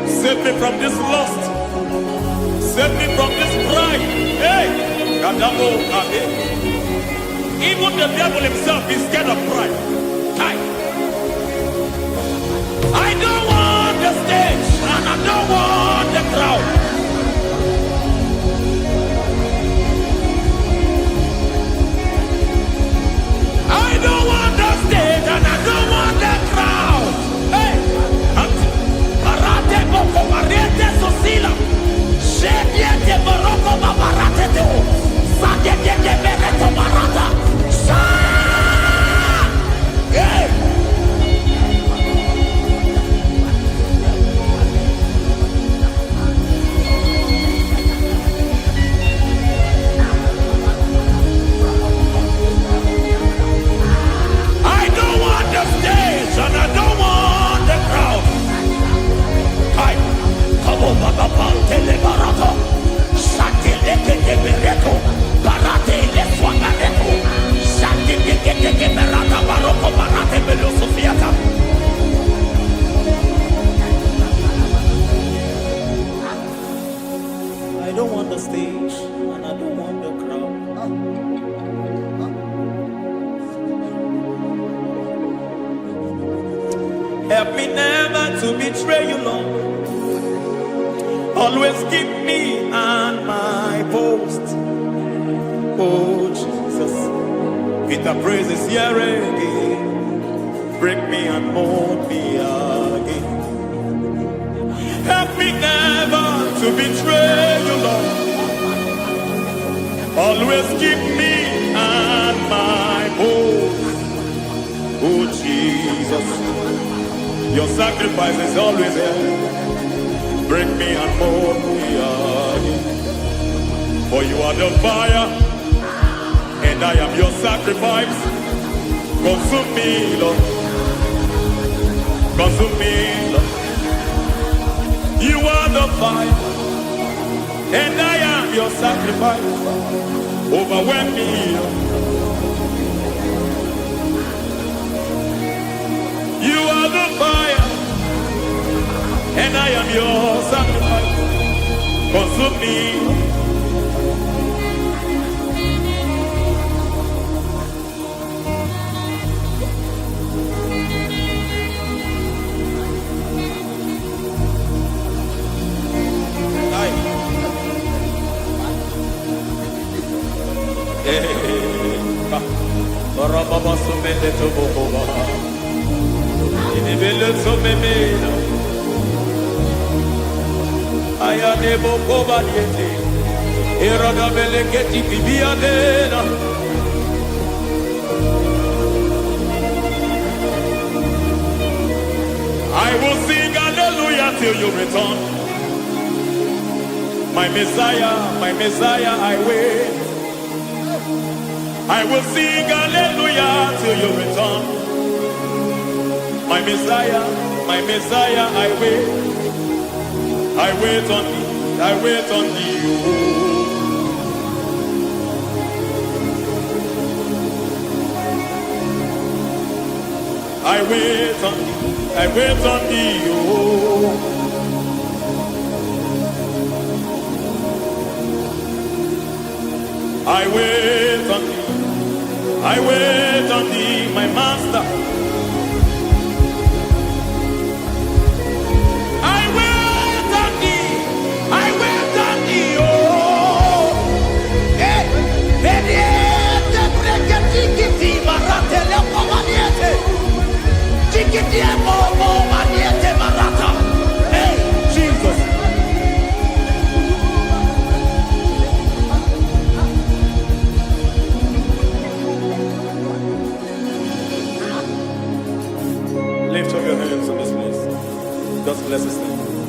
Save me from this lust. Save me from this pride. Hey! Kadabo, Ade. Even the devil himself is scared of pride. Hi. I don't want the stage and I don't want the crowd. I don't want the stage and I don't want the crowd. Hey! Barate boko barete sosila. Shediete baroko babarate teo. Sadete bereto barata. Sa! Help me never to betray you, Lord. Always keep me on my post. Oh Jesus, with the praises here again, break me and mold me again. Help me never to betray you, Lord. Always keep me on my post. Oh Jesus, your sacrifice is always there. Break me and mold me again. For you are the fire, and I am your sacrifice. Consume me, Lord. Consume me, Lord. You are the fire, and I am your sacrifice. Overwhelm me, Lord. You are the fire, and I am your sacrifice. Consume me. I will sing hallelujah till you return. My Messiah, I wait. I will sing hallelujah till you return. My Messiah, I wait. I wait on thee, I wait on thee. I wait on thee, I wait on thee. Oh. I wait on thee, I wait on thee, my master. I wait on thee, I wait on thee, oh. Hey, vediete, breke tikiti, marate le pomaniete. Tikiti e momo maniete marata. Hey, Jesus. Lift up your hands in this place. Just bless his name.